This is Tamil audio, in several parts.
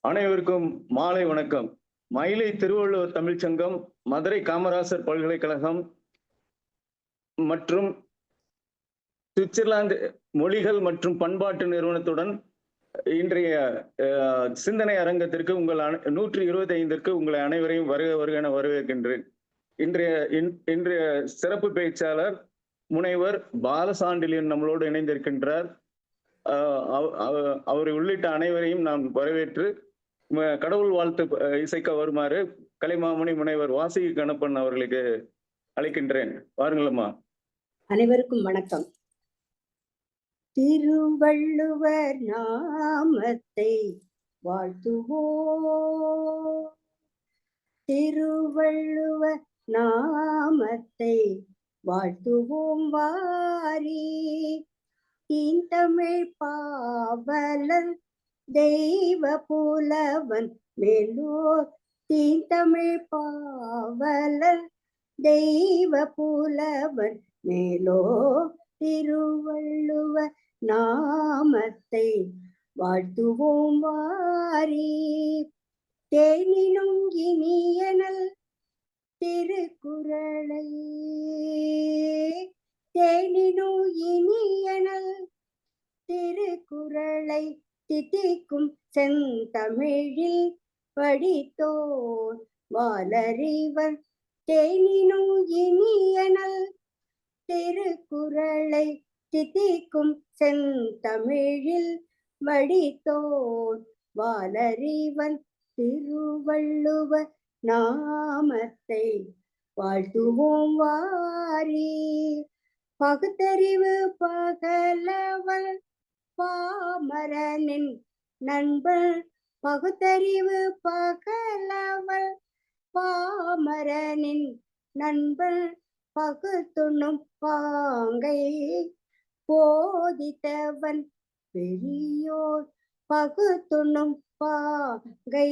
அனைவருக்கும் மாலை வணக்கம். மயிலை திருவள்ளுவர் தமிழ்ச்சங்கம், மதுரை காமராசர் பல்கலைக்கழகம் மற்றும் சுவிட்சர்லாந்து மொழிகள் மற்றும் பண்பாட்டு நிறுவனத்துடன் இன்றைய சிந்தனை அரங்கத்திற்கு உங்கள் 125ற்கு உங்களை அனைவரையும் வருக என வரவேற்கின்றேன். இன்றைய சிறப்பு பேச்சாளர் முனைவர் பாலசாண்டிலியன் நம்மளோடு இணைந்திருக்கின்றார். அவரை உள்ளிட்ட அனைவரையும் நாம் வரவேற்று கடவுள் வாழ்த்து இசைக்க வருமாறு கலைமாமணி முனைவர் வாசுகி கணப்பன் அவர்களுக்கு அழைக்கின்றேன். வாருங்களம்மா. அனைவருக்கும் வணக்கம். திருவள்ளுவர் நாமத்தை வாழ்த்துவோம், திருவள்ளுவர் நாமத்தை வாழ்த்துவோம் வாரி. தீந்தமிழ் பாவலர் தெய்வ புலவன் மேலோர், தீந்தமிழ் பாவலர் தெய்வ புலவன் மேலோர் திருவள்ளுவர் நாமத்தை வாழ்த்துவோம் வாரி. தேனினும் இனியனல் திருக்குறளை, தேனினும் இனியனல் திருக்குறளை தித்திக்கும் செந்தமிழில் படித்தோர் வாலறிவர். தேனினும் இனியனல் திருக்குறளை தித்திக்கும் செந்தமிழில் படித்தோர் வாலறிவன். திருவள்ளுவர் நாமத்தை வாழ்த்துவோம் வாரி. பகுத்தறிவு பகலவன் பாமரனின் நண்பர், பகுத்தறிவு பகலவன் பாமரனின் நண்பர். பகுத்துண்ணும் பாங்கை போதித்தவன் பெரியோர், பகுத்துண்ணும் பாங்கை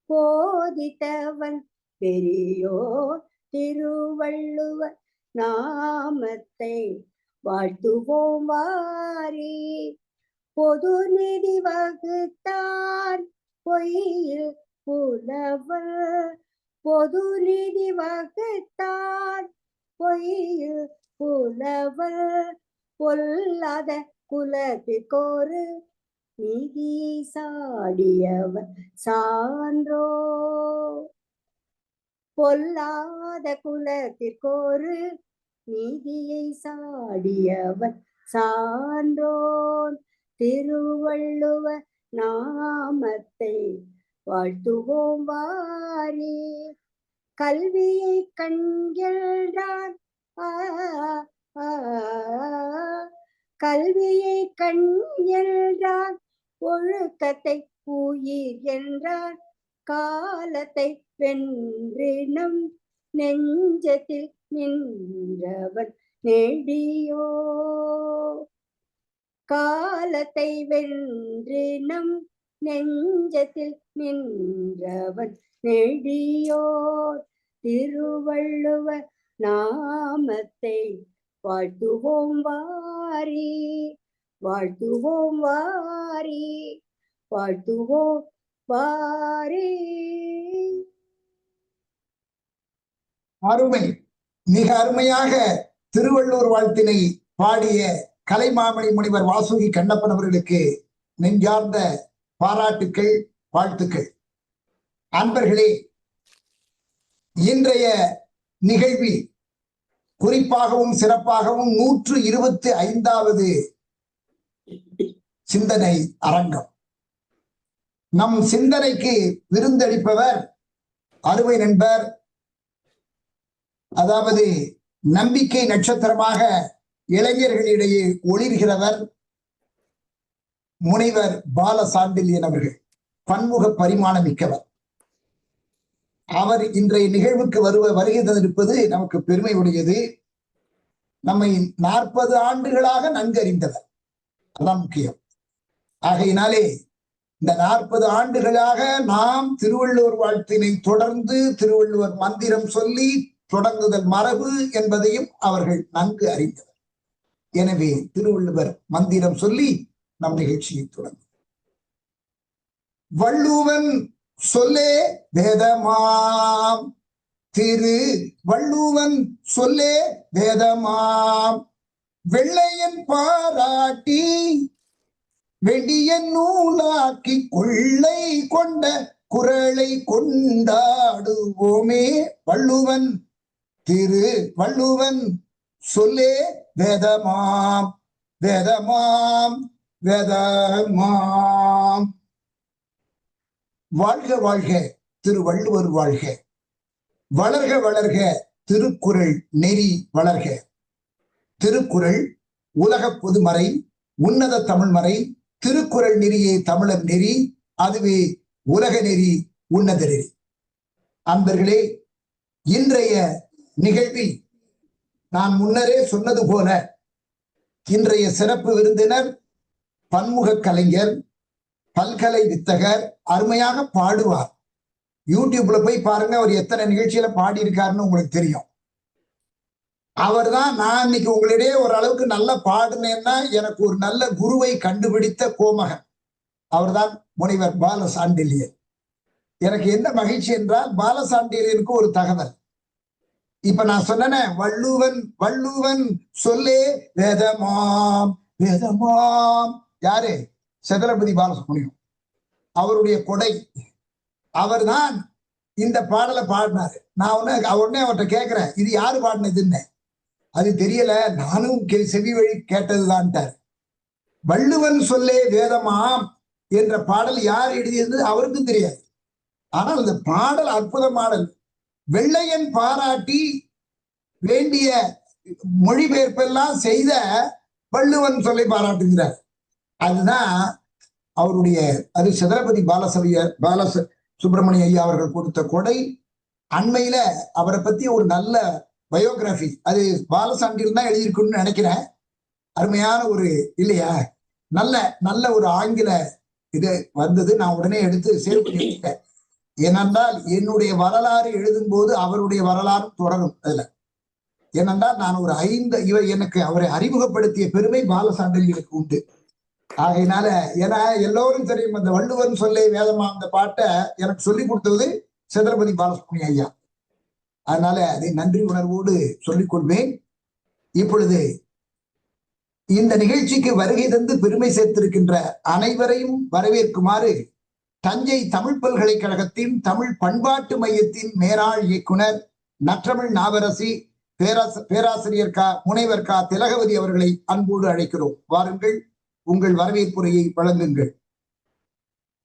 போதித்தவன் பெரியோர். திருவள்ளுவர் நாமத்தை வாழ்த்துவோம் வாரி. பொது நிதி வகுத்தான் பொய்யில் புலவர், பொது நிதி வகுத்தான் பொய்யில் புலவர். பொல்லாத குலத்திற்கொரு நீதியை சாடியவர் சான்றோ, பொல்லாத குலத்திற்கொரு நீதியை சாடியவர் சான்றோன். திருவள்ளுவர் நாமத்தை வாழ்த்துவோம் வாரி. கல்வியை கண்கின்றான், கல்வியை கண்கின்றான், ஒழுக்கத்தை உயிர் என்றான். காலத்தை வென்றினம் நெஞ்சத்தில் நின்றவன் நெடியோ, காலத்தை வென்றினம் நெஞ்சத்தில் நின்றவன் நெடியோர். திருவள்ளுவர் நாமத்தை வாழ்த்துவோம் வாரி, வாழ்த்துவோம் வாரி, வாழ்த்துவோம் வாரி. அருமை, மிக அருமையாக திருவள்ளுவர் வாழ்த்தினை பாடிய கலைமாமணி முனிவர் வாசுகி கண்ணப்பன் அவர்களுக்கு நெஞ்சார்ந்த பாராட்டுக்கள், வாழ்த்துக்கள். அன்பர்களே, இன்றைய நிகழ்வில் குறிப்பாகவும் சிறப்பாகவும் 125வது சிந்தனை அரங்கம். நம் சிந்தனைக்கு விருந்தளிப்பவர் அருமை நண்பர், அதாவது நம்பிக்கை நட்சத்திரமாக இளைஞர்களிடையே ஒளிர்கிறவர் முனைவர் பாலசாண்டிலியன் அவர்கள். பன்முக பரிமாணம் மிக்கவர். அவர் இன்றைய நிகழ்வுக்கு வருகை தந்திருப்பது நமக்கு பெருமை உடையது. நம்மை 40 ஆண்டுகளாக நன்கு அறிந்தவர், அதான் முக்கியம். ஆகையினாலே இந்த 40 ஆண்டுகளாக நாம் திருவள்ளுவர் வாழ்த்தினை தொடர்ந்து திருவள்ளுவர் மந்திரம் சொல்லி தொடங்குதல் மரபு என்பதையும் அவர்கள் நன்கு அறிந்தவர். எனவே திருவள்ளுவர் மந்திரம் சொல்லி நம் நிகழ்ச்சியை தொடங்கும். வள்ளுவன் சொல்லே வேதமாம். திரு வள்ளுவன் சொல்லே வேதமாம். வெள்ளையன் பாராட்டி வெடிய நூலாக்கி கொள்ளை கொண்ட குரலை கொண்டாடுவோமே. வள்ளுவன் திரு வள்ளுவன் சொல்லே வேதமாம். வேதமாம் வேதமாம். வாழ்க வாழ்க திருவள்ளுவர் வாழ்க. வளர்க வளர்க திருக்குறள் நெறி வளர்க. திருக்குறள் உலக பொதுமறை, உன்னத தமிழ்மறை. திருக்குறள் நெறியே தமிழர் நெறி, அதுவே உலக நெறி, உன்னத நெறி. அன்பர்களே, இன்றைய நிகழ்வில் நான் முன்னரே சொன்னது போல இன்றைய சிறப்பு விருந்தினர் பன்முக கலைஞர், பல்கலை வித்தகர், அருமையாக பாடுவார். யூடியூப்ல போய் பாருங்க, அவர் எத்தனை நிகழ்ச்சியில பாடி இருக்காருன்னு உங்களுக்கு தெரியும். அவர் தான் நான் இன்னைக்கு உங்களிடையே ஓரளவுக்கு நல்லா பாடுனேன்னா எனக்கு ஒரு நல்ல குருவை கண்டுபிடித்த கோமகன். அவர்தான் முனைவர் பாலசாண்டில்யன். எனக்கு என்ன மகிழ்ச்சி என்றால், பாலசாண்டில்யனுக்கு ஒரு தகவல். இப்ப நான் சொன்னேன், வள்ளுவன் வள்ளுவன் சொல்லே வேதமாம். வேதமாம் யாரு? சதுரபதி பாலசுப்ரமணியம். அவருடைய கொடை. அவர்தான் இந்த பாடலை பாடினாரு. நான் உடனே அவர்கிட்ட கேட்கிறேன், இது யாரு பாடினதுன்னு. அது தெரியல, நானும் செவி வழி கேட்டதுதான்ட்டார். வள்ளுவன் சொல்லே வேதமாம் என்ற பாடல் யார் எழுதியது அவருக்கும் தெரியாது. ஆனால் இந்த பாடல் அற்புதமானது. வெள்ளையன் பாராட்டி வேண்டிய மொழிபெயர்ப்பெல்லாம் செய்த வள்ளுவன் சொல்லை பாராட்டுகிறார். அதுதான் அவருடைய, அது சதுரபதி சுப்பிரமணிய ஐயா அவர்கள் கொடுத்த கொடை. அண்மையில அவரை பத்தி ஒரு நல்ல பயோகிராபி, அது பாலசாண்டில் தான் எழுதியிருக்குன்னு நினைக்கிறேன். அருமையான ஒரு இல்லையா, நல்ல நல்ல ஒரு ஆங்கில இது வந்தது. நான் உடனே எடுத்து சேவ் பண்ணி வச்சுட்டேன். ஏனென்றால் என்னுடைய வரலாறு எழுதும் போது அவருடைய வரலாறும் தொடரும் அதுல. ஏனென்றால் நான் ஒரு எனக்கு அவரை அறிமுகப்படுத்திய பெருமை பாலசாண்டிலுக்கு உண்டு. ஆகையினால, ஏன்னா எல்லோரும் தெரியும், அந்த வள்ளுவன் சொல்லே வேதமா அந்த பாட்டை எனக்கு சொல்லி கொடுத்தது சந்திரபதி பாலசுப்ரமணிய ஐயா. அதனால அதை நன்றி உணர்வோடு சொல்லிக் கொள்வேன். இப்பொழுது இந்த நிகழ்ச்சிக்கு வருகை தந்து பெருமை சேர்த்திருக்கின்ற அனைவரையும் வரவேற்குமாறு தஞ்சை தமிழ் பல்கலைக்கழகத்தின் தமிழ் பண்பாட்டு மையத்தின் மேலாள் இயக்குனர் நற்றமிழ் நாவரசி பேராசிரியர் முனைவர் திலகவதி அவர்களை அன்போடு அழைக்கிறோம். வாருங்கள், உங்கள் வரவேற்புரையை வழங்குங்கள்.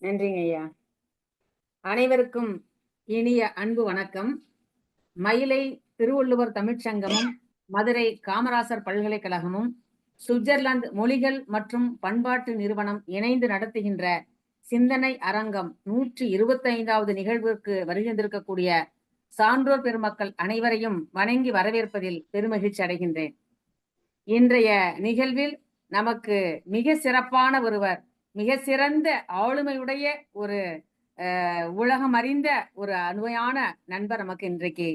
நன்றிங்க ஐயா. அனைவருக்கும் இனிய அன்பு வணக்கம். மயிலை திருவள்ளுவர் தமிழ்ச்சங்கமும் மதுரை காமராசர் பல்கலைக்கழகமும் சுவிட்சர்லாந்து மொழிகள் மற்றும் பண்பாட்டு நிறுவனம் இணைந்து நடத்துகின்ற சிந்தனை அரங்கம் 125வது நிகழ்விற்கு வருகின்றிருக்கக்கூடிய சான்றோர் பெருமக்கள் அனைவரையும் வணங்கி வரவேற்பதில் பெருமகிழ்ச்சி அடைகின்றேன். இன்றைய நிகழ்வில் நமக்கு மிக சிறப்பான ஒருவர், மிக சிறந்த ஆளுமையுடைய ஒரு உலகம் அறிந்த ஒரு அருமையான நண்பர் நமக்கு இன்றைக்கு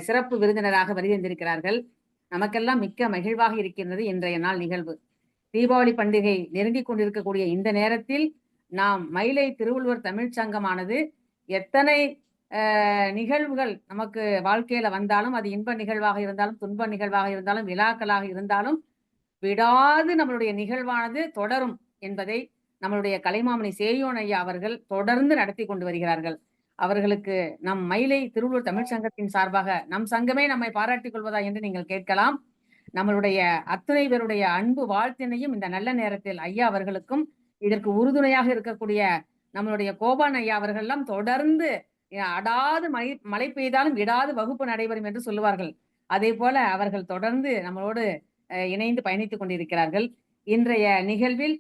சிறப்பு விருந்தினராக வருகின்றிருக்கிறார்கள். நமக்கெல்லாம் மிக்க மகிழ்வாக இருக்கின்றது இன்றைய நாள் நிகழ்வு. தீபாவளி பண்டிகை நெருங்கிக் கொண்டிருக்கக்கூடிய இந்த நேரத்தில் நாம் மயிலை திருவள்ளுவர் தமிழ்ச்சங்கமானது எத்தனை நிகழ்வுகள் நமக்கு வாழ்க்கையில வந்தாலும், அது இன்ப நிகழ்வாக இருந்தாலும், துன்ப நிகழ்வாக இருந்தாலும், விழாக்களாக இருந்தாலும் விடாது நம்மளுடைய நிகழ்வானது தொடரும் என்பதை நம்மளுடைய கலைமாமணி சேயோன் ஐயா அவர்கள் தொடர்ந்து நடத்தி கொண்டு வருகிறார்கள். அவர்களுக்கு நம் மயிலை திருவள்ளுவர் தமிழ்ச்சங்கத்தின் சார்பாக, நம் சங்கமே நம்மை பாராட்டிக் கொள்வதா என்று நீங்கள் கேட்கலாம். நம்மளுடைய அத்துணை பேருடைய அன்பு வாழ்த்தினையும் இந்த நல்ல நேரத்தில் ஐயா அவர்களுக்கும், இதற்கு உறுதுணையாக இருக்கக்கூடிய நம்மளுடைய கோபான் ஐயா அவர்கள் எல்லாம் தொடர்ந்து அடாது மழை பெய்தாலும் விடாது வகுப்பு நடைபெறும் என்று சொல்லுவார்கள். அதே போல அவர்கள் தொடர்ந்து நம்மளோடு இணைந்து பயணித்துக் கொண்டிருக்கிறார்கள். இன்றைய நிகழ்வில்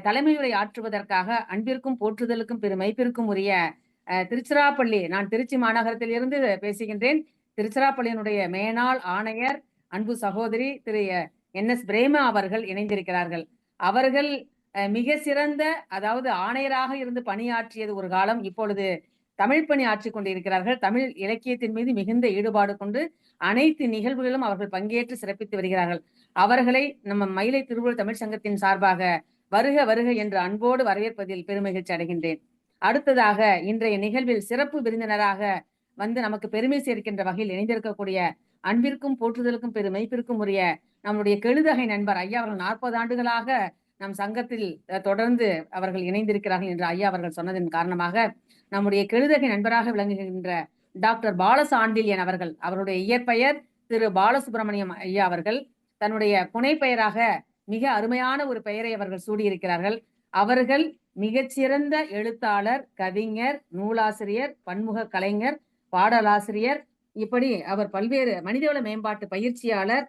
தலைமையுரை ஆற்றுவதற்காக அன்பிற்கும் போற்றுதலுக்கும் மெய்ப்பிற்கும் உரிய திருச்சிராப்பள்ளி, நான் திருச்சி மாநகரத்தில் இருந்து பேசுகின்றேன், திருச்சிராப்பள்ளியினுடைய மேனாள் ஆணையர் அன்பு சகோதரி திரு NS பிரேமா அவர்கள் இணைந்திருக்கிறார்கள். அவர்கள் மிக சிறந்த, அதாவது ஆணையராக இருந்து பணியாற்றியது ஒரு காலம், இப்பொழுது தமிழ் பணி ஆற்றிக் கொண்டிருக்கிறார்கள். தமிழ் இலக்கியத்தின் மீது மிகுந்த ஈடுபாடு கொண்டு அனைத்து நிகழ்வுகளிலும் அவர்கள் பங்கேற்று சிறப்பித்து வருகிறார்கள். அவர்களை நம்ம மயிலை திருவள்ளுவர் தமிழ் சங்கத்தின் சார்பாக வருக வருக என்று அன்போடு வரவேற்பதில் பெருமகிழ்ச்சி அடைகின்றேன். அடுத்ததாக இன்றைய நிகழ்வில் சிறப்பு விருந்தினராக வந்து நமக்கு பெருமை சேர்க்கின்ற வகையில் இணைந்திருக்கக்கூடிய அன்பிற்கும் போற்றுதலுக்கும் பெருமைப்பிற்கும் உரிய நம்முடைய கெழுதகை நண்பர் ஐயா அவர்கள் 40 ஆண்டுகளாக நம் சங்கத்தில் தொடர்ந்து அவர்கள் இணைந்திருக்கிறார்கள் என்று ஐயா அவர்கள் சொன்னதன் காரணமாக நம்முடைய கெழுதகை நண்பராக விளங்குகின்ற டாக்டர் பாலசாண்டில்யன் அவர்கள், அவருடைய இயற்பெயர் திரு பாலசுப்ரமணியம் ஐயா அவர்கள், தன்னுடைய புனைப்பெயராக மிக அருமையான ஒரு பெயரை அவர்கள் சூடியிருக்கிறார்கள். அவர்கள் மிகச்சிறந்த எழுத்தாளர், கவிஞர், நூலாசிரியர், பன்முக கலைஞர், பாடலாசிரியர், இப்படி அவர் பல்வேறு மனிதவள மேம்பாட்டு பயிற்சியாளர்,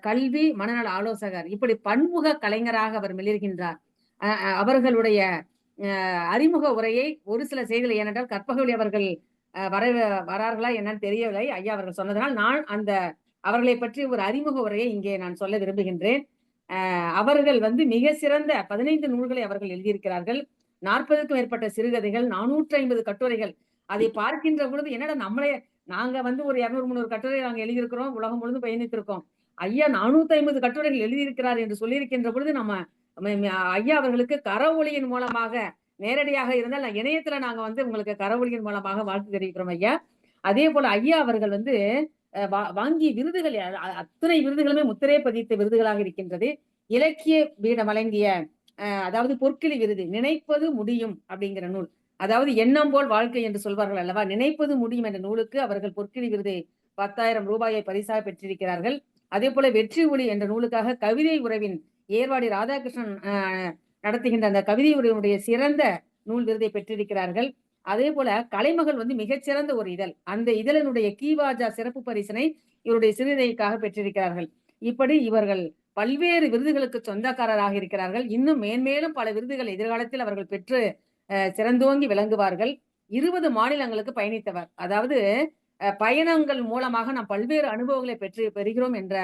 கல்வி மனநல ஆலோசகர், இப்படி பன்முக கலைஞராக அவர் மிளிர்கின்றார். அவர்களுடைய அறிமுக உரையை ஒரு சில செய்திகள், ஏனென்றால் கற்பகவழி அவர்கள் வரார்களா என்னன்னு தெரியவில்லை, ஐயா அவர்கள் சொன்னதனால் நான் அந்த அவர்களை பற்றி ஒரு அறிமுக உரையை இங்கே நான் சொல்ல விரும்புகின்றேன். அவர்கள் வந்து மிக சிறந்த 15 நூல்களை அவர்கள் எழுதியிருக்கிறார்கள். 40க்கும் மேற்பட்ட சிறுகதைகள், 450 கட்டுரைகள். அதை பார்க்கின்ற பொழுது என்னடா நாங்க வந்து ஒரு 200-300 கட்டுரை நாங்க எழுதியிருக்கிறோம், உலகம் முழுவதும் பயணித்திருக்கோம். ஐயா 450 கட்டுரைகள் எழுதியிருக்கிறார் என்று சொல்லியிருக்கின்ற பொழுது நம்ம ஐயா அவர்களுக்கு கரவொலியின் மூலமாக, நேரடியாக இருந்தால் இணையத்துல நாங்க வந்து உங்களுக்கு கரவொலியின் மூலமாக வாழ்த்து தெரிவிக்கிறோம் ஐயா. அதே போல ஐயா அவர்கள் வந்து வாங்கிய விருதுகள் அத்தனை விருதுகளுமே முத்திரை பதித்த விருதுகளாக இருக்கின்றது. இலக்கிய பீடம் வழங்கிய அதாவது பொற்கிளி விருது, நினைப்பது முடியும் அப்படிங்கிற நூல், அதாவது எண்ணம் போல் வாழ்க்கை என்று சொல்வார்கள் அல்லவா, நினைப்பது முடியும் என்ற நூலுக்கு அவர்கள் பொற்கிளி விருதை 10,000 ரூபாயை பரிசாக பெற்றிருக்கிறார்கள். அதே போல வெற்றி ஒளி என்ற நூலுக்காக கவிதை உறவின் ஏர்வாடி ராதாகிருஷ்ணன் நடத்துகின்ற அந்த கவிதை உறவினுடைய சிறந்த நூல் விருதை பெற்றிருக்கிறார்கள். அதே போல கலைமகள் வந்து மிகச்சிறந்த ஒரு இதழ், அந்த இதழினுடைய கீவாஜா சிறப்பு பரிசினை இவருடைய சிறுகதைக்காக பெற்றிருக்கிறார்கள். இப்படி இவர்கள் பல்வேறு விருதுகளுக்கு சொந்தக்காரராக இருக்கிறார்கள். இன்னும் மேன்மேலும் பல விருதுகள் எதிர்காலத்தில் அவர்கள் பெற்று சிறந்தோங்கி விளங்குவார்கள். 20 மாநிலங்களுக்கு பயணித்தவர், அதாவது பயணங்கள் மூலமாக நாம் பல்வேறு அனுபவங்களை பெறுகிறோம் என்ற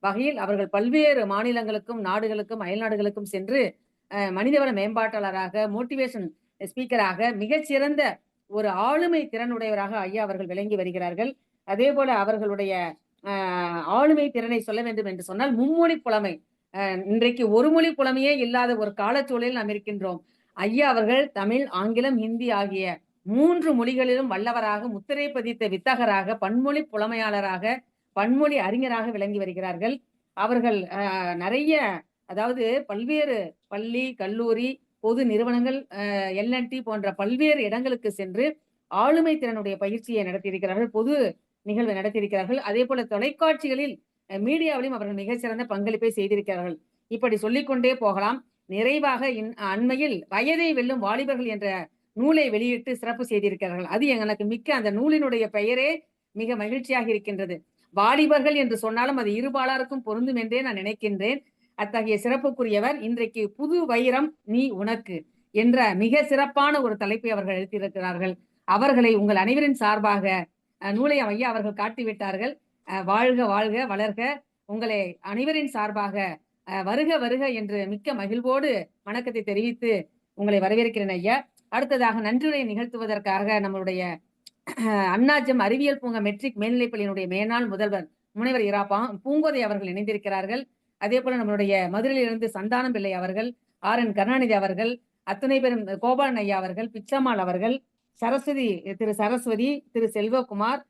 வகையில் அவர்கள் பல்வேறு மாநிலங்களுக்கும் நாடுகளுக்கும் அயல்நாடுகளுக்கும் சென்று மனிதவள மேம்பாட்டாளராக, மோட்டிவேஷன் ஸ்பீக்கராக, மிகச்சிறந்த ஒரு ஆளுமை திறனுடையவராக ஐயா அவர்கள் விளங்கி வருகிறார்கள். அதே போல அவர்களுடைய ஆளுமை திறனை சொல்ல வேண்டும் என்று சொன்னால் மும்மொழி புலமை. இன்றைக்கு ஒரு மொழி புலமையே இல்லாத ஒரு காலச்சூழலில் நாம் இருக்கின்றோம். ஐயா அவர்கள் தமிழ், ஆங்கிலம், ஹிந்தி ஆகிய 3 மொழிகளிலும் வல்லவராக, முத்திரை பதித்த வித்தகராக, பன்மொழி புலமையாளராக, பன்மொழி அறிஞராக விளங்கி வருகிறார்கள். அவர்கள் நிறைய, அதாவது பல்வேறு பள்ளி, கல்லூரி, பொது நிறுவனங்கள், LNT போன்ற பல்வேறு இடங்களுக்கு சென்று ஆளுமை திறனுடைய பயிற்சியை நடத்தியிருக்கிறார்கள், பொது நிகழ்வை நடத்தியிருக்கிறார்கள். அதே போல தொலைக்காட்சிகளில், மீடியாவிலும் அவர்கள் மிகச்சிறந்த பங்களிப்பை செய்திருக்கிறார்கள். இப்படி சொல்லிக்கொண்டே போகலாம். நிறைவாக அண்மையில் வயதை வெல்லும் வாலிபர்கள் என்ற நூலை வெளியிட்டு சிறப்பு செய்திருக்கிறார்கள். அது எனக்கு மிக்க, அந்த நூலினுடைய பெயரே மிக மகிழ்ச்சியாக இருக்கின்றது. வாலிபர்கள் என்று சொன்னாலும் அது இருபாலாருக்கும் பொருந்தும் என்றே நான் நினைக்கின்றேன். அத்தகைய சிறப்புக்குரியவர் இன்றைக்கு புது வைரம் நீ உனக்கு என்ற மிக சிறப்பான ஒரு தலைப்பை அவர்கள் எழுதியிருக்கிறார்கள். அவர்களை உங்கள் அனைவரின் சார்பாக நூலை ஐயா அவர்கள் காட்டிவிட்டார்கள். வாழ்க வாழ்க வளர்க, உங்களை அனைவரின் சார்பாக வருக வருக என்று மிக்க மகிழ்வோடு வணக்கத்தை தெரிவித்து உங்களை வரவேற்கிறேன் ஐயா. அடுத்ததாக நன்றியுரை நிகழ்த்துவதற்காக நம்மளுடைய அண்ணாஜம் அறிவியல் பூங்கா மெட்ரிக் மேல்நிலைப்பள்ளியினுடைய மேனாள் முதல்வர் முனைவர் இரா பூங்கோதை அவர்கள் இணைந்திருக்கிறார்கள். அதே போல நம்மளுடைய மதுரையிலிருந்து சந்தானம் பிள்ளை அவர்கள், RN கருணாநிதி அவர்கள், அத்தனை பேரும், கோபாலன் ஐயா அவர்கள், பிச்சம்மாள் அவர்கள், திரு சரஸ்வதி, திரு செல்வகுமார்,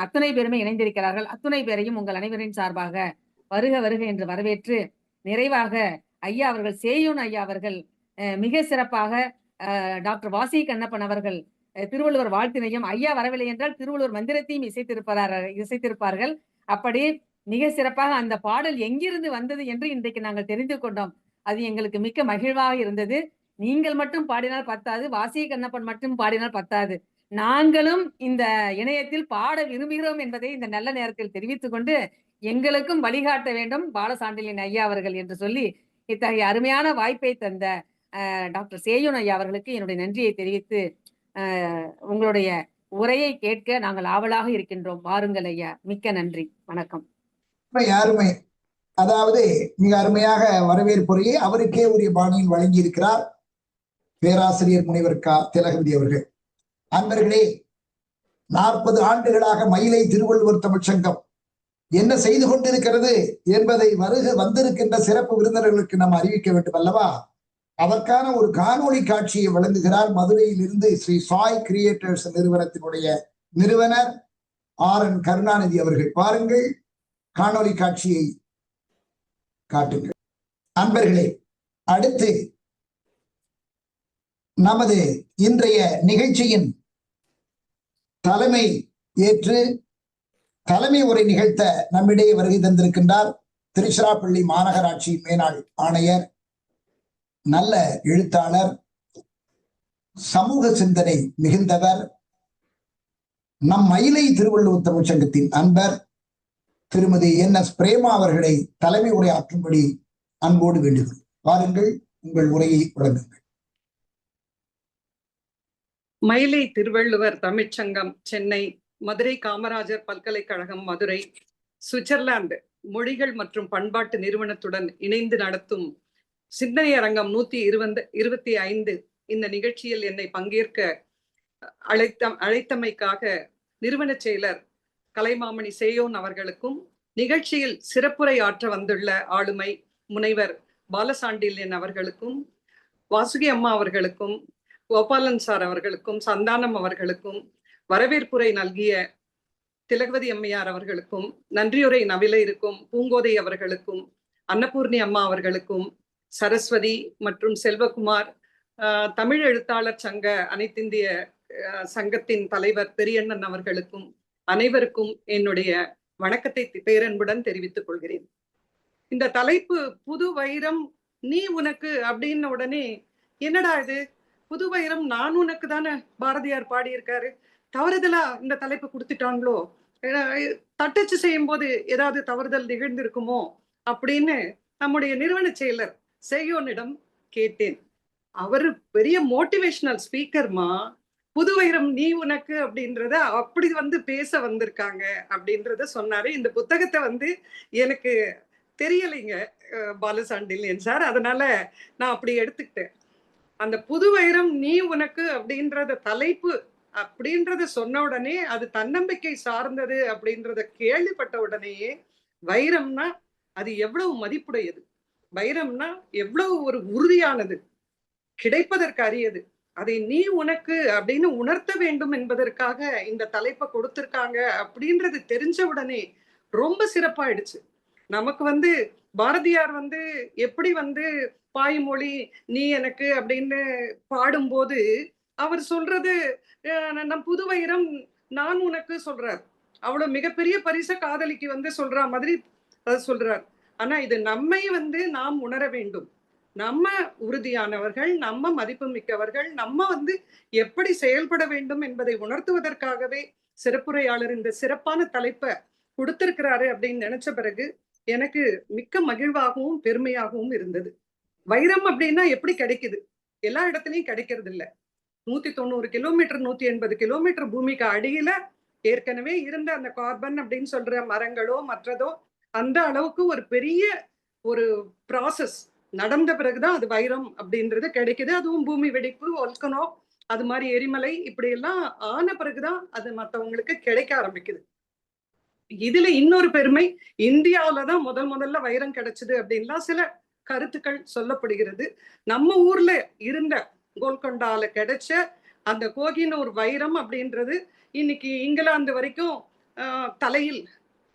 அத்தனை பேருமே இணைந்திருக்கிறார்கள். அத்தனை பேரையும் உங்கள் அனைவரின் சார்பாக வருக வருக என்று வரவேற்று, நிறைவாக ஐயா அவர்கள், சேயோன் ஐயா அவர்கள் மிக சிறப்பாக டாக்டர் வாசி கண்ணப்பன் அவர்கள் திருவள்ளுவர் வாழ்த்தினையும், ஐயா வரவில்லை என்றால் திருவள்ளுவர் மந்திரத்தையும் இசைத்திருப்பார்கள். அப்படி மிக சிறப்பாக அந்த பாடல் எங்கிருந்து வந்தது என்று இன்றைக்கு நாங்கள் தெரிந்து கொண்டோம். அது எங்களுக்கு மிக்க மகிழ்வாக இருந்தது. நீங்கள் மட்டும் பாடினால் பத்தாது, வாசி கண்ணப்பன் மட்டும் பாடினால் பத்தாது, நாங்களும் இந்த இணையத்தில் பாட விரும்புகிறோம் என்பதை இந்த நல்ல நேரத்தில் தெரிவித்துக் கொண்டு, எங்களுக்கும் வழிகாட்ட வேண்டும் பாலசாண்டில்யன் ஐயா அவர்கள் என்று சொல்லி இத்தகைய அருமையான வாய்ப்பை தந்த டாக்டர் சேயோன் ஐயா அவர்களுக்கு என்னுடைய நன்றியை தெரிவித்து, உங்களுடைய உரையை கேட்க நாங்கள் ஆவலாக இருக்கின்றோம். வாருங்கள் ஐயா. மிக்க நன்றி. வணக்கம். அருமை. அதாவது மிக அருமையாக வரவேற்புரையை அவருக்கே உரிய பாணியில் வழங்கி இருக்கிறார் பேராசிரியர் முனைவர் திலகவதி அவர்கள். அன்பர்களே, 40 ஆண்டுகளாக மயிலை திருவள்ளுவர் தமிழ்ச்சங்கம் என்ன செய்து கொண்டிருக்கிறது என்பதை வந்திருக்கின்ற சிறப்பு விருந்தினர்களுக்கு நாம் அறிவிக்க வேண்டும் அல்லவா? அதற்கான ஒரு காணொளி காட்சியை வழங்குகிறார் மதுரையில் இருந்து ஸ்ரீ சாய் கிரியேட்டர்ஸ் நிறுவனத்தினுடைய நிறுவனர் RN கருணாநிதி அவர்கள். பாருங்கள், காணொளி காட்சியை காட்டுங்கள். அன்பர்களே, அடுத்து நமது இன்றைய நிகழ்ச்சியின் தலைமை ஏற்று தலைமை உரை நிகழ்த்த நம்மிடையே வருகை தந்திருக்கின்றார் திருச்சிராப்பள்ளி மாநகராட்சி மேலாள் ஆணையர், நல்ல எழுத்தாளர், சமூக சிந்தனை மிகுந்தவர், நம் மயிலை திருவள்ளுவர் தமிழ்ச்சங்கத்தின் அன்பர் திருமதி NS பிரேமா அவர்களை தலைமை உரை ஆற்றும்படி அன்போடு வேண்டுகிறோம். வாருங்கள், உங்கள் உரையை வழங்குங்கள். மயிலை திருவள்ளுவர் தமிழ்ச்சங்கம் சென்னை, மதுரை காமராஜர் பல்கலைக்கழகம் மதுரை, சுவிட்சர்லாந்து மொழிகள் மற்றும் பண்பாட்டு நிறுவனத்துடன் இணைந்து நடத்தும் சிந்தனை அரங்கம் 125 இந்த நிகழ்ச்சியில் என்னை பங்கேற்க அழைத்தமைக்காக நிறுவன செயலர் கலைமாமணி சேயோன் அவர்களுக்கும், நிகழ்ச்சியில் சிறப்புரை ஆற்ற வந்துள்ள ஆளுமை முனைவர் பாலசாண்டில்யன் அவர்களுக்கும், வாசுகி அம்மா அவர்களுக்கும், கோபாலன் சார் அவர்களுக்கும், சந்தானம் அவர்களுக்கும், வரவேற்புரை நல்கிய திலகவதி அம்மையார் அவர்களுக்கும், நன்றியுரை நவில இருக்கும் பூங்கோதை அவர்களுக்கும், அன்னபூர்ணி அம்மா அவர்களுக்கும், சரஸ்வதி மற்றும் செல்வகுமார், தமிழ் எழுத்தாளர் சங்க அனைத்திந்திய சங்கத்தின் தலைவர் பெரியண்ணன் அவர்களுக்கும் அனைவருக்கும் என்னுடைய வணக்கத்தை பேரன்புடன் தெரிவித்துக் கொள்கிறேன். இந்த தலைப்பு புது வைரம் நீ உனக்கு அப்படின்ன உடனே என்னடா இது, புது வைரம் நான் உனக்கு தானே பாரதியார் பாடியிருக்காரு, தவறுதலா இந்த தலைப்பு கொடுத்துட்டாங்களோ, தட்டச்சு செய்யும் போது ஏதாவது தவறுதல் நிகழ்ந்திருக்குமோ அப்படின்னு நம்முடைய நிறுவன செயலர் சேயோனிடம் கேட்டேன். அவரு பெரிய மோட்டிவேஷனல் ஸ்பீக்கர்மா, புது வைரம் நீ உனக்கு அப்படின்றத அப்படி பேச வந்திருக்காங்க அப்படின்றத சொன்னாரு. இந்த புத்தகத்தை எனக்கு தெரியலைங்க பாலசாண்டில்யன் சார், அதனால நான் அப்படி எடுத்துக்கிட்டேன். அந்த புது வைரம் நீ உனக்கு அப்படின்றத தலைப்பு அப்படின்றத சொன்ன உடனே அது தன்னம்பிக்கை சார்ந்தது அப்படின்றத கேள்விப்பட்ட உடனேயே வைரம்னா அது எவ்வளவு மதிப்புடையது, வைரம்னா எவ்வளவு ஒரு உறுதியானது, கிடைப்பதற்கு அரியது, அதை நீ உனக்கு அப்படின்னு உணர்த்த வேண்டும் என்பதற்காக இந்த தலைப்பை கொடுத்திருக்காங்க அப்படின்றது தெரிஞ்ச உடனே ரொம்ப சிறப்பாயிடுச்சு. நமக்கு பாரதியார் எப்படி பாய்மொழி நீ எனக்கு அப்படின்னு பாடும்போது அவர் சொல்றது நம் புது வைரம் நான் உனக்கு சொல்றார். அவ்வளவு மிகப்பெரிய பரிச காதலிக்கு சொல்ற மாதிரி அது சொல்றார். ஆனா இது நம்மை நாம் உணர வேண்டும், நம்ம உறுதியானவர்கள், நம்ம மதிப்பு மிக்கவர்கள், நம்ம எப்படி செயல்பட வேண்டும் என்பதை உணர்த்துவதற்காகவே சிறப்புரையாளர் இந்த சிறப்பான தலைப்பை கொடுத்திருக்கிறாரு அப்படின்னு நினைச்ச பிறகு எனக்கு மிக்க மகிழ்வாகவும் பெருமையாகவும் இருந்தது. வைரம் அப்படின்னா எப்படி கிடைக்குது? எல்லா இடத்துலயும் கிடைக்கிறது இல்ல. 190 கிலோமீட்டர் 180 கிலோமீட்டர் பூமிக்கு அடியில ஏற்கனவே இருந்த அந்த கார்பன் அப்படின்னு சொல்ற மரங்களோ மற்றதோ அந்த அளவுக்கு ஒரு பெரிய ஒரு ப்ராசஸ் நடந்த பிறகுதான் அது வைரம் அப்படின்றது கிடைக்குது. அதுவும் பூமி வெடிப்பு, ஒல்கனோ, அது மாதிரி எரிமலை இப்படி எல்லாம் ஆன பிறகுதான் அது மற்றவங்களுக்கு கிடைக்க ஆரம்பிக்குது. இதுல இன்னொரு பெருமை, இந்தியாவிலதான் முதல்ல வைரம் கிடைச்சது அப்படின்லாம் சில கருத்துக்கள் சொல்லப்படுகிறது. நம்ம ஊர்ல இருந்த கோல்கொண்டால கிடைச்ச அந்த கோகினூர் வைரம் அப்படின்றது இன்னைக்கு இங்கிலாந்து வரைக்கும் தலையில்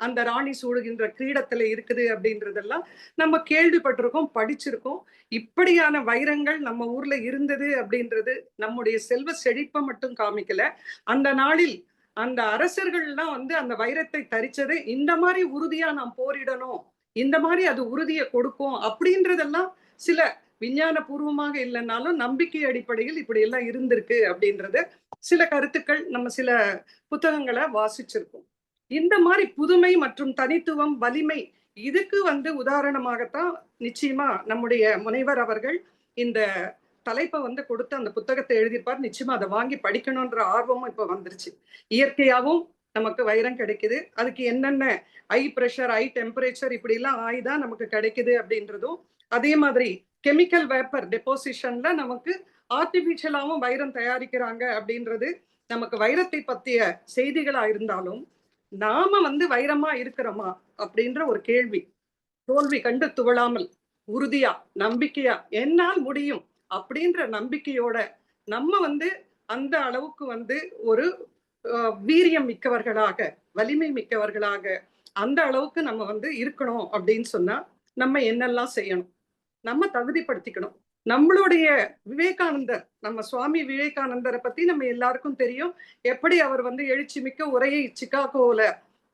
அந்த ராணி சூடுகின்ற கிரீடத்துல இருக்குது அப்படின்றதெல்லாம் நம்ம கேள்விப்பட்டிருக்கோம், படிச்சிருக்கோம். இப்படியான வைரங்கள் நம்ம ஊர்ல இருந்தது அப்படின்றது நம்முடைய செல்வ செழிப்பை மட்டும் காமிக்கல. அந்த நாளில் அந்த அரசர்கள்லாம் அந்த வைரத்தை தரிச்சது இந்த மாதிரி உறுதியா நாம் போரிடணும், இந்த மாதிரி அது உறுதியை கொடுக்கும் அப்படின்றதெல்லாம் சில விஞ்ஞான பூர்வமாக இல்லைன்னாலும் நம்பிக்கை அடிப்படையில் இப்படி எல்லாம் இருந்திருக்கு அப்படின்றது சில கருத்துக்கள் நம்ம சில புத்தகங்களை வாசிச்சிருக்கோம். இந்த மாதிரி புதுமை மற்றும் தனித்துவம், வலிமை, இதுக்கு உதாரணமாகத்தான் நிச்சயமா நம்முடைய முனைவர் அவர்கள் இந்த தலைப்பை கொடுத்து அந்த புத்தகத்தை எழுதியிருப்பார். நிச்சயமா அதை வாங்கி படிக்கணும்ன்ற ஆர்வமும் இப்ப வந்துருச்சு. இயற்கையாவும் நமக்கு வைரம் கிடைக்குது, அதுக்கு என்னென்ன ஐ பிரஷர், ஐ டெம்பரேச்சர் இப்படி எல்லாம் ஆய்தான் நமக்கு கிடைக்குது அப்படின்றதும், அதே மாதிரி கெமிக்கல் வேப்பர் டெபோசிஷன்ல நமக்கு ஆர்டிபிஷியலாவும் வைரம் தயாரிக்கிறாங்க அப்படின்றது நமக்கு வைரத்தை பத்திய செய்திகளா இருந்தாலும் நாம வைரமா இருக்கிறோமா அப்படின்ற ஒரு கேள்வி, தோல்வி கண்டு துவளாமல் உறுதியா நம்பிக்கையா என்னால் முடியும் அப்படின்ற நம்பிக்கையோட நம்ம அந்த அளவுக்கு ஒரு வீரியம் மிக்கவர்களாக, வலிமை மிக்கவர்களாக அந்த அளவுக்கு நம்ம இருக்கணும் அப்படின்னு சொன்னா நம்ம என்னெல்லாம் செய்யணும், நம்ம தகுதிப்படுத்திக்கணும். நம்மளுடைய விவேகானந்தர், நம்ம சுவாமி விவேகானந்தரை பத்தி நம்ம எல்லாருக்கும் தெரியும். எப்படி அவர் எழுச்சி மிக்க உரையை சிகாகோல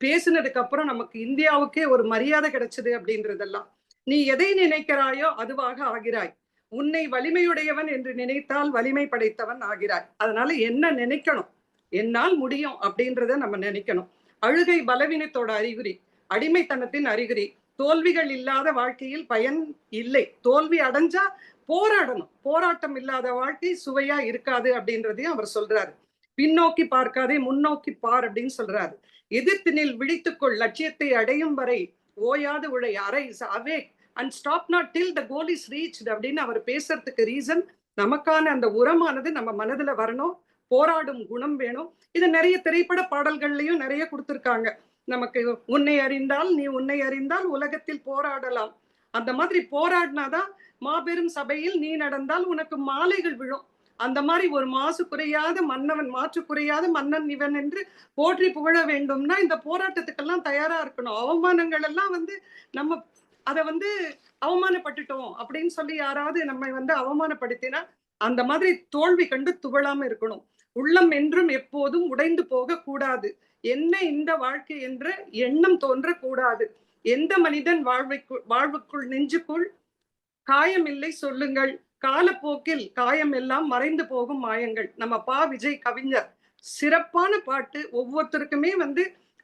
பேசினதுக்கு அப்புறம் நமக்கு இந்தியாவுக்கே ஒரு மரியாதை கிடைச்சது அப்படின்றதெல்லாம். நீ எதை நினைக்கிறாயோ அதுவாக ஆகிறாய், உன்னை வலிமையுடையவன் என்று நினைத்தால் வலிமை படைத்தவன் ஆகிறாய். அதனால என்ன நினைக்கணும், என்னால் முடியும் அப்படின்றத நம்ம நினைக்கணும். அழுகை பலவீனத்தோட அறிகுறி, அடிமைத்தனத்தின் அறிகுறி. தோல்விகள் இல்லாத வாழ்க்கையில் பயன் இல்லை. தோல்வி அடைஞ்சா போராடணும். போராட்டம் இல்லாத வாழ்க்கை சுவையா இருக்காது அப்படின்றதையும் அவர் சொல்றாரு. பின்னோக்கி பார்க்காதே, முன்னோக்கி பார் அப்படின்னு சொல்றாரு. எதிர்த்தினில் விழித்துக்கொள், லட்சியத்தை அடையும் வரை ஓயாது உழை, arise awake and stop not till the goal is reached அப்படின்னு அவர் பேசுறதுக்கு ரீசன் நமக்கான அந்த உரமானது நம்ம மனதுல வரணும். போராடும் குணம் வேணும். இது நிறைய திரைப்பட பாடல்கள்லயும் நிறைய கொடுத்திருக்காங்க நமக்கு. உன்னை அறிந்தால் நீ உன்னை அறிந்தால் உலகத்தில் போராடலாம். அந்த மாதிரி போராடினாதான் மாபெரும் சபையில் நீ நடந்தால் உனக்கு மாலைகள் விழும். அந்த மாதிரி ஒரு மாசு குறையாத மன்னவன், மாற்று குறையாத மன்னன் இவன் என்று போற்றி புகழ வேண்டும்னா இந்த போராட்டத்துக்கெல்லாம் தயாரா இருக்கணும். அவமானங்கள் எல்லாம் நம்ம அதை அவமானப்பட்டுட்டோம் அப்படின்னு சொல்லி யாராவது நம்ம அவமானப்படுத்தினா அந்த மாதிரி தோல்வி கண்டு துவளாம இருக்கணும். உள்ளம் என்றும் எப்போதும் உடைந்து போக கூடாது. என்ன இந்த வாழ்க்கை என்ற எண்ணம் தோன்ற கூடாது. எந்த மனிதன் வாழ்வுக்குள் நெஞ்சுக்குள் காயம் இல்லை சொல்லுங்கள், காலப்போக்கில் காயம் எல்லாம் மறைந்து போகும் மாயங்கள். நம்ம பா விஜய் கவிஞர் சிறப்பான பாட்டு. ஒவ்வொருத்தருக்குமே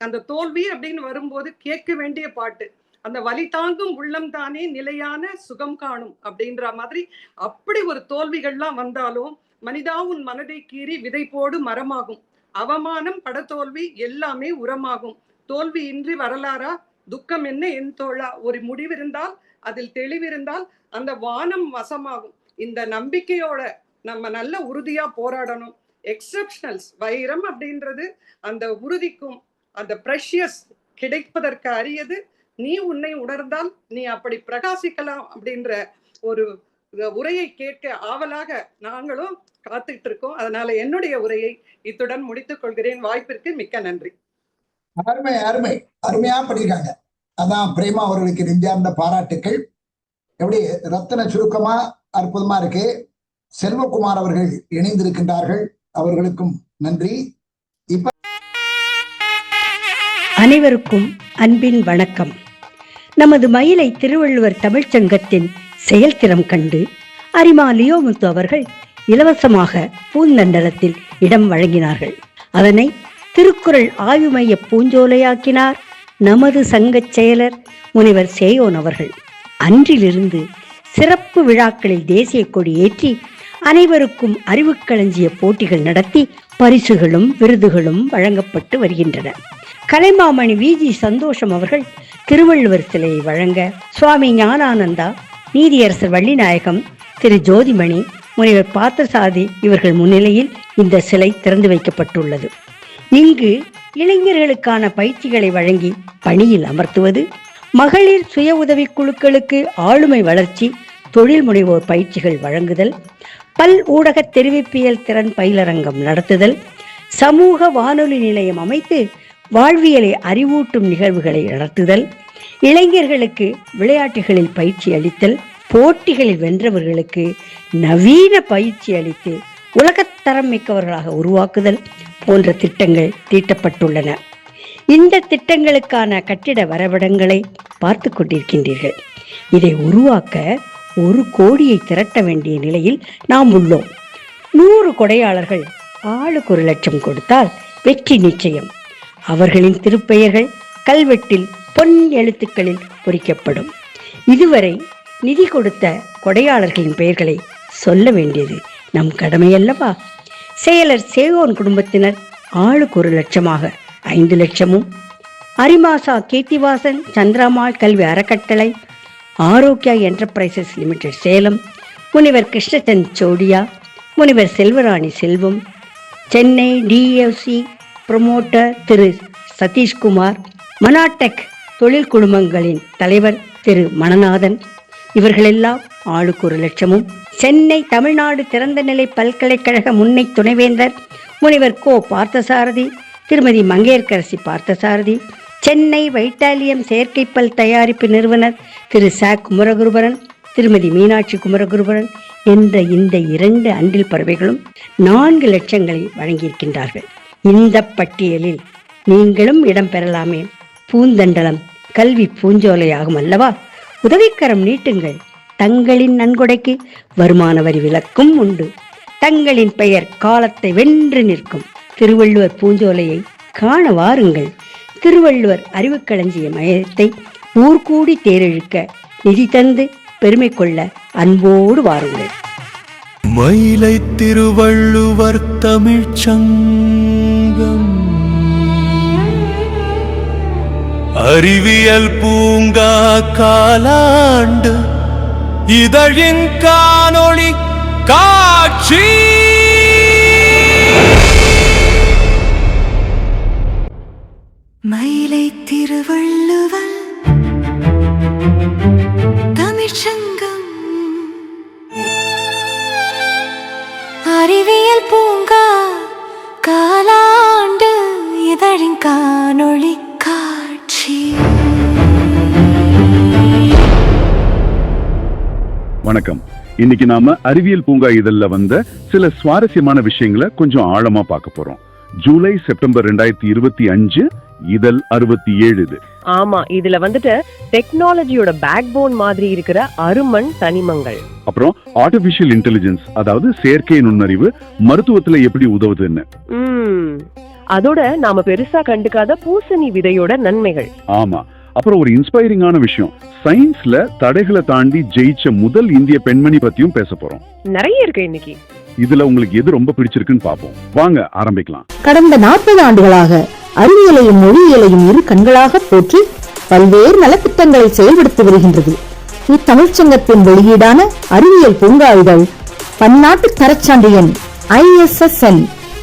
அந்த தோல்வி அப்படின்னு வரும்போது கேட்க வேண்டிய பாட்டு. அந்த வலி தாங்கும் உள்ளம் தானே நிலையான சுகம் காணும் அப்படின்ற மாதிரி. அப்படி ஒரு தோல்விகள்லாம் வந்தாலும் மனிதா உன் மனதை கீறி விதை போடு மரமாகும். அவமானம், படத்தோல்வி எல்லாமே உரமாகும். தோல்வி இன்றி வரலாறா, துக்கம் என்ன என் தோழா, ஒரு முடிவிருந்தால் அதில் தெளிவிருந்தால் அந்த வானம் வசமாகும். இந்த நம்பிக்கையோட நம்ம நல்ல உறுதியா போராடணும். எக்ஸப்ஷனல்ஸ், வைரம் அப்படின்றது அந்த உறுதிக்கும் அந்த ப்ரெஷியஸ் கிடைப்பதற்கு அரியது. நீ உன்னை உணர்ந்தால் நீ அப்படி பிரகாசிக்கலாம் அப்படின்ற ஒரு உரையை கேட்க ஆவலாக நாங்களும் காத்துட்டு இருக்கோம். அதனால என்னுடைய உரையை இத்துடன் முடித்துக் கொள்கிறேன். வாய்ப்பிற்கு மிக்க நன்றி. அருமை அருமை, அருமையா பண்ணிருக்காங்க. அதான் பிரேமா அவர்களுக்கு நெஞ்சார்ந்த பாராட்டுக்கள். எப்படி ரத்தன சுருக்கமா அற்புதமா இருக்கு. செல்வகுமார் அவர்கள் இணைந்திருக்கின்றார்கள், அவர்களுக்கும் நன்றி. இப்ப அனைவருக்கும் அன்பின் வணக்கம். நமது மயிலை திருவள்ளுவர் தமிழ்ச்சங்கத்தின் செயல்திறம் கண்டு அரிமா லியோமுத்து அவர்கள் இலவசமாக பூந்தண்டலத்தில் இடம் வழங்கினார்கள். அதனை திருக்குறள் ஆய்வு மைய பூஞ்சோலையாக்கினார் நமது சங்கச் செயலர் முனைவர் சேயோன் அவர்கள். அன்றிலிருந்து சிறப்பு விழாக்களில் தேசிய கொடி ஏற்றி அனைவருக்கும் அறிவுக்களஞ்சிய போட்டிகள் நடத்தி பரிசுகளும் விருதுகளும் வழங்கப்பட்டு வருகின்றன. கலைமாமணி விஜி சந்தோஷம் அவர்கள் திருவள்ளுவர் சிலையை வழங்க சுவாமி ஞானானந்தா, நீதியரசர் வள்ளிநாயகம், திரு ஜோதிமணி, முனைவர் பார்த்தசாதி இவர்கள் முன்னிலையில் இந்த சிலை திறந்து வைக்கப்பட்டுள்ளது. இங்கு இளைஞர்களுக்கான பயிற்சிகளை வழங்கி பணியில் அமர்த்துவது, மகளிர் சுய உதவி குழுக்களுக்கு ஆளுமை வளர்ச்சி, தொழில் முனைவோர் பயிற்சிகள் வழங்குதல், பல் ஊடக தெரிவிப்பியல் திறன் பயிலரங்கம் நடத்துதல், சமூக வானொலி நிலையம் அமைத்து வாழ்வியலை அறிவூட்டும் நிகழ்வுகளை நடத்துதல், இளைஞர்களுக்கு விளையாட்டுகளில் பயிற்சி அளித்தல், போட்டிகளில் வென்றவர்களுக்கு நவீன பயிற்சி அளித்து உலகத்தரம் மிக்கவர்களாக உருவாக்குதல் போன்ற திட்டங்கள் தீட்டப்பட்டுள்ளன. இந்த திட்டங்களுக்கான கட்டிட வரைபடங்களை பார்த்து கொண்டிருக்கின்றீர்கள். இதை உருவாக்க 1 கோடியை திரட்ட வேண்டிய நிலையில் நாம் உள்ளோம். 100 கொடையாளர்கள் ஆளுக்கு 1 லட்சம் கொடுத்தால் வெற்றி நிச்சயம். அவர்களின் திருப்பெயர்கள் கல்வெட்டில் பொன் எழுத்துக்களில் பொறிக்கப்படும். இதுவரை நிதி கொடுத்த கொடையாளர்களின் பெயர்களை சொல்ல வேண்டியது நம் கடமையல்லவா? செயலர் சேயோன் குடும்பத்தினர் ஆளுக்கு 1 லட்சமாக 5 லட்சமும், அரிமாசா கீர்த்திவாசன் சந்திராமாள் கல்வி அறக்கட்டளை, ஆரோக்கியா என்டர்பிரைசஸ் லிமிடெட் சேலம், முனைவர் கிருஷ்ணச்சந்த் சோடியா, முனைவர் செல்வராணி செல்வம், சென்னை டிஎஃப்சி புரமோட்டர் திரு சதீஷ்குமார், மனாடெக் தொழில் குழுமங்களின் தலைவர் திரு மணநாதன், இவர்களெல்லாம் ஆளுக்கு 1 லட்சமும் சென்னை தமிழ்நாடு திறந்தநிலை பல்கலைக்கழக முன்னை துணைவேந்தர் முனைவர் கோ பார்த்தசாரதி, திருமதி மங்கையர்க்கரசி பார்த்தசாரதி, சென்னை வைட்டாலியம் செயற்கைப்பல் தயாரிப்பு நிறுவனர் திரு ச குமரகுருபரன், திருமதி மீனாட்சி குமரகுருபரன் என்ற இந்த 2 அன்றில் பறவைகளும் 4 லட்சங்களை வழங்கியிருக்கின்றார்கள். இந்த பட்டியலில் நீங்களும் இடம் பெறலாமே. பூந்தண்டலம் கல்வி பூஞ்சோலையாகும் அல்லவா? உதவிக்கரம் நீட்டுங்கள். தங்களின் நன்கொடைக்கு வருமான வரி விலக்கும் உண்டு. தங்களின் பெயர் காலத்தை வென்று நிற்கும். திருவள்ளுவர் பூஞ்சோலையை காண வாருங்கள். திருவள்ளுவர் அறிவுக்களஞ்சிய மையத்தை ஊர்கூடி தேரெழுக்க நிதி தந்து பெருமை கொள்ள அன்போடு வாருங்கள். மயிலை திருவள்ளுவர் தமிழ்ச்சங்கம் அறிவியல் பூங்கா காலாண்டு இதழின் காணொளி காட்சி. மயிலை திருவள்ளுவர் தமிழ்ச்சங்கம் அறிவியல் பூங்கா காலாண்டு இதழின் காணொளி காட்சி. வணக்கம். இன்னைக்கு நாம அறிவியல் பூங்கா இதழ்ல வந்த சில சுவாரஸ்யமான விஷயங்களை கொஞ்சம் ஆழமா பார்க்க போறோம். ஜூலை செப்டம்பர் 2025 இதழ் 67 இது. ஆமா, இதுல வந்துட்டு டெக்னாலஜியோட பேக் போன் மாதிரி இருக்கிற அருமண் தனிமங்கள், அப்புறம் ஆர்டிபிஷியல் இன்டெலிஜென்ஸ், அதாவது செயற்கை நுண்ணறிவு மருத்துவத்துல எப்படி உதவுதுன்னு. அதோட நாம பெருசா கண்டுக்காத பூசணி விதையோட நன்மைகள். ஆமா, அப்புறம் ஒரு இன்ஸ்பைரிங்கான விஷயம், சயின்ஸ்ல தடைகளை தாண்டி ஜெயிச்ச முதல் இந்திய பெண்மணி பத்தியும் பேச போறோம். நிறைய இருக்கு இன்னைக்கு. இதுல உங்களுக்கு எது ரொம்ப பிடிச்சிருக்குன்னு பாப்போம். வாங்க ஆரம்பிக்கலாம். கடந்த 40 ஆண்டுகளாக அறிவியலையும் மொழியியலையும் இரு கண்களாக போற்றி பல்வேறு நலத்திட்டங்களை செயல்படுத்தி வருகின்றது. இத்தமிழ்ச்சங்கத்தின் வெளியீடான அறிவியல் பூங்கா இதழ் பன்னாட்டு தரச்சான்று எண் ISSN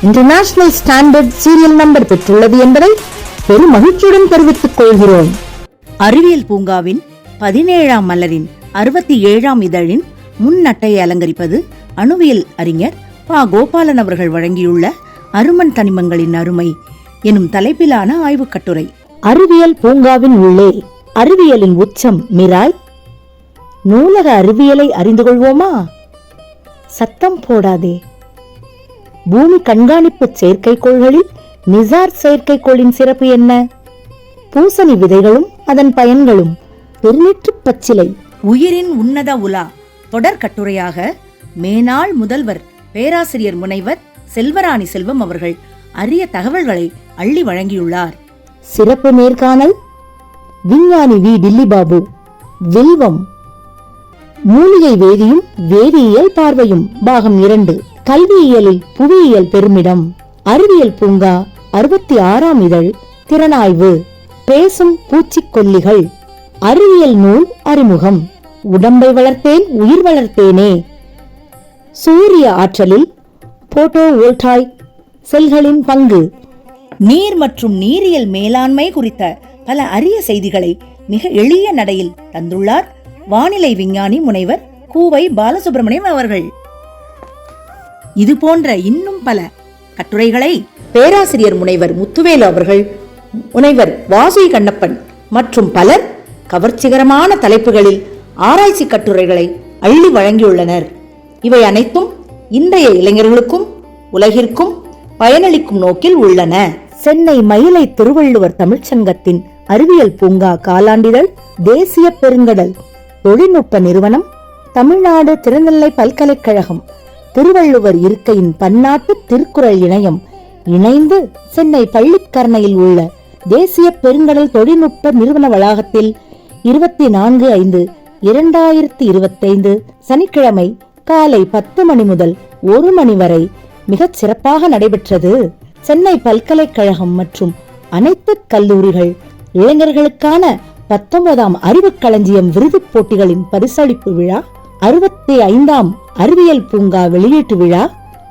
international standard serial number பெற்றுள்ளது என்பதை பெரும் மகிழ்ச்சியுடன் தெரிவித்துக் கொள்கிறோம். அறிவியல் பூங்காவின் 17ஆம் மலரின் 67ஆம் இதழின் முன்னட்டையை அலங்கரிப்பது அணுவியல் அறிஞர் பா. கோபாலன் அவர்கள் வழங்கியுள்ள அருமண் தனிமங்களின் அருமை எனும் தலைப்பிலான ஆய்வுக் கட்டுரை. அறிவியல் பூங்காவின் உள்ளே அறிவியலின் உச்சம் மிராய். நூலக அறிவியலை அறிந்து கொள்வோமா? சத்தம் போடாதே. பூமி கண்காணிப்பு செயற்கைக்கோள்களில் நிசார் செயற்கைக்கோளின் சிறப்பு என்ன? பூசணி விதைகளும் அதன் பயன்களும். பெருநெற்று பச்சிலை உயிரின் உன்னத உலா தொடர் கட்டுரையாக மேனாள் முதல்வர் பேராசிரியர் முனைவர் செல்வராணி செல்வம் அவர்கள் அரிய தகவல்களை அள்ளி வழங்கியுள்ளார். சிறப்பு நேர்காணல் விஞ்ஞானி வி. டில்லிபாபு. வில்வம் மூலிகை வேதியும் வேதியியல் பார்வையும் பாகம் 2. கல்வியியலில் புவியியல் பெருமிடம். அறிவியல் பூங்கா 66ஆம் இதழ் திறனாய்வு. பேசும் பூச்சிக்கொல்லிகள். அறிவியல் நூல் அறிமுகம். உடம்பை வளர்த்தேன் உயிர் வளர்த்தேனே. சூரிய ஆற்றலில் போட்டோவோல்டாய்க் செல்களின் பங்கு. நீர் மற்றும் நீரியல் மேலாண்மை குறித்த பல அரிய செய்திகளை மிக எளிய நடையில் தந்துள்ளார் வானிலை விஞ்ஞானி முனைவர் கூவை பாலசுப்ரமணியம் அவர்கள். இது போன்ற இன்னும் பல கட்டுரைகளை பேராசிரியர் முனைவர் முத்துவேலு அவர்கள், முனைவர் வாசுகி கண்ணப்பன் மற்றும் பலர் கவர்ச்சிகரமான தலைப்புகளில் ஆராய்ச்சி கட்டுரைகளை அள்ளி வழங்கியுள்ளனர். இவை அனைத்தும் இன்றைய இளைஞர்களுக்கும் உலகிற்கும் பயனளிக்கும் நோக்கில் உள்ளன. சென்னை மயிலை திருவள்ளுவர் தமிழ்ச்சங்கத்தின் அறிவியல் பூங்கா காலாண்டிதழ், தேசிய பெருங்கடல் தொழில்நுட்ப நிறுவனம், தமிழ்நாடு திறந்தநிலை பல்கலைக்கழகம், திருவள்ளுவர் இருக்கையின் பன்னாட்டு திருக்குறள் இணையம் இணைந்து சென்னை பள்ளிக்கரணையில் உள்ள தேசிய பெருங்கடல் தொழில்நுட்ப நிறுவன வளாகத்தில் 24/5/2025 சனிக்கிழமை காலை 10 மணி முதல் 1 மணி வரை மிகச் சிறப்பாக நடைபெற்றது. சென்னை பல்கலைக்கழகம் மற்றும் அனைத்து கல்லூரிகள் இளைஞர்களுக்கான 19ஆம் அறிவுக்களஞ்சியம் விருதுப் போட்டிகளின் பரிசளிப்பு விழா, 65ஆம் அறிவியல் பூங்கா வெளியீட்டு விழா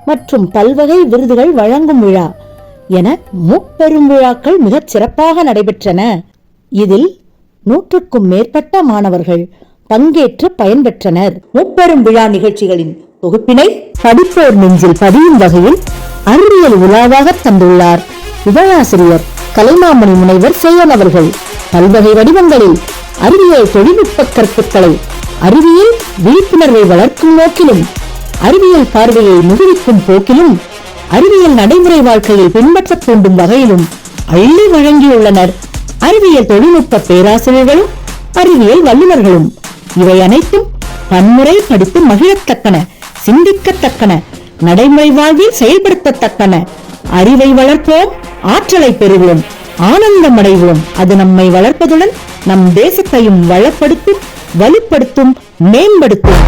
மற்றும் பல்வகை விருதுகள் வழங்கும் விழா என முப்பெரும் விழாக்கள் மிகச் சிறப்பாக நடைபெற்றன. இதில் 100க்கும் மேற்பட்ட மாணவர்கள் பங்கேற்று பயன்பெற்றனர். முப்பெரும் விழா நிகழ்ச்சிகளின் தொகுப்பினை படிப்போர் நெஞ்சில் பதியும் வகையில் அறிவியல் உலாவாக தந்துள்ளார் இதழாசிரியர் கலைமாமணி முனைவர் சேயன் அவர்கள். பல்வகை வடிவங்களில் அறிவியல் தொழில்நுட்ப கருத்துக்களை அறிவியல் விழிப்புணர்வை வளர்க்கும் நோக்கிலும், அறிவியல் பார்வையை முகிழ்க்கும் போக்கிலும், அறிவியல் நடைமுறை வாழ்க்கையில் பின்பற்ற தூண்டும் வகையிலும் அள்ளி வழங்கியுள்ளனர் அறிவியல் தொழில்நுட்ப பேராசிரியர்களும் அறிவியல் வல்லுநர்களும். இவை அனைத்தும் பன்முறை படித்து மகிழத்தக்கன, சிந்திக்கத்தக்கன, நடைமுறை வாழ்வில் செயல்படுத்தத்தக்கன. அறிவை வளர்ப்போம், ஆற்றலை பெறுவோம், ஆனந்தம் அடைவோம். அது நம்மை வளர்ப்பதுடன் நம் தேசத்தையும் வளப்படுத்தும், வலுப்படுத்தும், மேம்படுத்தும்.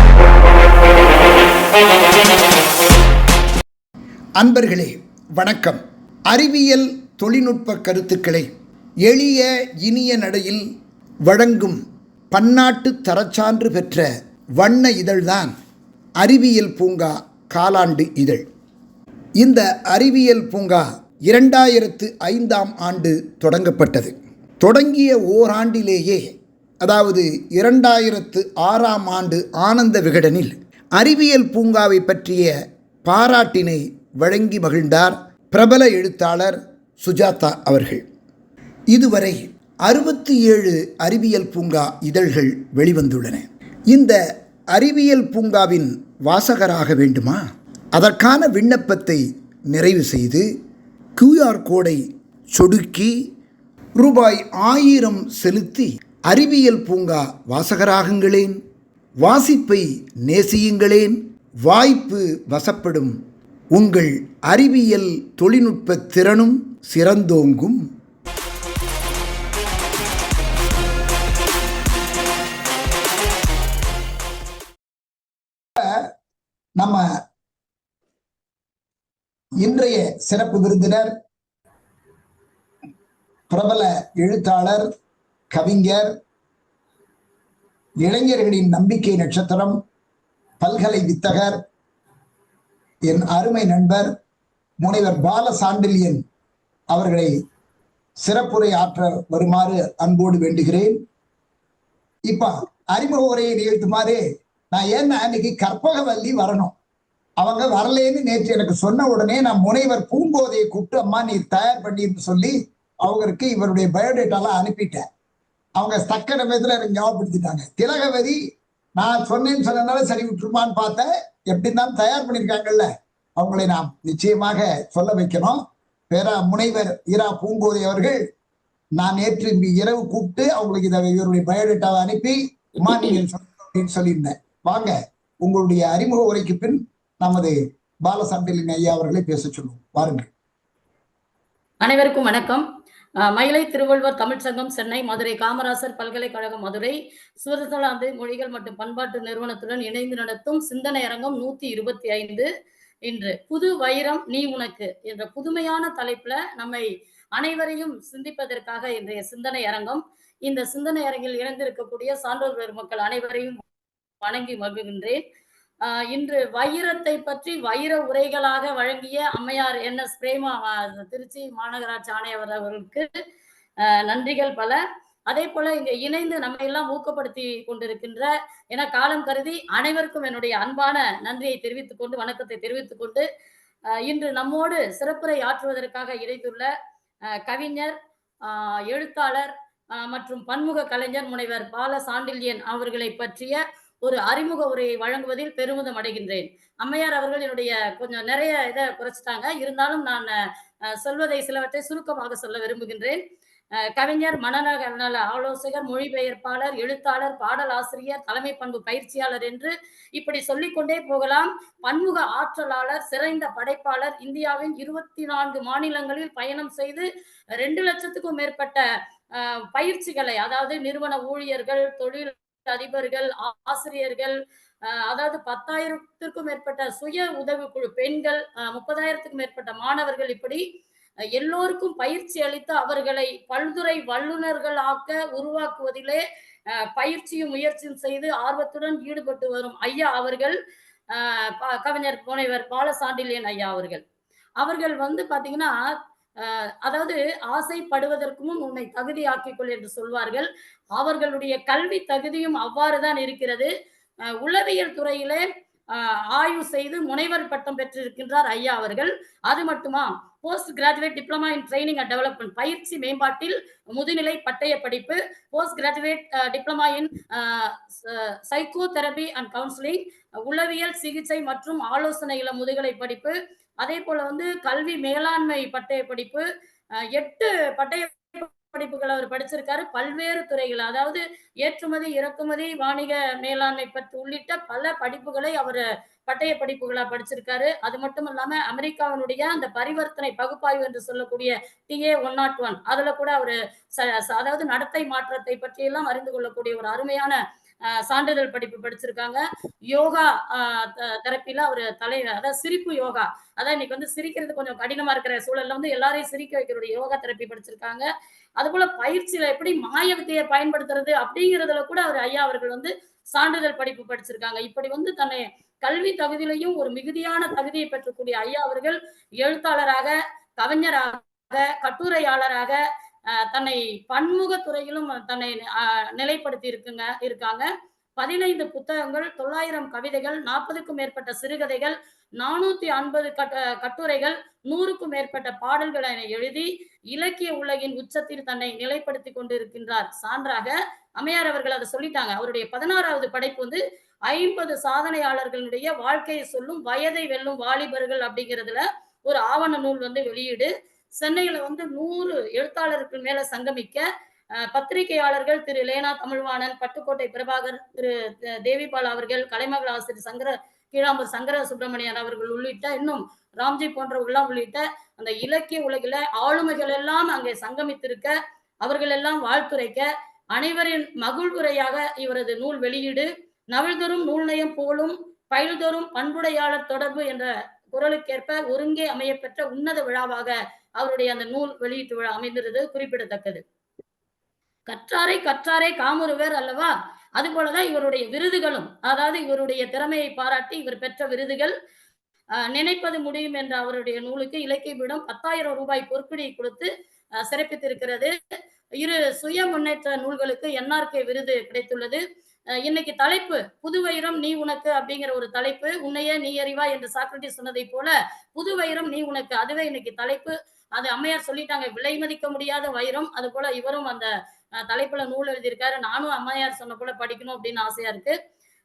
அன்பர்களே வணக்கம். அறிவியல் தொழில்நுட்ப கருத்துக்களை எளிய இனிய நடையில் வழங்கும் பன்னாட்டு தரச்சான்று பெற்ற வண்ண இதழ்தான் அறிவியல் பூங்கா காலாண்டு இதழ். இந்த அறிவியல் பூங்கா 2005ஆம் ஆண்டு தொடங்கப்பட்டது. தொடங்கிய ஓராண்டிலேயே, அதாவது 2006ஆம் ஆண்டு ஆனந்த விகடனில் அறிவியல் பூங்காவை பற்றிய பாராட்டினை வழங்கி மகிழ்ந்தார் பிரபல எழுத்தாளர் சுஜாதா அவர்கள். இதுவரை 67 அறிவியல் பூங்கா இதழ்கள் வெளிவந்துள்ளன. இந்த அறிவியல் பூங்காவின் வாசகராக வேண்டுமா? அதற்கான விண்ணப்பத்தை நிறைவு செய்து QR கோடை சொடுக்கி ரூபாய் 1000 செலுத்தி அறிவியல் பூங்கா வாசகராகுங்களேன், வாசிப்பை நேசியுங்களேன். வாய்ப்பு வசப்படும். உங்கள் அறிவியல் தொழில்நுட்ப திறனும் சிறந்தோங்கும். நம்ம இன்றைய சிறப்பு விருந்தினர் பிரபல எழுத்தாளர், கவிஞர், இளைஞர்களின் நம்பிக்கை நட்சத்திரம், பல்கலை வித்தகர், என் அருமை நண்பர் முனைவர் பாலசாண்டில்யன் அவர்களை சிறப்புரை ஆற்ற வருமாறு அன்போடு வேண்டுகிறேன். இப்ப அறிமுக உரையை நிகழ்த்துமாறு நான் ஏன்னா இன்னைக்கு கற்பகவல்லி வரணும், அவங்க வரலேன்னு நேற்று எனக்கு சொன்ன உடனே நான் முனைவர் பூங்கோதையை கூப்பிட்டு, அம்மா நீ தயார் பண்ணின்னு சொல்லி அவங்களுக்கு இவருடைய பயோடேட்டாலாம் அனுப்பிட்டேன். அவங்க தக்க நேரத்தில் எனக்கு ஞாபகப்படுத்திட்டாங்க. திலகவதி நான் சொன்னேன்னு சொன்னதுனால சரி விட்டுருமான்னு பார்த்தேன். எப்படி இருந்தாலும் தயார் பண்ணியிருக்காங்கல்ல, அவங்களை நாம் நிச்சயமாக சொல்ல வைக்கணும். முனைவர் இரா பூங்கோதை அவர்கள் நான் நேற்று இரவு கூப்பிட்டு அவங்களுக்கு இவருடைய பயோடேட்டாவை அனுப்பி அம்மா நீங்கள் அப்படின்னு சொல்லியிருந்தேன். வாங்க, உங்களுடைய அறிமுக உரைக்கு பின் நமது பாலசாண்டிலின் ஐயா அவர்களை பேச சொல்லுவோம். வாருங்கள். அனைவருக்கும் வணக்கம். மயிலை திருவள்ளுவர் தமிழ்ச்சங்கம் சென்னை, மதுரை காமராசர் பல்கலைக்கழகம் மதுரை, சுவிட்சர்லாந்து மொழிகள் மற்றும் பண்பாட்டு நிறுவனத்துடன் இணைந்து நடத்தும் சிந்தனை அரங்கம் 125 இன்று புது வைரம் நீ உனக்கு என்ற புதுமையான தலைப்புல நம்மை அனைவரையும் சிந்திப்பதற்காக இன்றைய சிந்தனை அரங்கம். இந்த சிந்தனை அரங்கில் இணைந்திருக்கக்கூடிய சான்றோர் பெருமக்கள் அனைவரையும் வணங்கி மகிழ்கின்றேன். இன்று வைரத்தை பற்றி வைர உரைகளாக வழங்கிய அம்மையார் NS பிரேமா திருச்சி மாநகராட்சி ஆணையர் அவர்களுக்கு நன்றிகள் பல. அதே போல இங்க இணைந்து நம்ம எல்லாம் ஊக்கப்படுத்தி கொண்டிருக்கின்ற என காலம் கருதி அனைவருக்கும் என்னுடைய அன்பான நன்றியை தெரிவித்துக் கொண்டு, வணக்கத்தை தெரிவித்துக் கொண்டு, இன்று நம்மோடு சிறப்புரை ஆற்றுவதற்காக இணைத்துள்ள கவிஞர், எழுத்தாளர் மற்றும் பன்முக கலைஞர் முனைவர் பாலசாண்டில்யன் அவர்களை பற்றிய ஒரு அறிமுக உரையை வழங்குவதில் பெருமிதம் அடைகின்றேன். அம்மையார் அவர்கள் என்னுடைய கொஞ்சம் நிறைய இதை குறைச்சிட்டாங்க, இருந்தாலும் நான் சொல்வதை சிலவற்றை சுருக்கமாக சொல்ல விரும்புகின்றேன். கவிஞர், மனநல ஆலோசகர், மொழிபெயர்ப்பாளர், எழுத்தாளர், பாடல் ஆசிரியர், தலைமை பண்பு பயிற்சியாளர் என்று இப்படி சொல்லிக்கொண்டே போகலாம். பன்முக ஆற்றலாளர், சிறந்த படைப்பாளர், இந்தியாவின் 24 மாநிலங்களில் பயணம் செய்து 2 லட்சத்துக்கும் மேற்பட்ட பயிற்சிகளை, அதாவது நிறுவன ஊழியர்கள், தொழில் அதிபர்கள், ஆசிரியர்கள், அதாவது 10,000த்திற்கும் மேற்பட்ட சுய உதவிக்குழு பெண்கள், 30,000த்துக்கும் மேற்பட்ட மாணவர்கள், இப்படி எல்லோருக்கும் பயிற்சி அளித்து அவர்களை பல்துறை வல்லுநர்களாக்க உருவாக்குவதிலே பயிற்சியும் முயற்சியும் செய்து ஆர்வத்துடன் ஈடுபட்டு வரும் ஐயா அவர்கள் கவிஞர் முனைவர் பாலசாண்டில்யன் ஐயா அவர்கள் வந்து பாத்தீங்கன்னா அதாவது ஆசைப்படுவதற்கும் உன்னை தகுதியாக்கிக்கொள் என்று சொல்வார்கள். அவர்களுடைய கல்வி தகுதியும் அவ்வாறுதான் இருக்கிறது. உளவியல் துறையிலே ஆய்வு செய்து முனைவர் பட்டம் பெற்றிருக்கின்றார் ஐயா அவர்கள். அது மட்டுமா, post graduate diploma in training and development, பயிற்சி மேம்பாட்டில் முதுநிலை பட்டய படிப்பு, post graduate diploma in psycho therapy and counselling, உளவியல் சிகிச்சை மற்றும் ஆலோசனைகள முதுகலை படிப்பு, அதே போல கல்வி மேலாண்மை பட்டய படிப்பு, 8 பட்டய படிப்புகள் அவர் படிச்சிருக்காரு. பல்வேறு துறைகள், அதாவது ஏற்றுமதி, இறக்குமதி, வாணிக மேலாண்மை பற்றி உள்ளிட்ட பல படிப்புகளை அவர் பட்டய படிப்புகளா படிச்சிருக்காரு. அது மட்டும் இல்லாம அமெரிக்காவினுடைய அந்த பரிவர்த்தனை பகுப்பாய்வு என்று சொல்லக்கூடிய TA 101 அதுல கூட அவரு அதாவது நடத்தை மாற்றத்தை பற்றியெல்லாம் அறிந்து கொள்ளக்கூடிய ஒரு அருமையான சான்றிதழ் படிப்பு படிச்சிருக்காங்க. யோகா தெரப்பில அவர் அதாவது சிரிப்பு யோகா, அதான் இன்னைக்கு சிரிக்கிறது கொஞ்சம் கடினமா இருக்கிற சூழல்ல எல்லாரையும் சிரிக்க வைக்கிற யோகா தெரப்பி படிச்சிருக்காங்க. அதுபோல பயிற்சியில எப்படி மாய வித்தையை பயன்படுத்துறது அப்படிங்கிறதுல கூட அவர் ஐயா அவர்கள் சான்றிதழ் படிப்பு படிச்சிருக்காங்க. இப்படி தன்னை கல்வி தகுதியிலையும் ஒரு மிகுதியான தகுதியை பெற்றக்கூடிய ஐயா அவர்கள் எழுத்தாளராக, கவிஞராக, கட்டுரையாளராக, தன்னை பன்முக துறையிலும் தன்னை நிலைப்படுத்தி இருக்காங்க. 15 புத்தகங்கள், 900 கவிதைகள், 40க்கும் மேற்பட்ட சிறுகதைகள், 450 கட்டுரைகள், 100க்கும் மேற்பட்ட பாடல்களை எழுதி இலக்கிய உலகின் உச்சத்தில் தன்னை நிலைப்படுத்தி கொண்டிருக்கின்றார். சான்றாக அம்மையார் அவர்கள் அதை சொல்லிட்டாங்க. அவருடைய 16வது படைப்பு 50 சாதனையாளர்களுடைய வாழ்க்கையை சொல்லும் வயதை வெல்லும் வாலிபர்கள் அப்படிங்கிறதுல ஒரு ஆவண நூல் வெளியீடு. சென்னையில 100 எழுத்தாளருக்கு மேல சங்கமிக்க பத்திரிகையாளர்கள் திரு லேனா தமிழ்வாணன், பட்டுக்கோட்டை பிரபாகர், திரு தேவிபாலா அவர்கள், கலைமகள் ஆசிரியர் கீழாம்பூர் சங்கர சுப்பிரமணியன் அவர்கள் உள்ளிட்ட, இன்னும் ராம்ஜி போன்றவர்கள்லாம் உள்ளிட்ட அந்த இலக்கிய உலகில ஆளுமைகள் எல்லாம் அங்கே சங்கமித்திருக்க, அவர்கள் எல்லாம் வாழ்த்துரைக்க, அனைவரின் மகிழ்வுரையாக இவரது நூல் வெளியீடு. நவிழ்தொறும் நூல்நயம் போலும் பயில்தொறும் பண்புடையாளர் தொடர்பு என்ற குரலுக்கேற்ப ஒருங்கே அமையப்பெற்ற உன்னத விழாவாக அவருடைய அந்த நூல் வெளியீட்டு விழா அமைந்திருந்தது குறிப்பிடத்தக்கது. கற்றாரை கற்றாரை காமுறுவர் அல்லவா, அது போலதான் இவருடைய விருதுகளும், அதாவது இவருடைய திறமையை பாராட்டி இவர் பெற்ற விருதுகள். நினைப்பது முடியும் என்ற அவருடைய நூலுக்கு இலக்கிய பீடம் 10,000 ரூபாய் பொற்கொடி கொடுத்து சிறப்பித்திருக்கிறது. 2 சுய முன்னேற்ற நூல்களுக்கு NRK விருது கிடைத்துள்ளது. இன்னைக்கு தலைப்பு புது வைரம் நீ உனக்கு அப்படிங்கிற ஒரு தலைப்பு. உன்னையே நீ அறிவா என்று சாக்ரட்டிஸ் சொன்னதை போல புது வைரம் நீ உனக்கு, அதுவே இன்னைக்கு தலைப்பு. அது அம்மையார் சொல்லிட்டாங்க, விலை மதிக்க முடியாத வைரம். அது போல இவரும் அந்த தலைப்புல நூல் எழுதியிருக்காரு. நானும் அம்மையார் சொன்ன போல படிக்கணும் அப்படின்னு ஆசையா இருக்கு.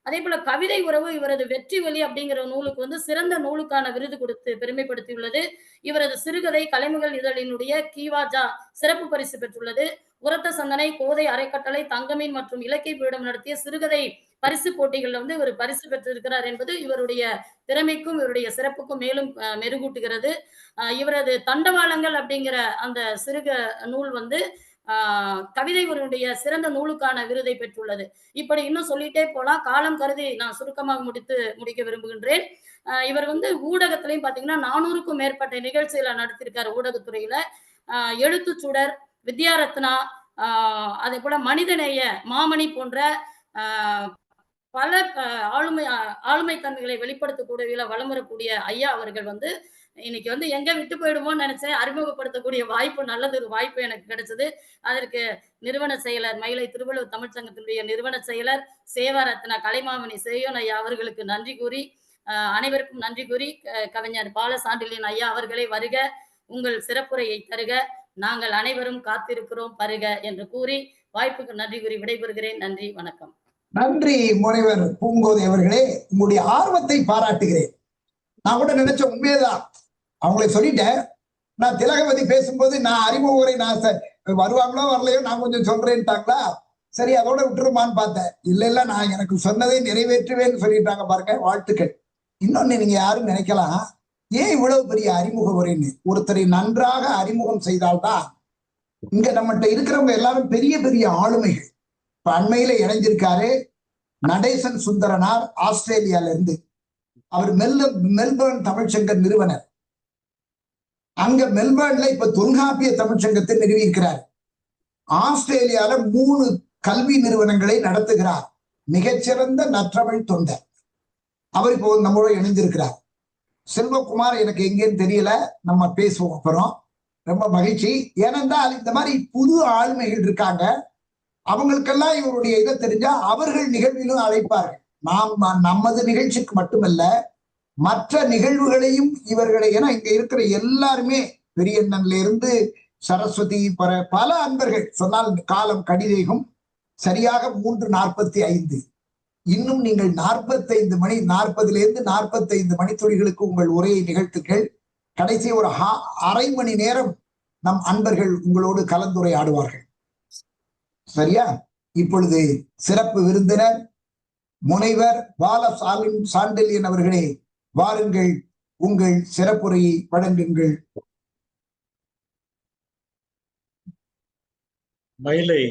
அதே போல கவிதை உறவு இவரது வெற்றி வெளி அப்படிங்கிற நூலுக்கு சிறந்த நூலுக்கான விருது கொடுத்து பெருமைப்படுத்தியுள்ளது. இவரது சிறுகதை கலைமகள் இதழினுடைய கீவாஜா சிறப்பு பரிசு பெற்றுள்ளது. உரத்த சந்தனை, கோதை அரைக்கட்டளை, தங்கமீன் மற்றும் இலக்கிய பீடம் நடத்திய சிறுகதை பரிசு போட்டிகள்ல இவர் பரிசு பெற்றிருக்கிறார் என்பது இவருடைய திறமைக்கும் இவருடைய சிறப்புக்கும் மேலும் மெருகூட்டுகிறது. இவரது தண்டவாளங்கள் அப்படிங்கிற அந்த சிறுக நூல் கவிதை உரையுடைய சிறந்த நூலுக்கான விருதை பெற்றுள்ளது. இப்படி இன்னும் சொல்லிட்டே போலாம். காலம் கருதி நான் சுருக்கமாக முடிக்க விரும்புகின்றேன். இவர் ஊடகத்திலையும் பாத்தீங்கன்னா 400க்கும் மேற்பட்ட நிகழ்ச்சிகளை நடத்தியிருக்காரு ஊடகத்துறையில. எழுத்துச்சுடர், வித்யாரத்னா, அதே போல மனிதநேய மாமணி போன்ற பல ஆளுமை தன்மைகளை வெளிப்படுத்தக்கூடிய வலம் வரக்கூடிய ஐயா அவர்கள் இன்னைக்கு எங்க விட்டு போயிடுமோன்னு நினைச்சேன். அறிமுகப்படுத்தக்கூடிய வாய்ப்பு, நல்லது ஒரு வாய்ப்பு எனக்கு கிடைச்சது. அதற்கு நிறுவன செயலர், மயிலை திருவள்ளுவர் தமிழ்ச்சங்கத்தினுடைய நிறுவன செயலர் சேவாரத்னா கலைமாமணி சேயோன் ஐயா அவர்களுக்கு நன்றி கூறி, அனைவருக்கும் நன்றி கூறி, கவிஞர் பாலசாண்டிலியன் ஐயா அவர்களை வருக, உங்கள் சிறப்புரையை தருக, நாங்கள் அனைவரும் காத்திருக்கிறோம் பருக என்று கூறி வாய்ப்புக்கு நன்றி கூறி விடைபெறுகிறேன். நன்றி, வணக்கம். நன்றி முனைவர் பூங்கோதை அவர்களே, உங்களுடைய ஆர்வத்தை பாராட்டுகிறேன். நான் கூட நினைச்ச உண்மையதான், அவங்களை சொல்லிட்டேன். நான் திலகவதி பேசும்போது நான் அறிமுக உரை நான் வருவாங்களோ வரலையோ நான் கொஞ்சம் சொல்றேன்ட்டாங்களா, சரி அதோட விட்டுருமான்னு பார்த்தேன். இல்ல நான் எனக்கு சொன்னதை நிறைவேற்றுவேன்னு சொல்லிட்டாங்க பாருங்க, வாழ்த்துக்கள். இன்னொன்னு நீங்க யாரும் நினைக்கலாம், ஏன் இவ்வளவு பெரிய அறிமுக உரைன்னு. ஒருத்தரை நன்றாக அறிமுகம் செய்தால்தான், இங்க நம்மகிட்ட இருக்கிறவங்க எல்லாரும் பெரிய பெரிய ஆளுமைகள். இப்ப அண்மையில இணைஞ்சிருக்காரு நடேசன் சுந்தரனார், ஆஸ்திரேலியால இருந்து. அவர் மெல்பர்ன் தமிழ்ச்சங்க நிறுவனர். அங்க மெல்பர்ன்ல இப்ப தொல்காப்பிய தமிழ்ச்சங்கத்தை நிறுவியிருக்கிறார். ஆஸ்திரேலியால 3 கல்வி நிறுவனங்களை நடத்துகிறார். மிகச்சிறந்த நற்றமிழ் தொண்டர். அவர் இப்போ நம்மளோட இணைஞ்சிருக்கிறார். செல்வகுமார் எனக்கு எங்கேன்னு தெரியல, நம்ம பேசுவோம் அப்புறம். ரொம்ப மகிழ்ச்சி. ஏனென்றால் இந்த மாதிரி புது ஆளுமைகள் இருக்காங்க, அவங்களுக்கெல்லாம் இவருடைய இதை தெரிஞ்சா அவர்கள் நிகழ்விலும் அழைப்பார்கள். நமது நிகழ்ச்சிக்கு மட்டுமல்ல, மற்ற நிகழ்வுகளையும் இவர்களை, ஏன்னா இங்க இருக்கிற எல்லாருமே பெரியண்ணன்ல இருந்து சரஸ்வதி பல அன்பர்கள் சொன்னால் காலம் கடிதேகம் சரியாக 3:45. இன்னும் நீங்கள் 45 மணி 40 45 மணித்துளிகளுக்கு உங்கள் உரையை நிகழ்த்துங்கள். கடைசி ஒரு அரை மணி நேரம் நம் அன்பர்கள் உங்களோடு கலந்துரையாடுவார்கள். சரியா? இப்பொழுது சிறப்பு விருந்தினர் முனைவர் பாலசாண்டில்யன் அவர்களே, வாருங்கள், உங்கள் சிறப்புரையை வழங்குங்கள். மயிலை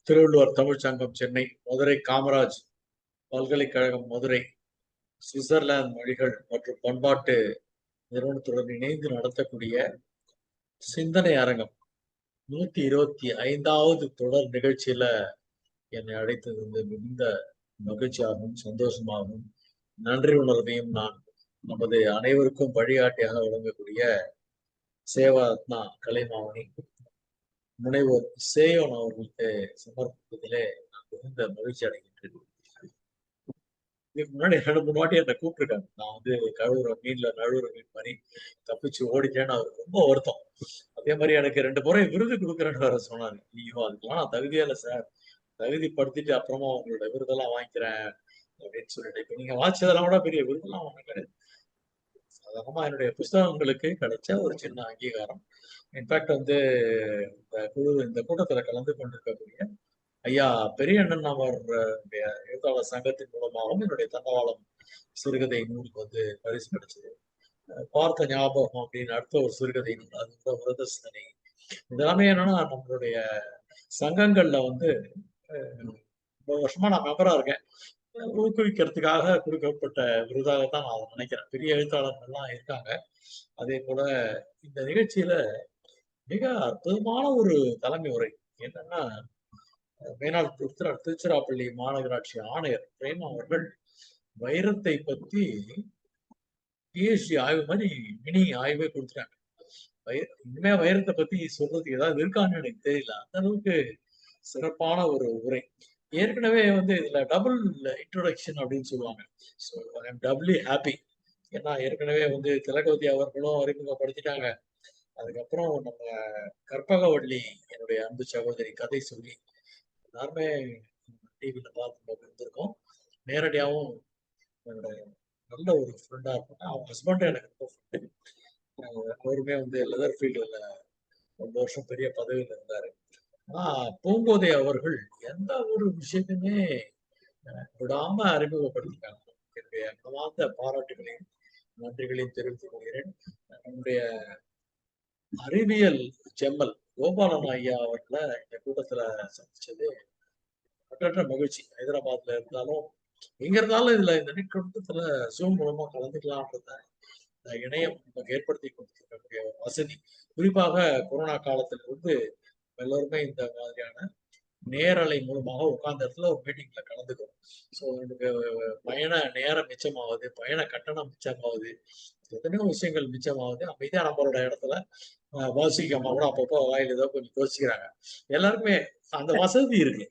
திருவள்ளுவர் தமிழ்ச்சங்கம் சென்னை, மதுரை காமராஜ் பல்கலைக்கழகம் மதுரை, சுவிட்சர்லாந்து மொழிகள் மற்றும் பண்பாட்டு நிறுவனத்துடன் இணைந்து நடத்தக்கூடிய சிந்தனை அரங்கம் 125வது தொடர் நிகழ்ச்சியில என்னை அழைத்தது மிகுந்த மகிழ்ச்சியாகவும் சந்தோஷமாகவும் நன்றி உணர்வையும் நான் நமது அனைவருக்கும் வழிகாட்டியாக விளங்கக்கூடிய சேவாத்மா கலைமாமணி முனைவோர் சேயோன் அவர்களுக்கு சமர்ப்பிப்பதிலே நான் மிகுந்த மகிழ்ச்சி அடைகின்றேன். இதுக்கு முன்னாடி 2-3 வாட்டி என்னை கூப்பிட்டுருக்காங்க. நான் கழுவுற மீன்ல நழுவுற மீன் மாதிரி தப்பிச்சு ஓடிட்டேன்னு அவருக்கு ரொம்ப வருத்தம். அதே மாதிரி எனக்கு 2 முறை விருது கொடுக்குறேன்னு வேற சொன்னாரு. ஐயோ, அதுக்கெல்லாம் நான் தகுதியா இல்லை சார், தகுதிப்படுத்திட்டு அப்புறமா உங்களோட விருதெல்லாம் வாங்கிக்கிறேன் அப்படின்னு சொல்லிட்டு, இப்ப நீங்க வாய்ச்சதெல்லாம் கூட பெரிய விருதெல்லாம் வாங்க கிடையாது. சாதாரணமா என்னுடைய புஸ்தகங்களுக்கு கிடைச்ச ஒரு சின்ன அங்கீகாரம். இன்ஃபேக்ட் இந்த கூட்டத்துல கலந்து கொண்டிருக்கக்கூடிய ஐயா பெரியண்ணன் அவருடைய எழுத்தாளர் சங்கத்தின் மூலமாகவும் என்னுடைய தண்டவாளம் சிறுகதை நூலுக்கு பரிசு கிடைச்சது. பார்த்த ஞாபகம் அப்படின்னு அடுத்த ஒரு சிறுகதை நூல், அது கூட விரதஸ்தனை. இதெல்லாமே என்னன்னா நம்மளுடைய சங்கங்கள்ல 3 வருஷமா நான் மெம்பரா இருக்கேன். ஊக்குவிக்கிறதுக்காக கொடுக்கப்பட்ட விருதாகத்தான் நான் நினைக்கிறேன். பெரிய எழுத்தாளர்கள்லாம் இருக்காங்க. அதே போல இந்த நிகழ்ச்சியில மிக அற்புதமான ஒரு தலைமை உரை என்னன்னா, மேனாள் திருச்சிராப்பள்ளி மாநகராட்சி ஆணையர் பிரேமா அவர்கள் வைரத்தை பத்தி பிஹெச்டி ஆய்வு மாதிரி மினி ஆய்வே கொடுத்துட்டாங்க. இனிமே வைரத்தை பத்தி சொல்றதுக்கு ஏதாவது இருக்கான்னு எனக்கு தெரியல, அந்த அளவுக்கு சிறப்பான ஒரு உரை. ஏற்கனவே இதுல டபுள் இன்ட்ரோடக்ஷன் அப்படின்னு சொல்லுவாங்க. So I am doubly happy. ஏன்னா ஏற்கனவே திலகவதி அவர்களும் அறிமுகப்படுத்திட்டாங்க. அதுக்கப்புறம் நம்ம கற்பகவள்ளி என்னுடைய அன்பு சகோதரி கதை சொல்லி எல்லாருமே டிவியில பார்த்து இருந்திருக்கோம். நேரடியாகவும் என்னோட நல்ல ஒரு ஃப்ரெண்டா இருப்பாங்க. அவங்க ஹஸ்பண்டும் எனக்கு ரொம்ப ஃப்ரெண்டு. அவருமே லெதர் ஃபீல்டுல 2 வருஷம் பெரிய பதவியில் இருந்தாரு. ஆனா பூங்கோதை அவர்கள் எந்த ஒரு விஷயத்தையுமே விடாம அறிமுகப்படுத்திட்டாங்க. என்னுடைய மனமார்ந்த பாராட்டுகளையும் நன்றிகளையும் தெரிவித்துக் கொள்கிறேன். நம்முடைய அறிவியல் செம்மல் கோபாலன் ஐயா அவர்களை இந்த கூட்டத்துல சந்திச்சது மற்ற மகிழ்ச்சி. ஹைதராபாத்ல இருந்தாலும் எங்க இருந்தாலும் இந்த கூட்டத்துல ஜூம் மூலமா கலந்துக்கலாம்ன்றத இணையம் நமக்கு ஏற்படுத்தி கொடுத்திருக்கக்கூடிய வசதி. குறிப்பாக கொரோனா காலத்திலிருந்து எல்லோருமே இந்த மாதிரியான நேரலை மூலமாக உட்கார்ந்த இடத்துல ஒரு மீட்டிங்ல கலந்துக்கிறோம். ஸோ எனக்கு பயண நேரம் மிச்சமாகுது, பயண கட்டணம் மிச்சமாகுது, எத்தனையோ விஷயங்கள் மிச்சமாகுது. அமைதியா நம்மளோட இடத்துல வாசிக்காம கூட அப்பப்போ வாயில் ஏதோ கொஞ்சம் யோசிக்கிறாங்க. எல்லாருக்குமே அந்த வசதி இருக்கு.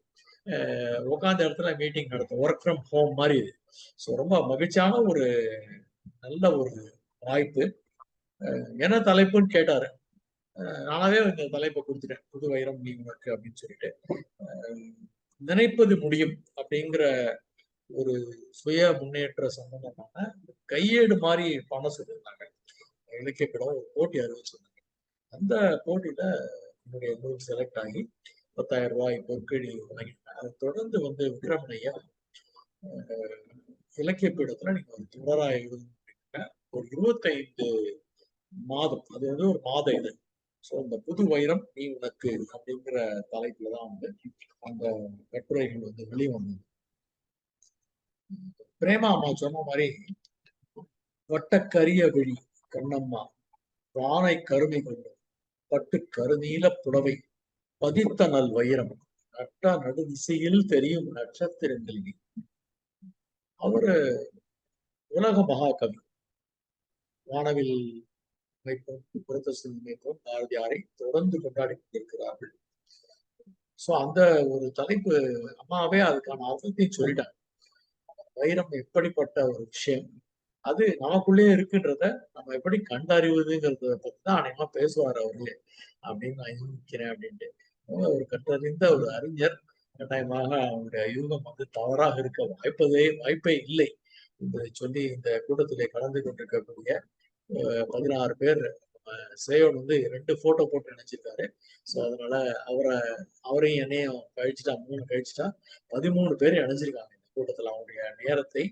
உட்கார்ந்த இடத்துல மீட்டிங் நடத்தும், ஒர்க் ஃப்ரம் ஹோம் மாதிரி இது. ஸோ ரொம்ப மகிழ்ச்சியான ஒரு நல்ல ஒரு வாய்ப்பு. என்ன தலைப்புன்னு கேட்டாரு. நானாவே இந்த தலைப்பை கொடுத்துட்டேன், புது வைரம் நீ உனக்கு அப்படின்னு சொல்லிட்டு. நினைப்பது முடியும் அப்படிங்கிற ஒரு சுய முன்னேற்ற சம்பந்தமான கையேடு மாதிரி பண்ண சொல்லியிருந்தாங்க. இலக்கியப்படம் ஒரு போட்டி அறிவிச்சிருந்தாங்க. அந்த போட்டியில என்னுடைய நூல் செலக்ட் ஆகி 10,000 ரூபாய் பொற்கழி வாங்கிட்டேன். அதை தொடர்ந்து விக்ரமனையா இலக்கியப்பீடத்துல நீங்க ஒரு தொடரா எழுதுங்க, ஒரு 25 மாதம், அது ஒரு மாத இது. ஸோ இந்த புது வைரம் நீ உனக்கு அப்படிங்கிற தலைப்புலதான் அந்த கட்டுரைகள் வெளிவந்தது. பிரேமா அம்மா சொன்ன மாதிரி வட்டக்கரிய விழி கண்ணம்மா வானை கருமை கொண்டு பட்டு கருநீல புடவை பதித்த நல் வைரம் நட்ட நடு திசையில் தெரியும் நட்சத்திரங்கள். அவரு உலக மகாகவி, வானவில் அமைப்பும் புரதசிங் அமைப்பும் பாரதியாரை தொடர்ந்து கொண்டாடி கொண்டிருக்கிறார்கள். சோ அந்த ஒரு தலைப்பு அம்மாவே அதுக்கான அர்த்தத்தையும் சொல்லிட்டாங்க. வைரம் எப்படிப்பட்ட ஒரு விஷயம், அது நமக்குள்ளேயே இருக்குன்றத நம்ம எப்படி கண்டறிவதுங்கிறத பத்தி தான் அநேகமா பேசுவார் அவர்களே அப்படின்னு நான் யூகிக்கிறேன் அப்படின்ட்டு. ஒரு கற்றறிந்த ஒரு அறிஞர் கட்டாயமாக அவருடைய யூகம் வந்து தவறாக இருக்க வாய்ப்பே இல்லை என்பதை சொல்லி இந்த கூட்டத்திலே கலந்து கொண்டிருக்கக்கூடிய 16 பேர் சேயோன் வந்து 2 போட்டோ போட்டு நினைச்சிருக்காரு. ஸோ அதனால அவரையும் என்னையும் கழிச்சுட்டா 3 கழிச்சுட்டா 13 பேர் இணைஞ்சிருக்காங்க இந்த கூட்டத்தில். அவருடைய நேரத்தை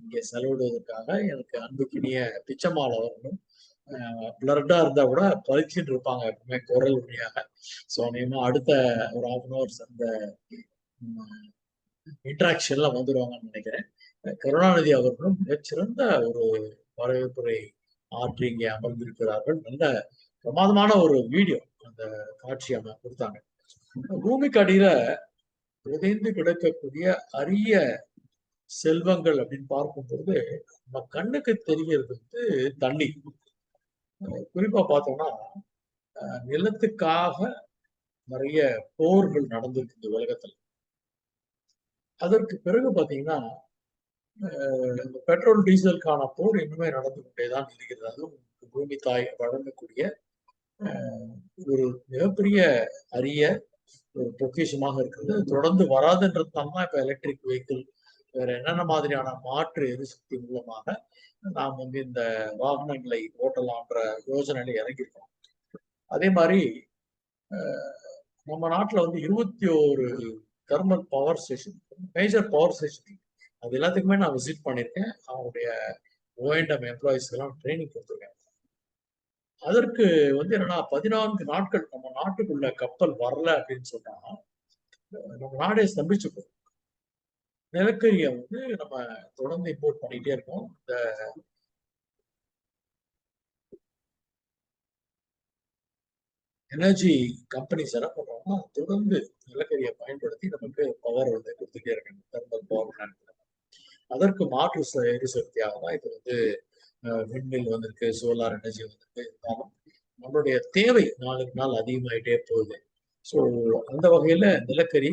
இங்கே செலவிடுவதற்காக எனக்கு அன்புக்கினிய பிச்சைமால் அவர்களும் பிளர்டா இருந்தா கூட பறிச்சுட்டு இருப்பாங்க எப்பவுமே குரல் வழியாக. ஸோ அநேகமா அடுத்த ஒரு 1/2 hours அந்த இன்ட்ராக்ஷன்ல வந்துடுவாங்கன்னு நினைக்கிறேன். கருணாநிதி அவர்களும் மிகச்சிறந்த ஒரு வரவேற்புரை ஆற்றி இங்கே அமர்ந்திருக்கிறார்கள். நல்ல பிரமாதமான ஒரு வீடியோ அந்த காட்சி அவங்க கொடுத்தாங்க. பூமிக்கு அடியில புதைந்து கிடக்கக்கூடிய அரிய செல்வங்கள் அப்படின்னு பார்க்கும்போது நம்ம கண்ணுக்கு தெரிகிறது வந்து தண்ணி. குறிப்பா பார்த்தோம்னா நிலத்துக்காக நிறைய போர்கள் நடந்திருக்கு இந்த உலகத்துல. அதற்கு பிறகு பாத்தீங்கன்னா பெட்ரோல் டீசலுக்கான போர் இன்னுமே நடந்து கொண்டேதான் இருக்கிறது. அதுவும் பூமி தாய் வழங்கக்கூடிய ஒரு மிகப்பெரிய அரிய ஒரு பொக்கிஷமாக இருக்கிறது. தொடர்ந்து வராதுன்றது தான் இப்ப எலக்ட்ரிக் வெஹிக்கிள் வேற என்னென்ன மாதிரியான மாற்று எரிசக்தி மூலமாக நாம் வந்து இந்த வாகனங்களை ஓட்டலாம்ன்ற யோசனையில இறங்கியிருக்கோம். அதே மாதிரி நம்ம நாட்டுல வந்து 21 thermal power station, major power station, அது எல்லாத்துக்குமே நான் விசிட் பண்ணியிருக்கேன். அவங்களுடைய ஓஎன்எம் எம்ப்ளாயிஸ் எல்லாம் ட்ரைனிங் கொடுத்துருக்கேன். அதற்கு வந்து என்னன்னா 14 நாட்கள் நம்ம நாட்டுக்குள்ள கப்பல் வரல அப்படின்னு சொன்னா நம்ம நாடே ஸ்தம்பிச்சு போகும். நிலக்கரியை வந்து நம்ம தொடர்ந்து இம்போர்ட் பண்ணிட்டே இருக்கோம். இந்த எனர்ஜி கம்பெனிஸ் என்ன பண்றாங்கன்னா தொடர்ந்து நிலக்கரியை பயன்படுத்தி நமக்கு பவர் வந்து கொடுத்துட்டே இருக்காங்க தெர்மல் பவர் பிளான்ட்ல. அதற்கு மாற்று எரிசக்தியாக தான் இது வந்து விண்மில் வந்திருக்கு, சோலார் எனர்ஜி வந்திருக்கு. இருந்தாலும் நம்மளுடைய தேவை நாளுக்கு நாள் அதிகமாயிட்டே போகுது. ஸோ அந்த வகையில நிலக்கரி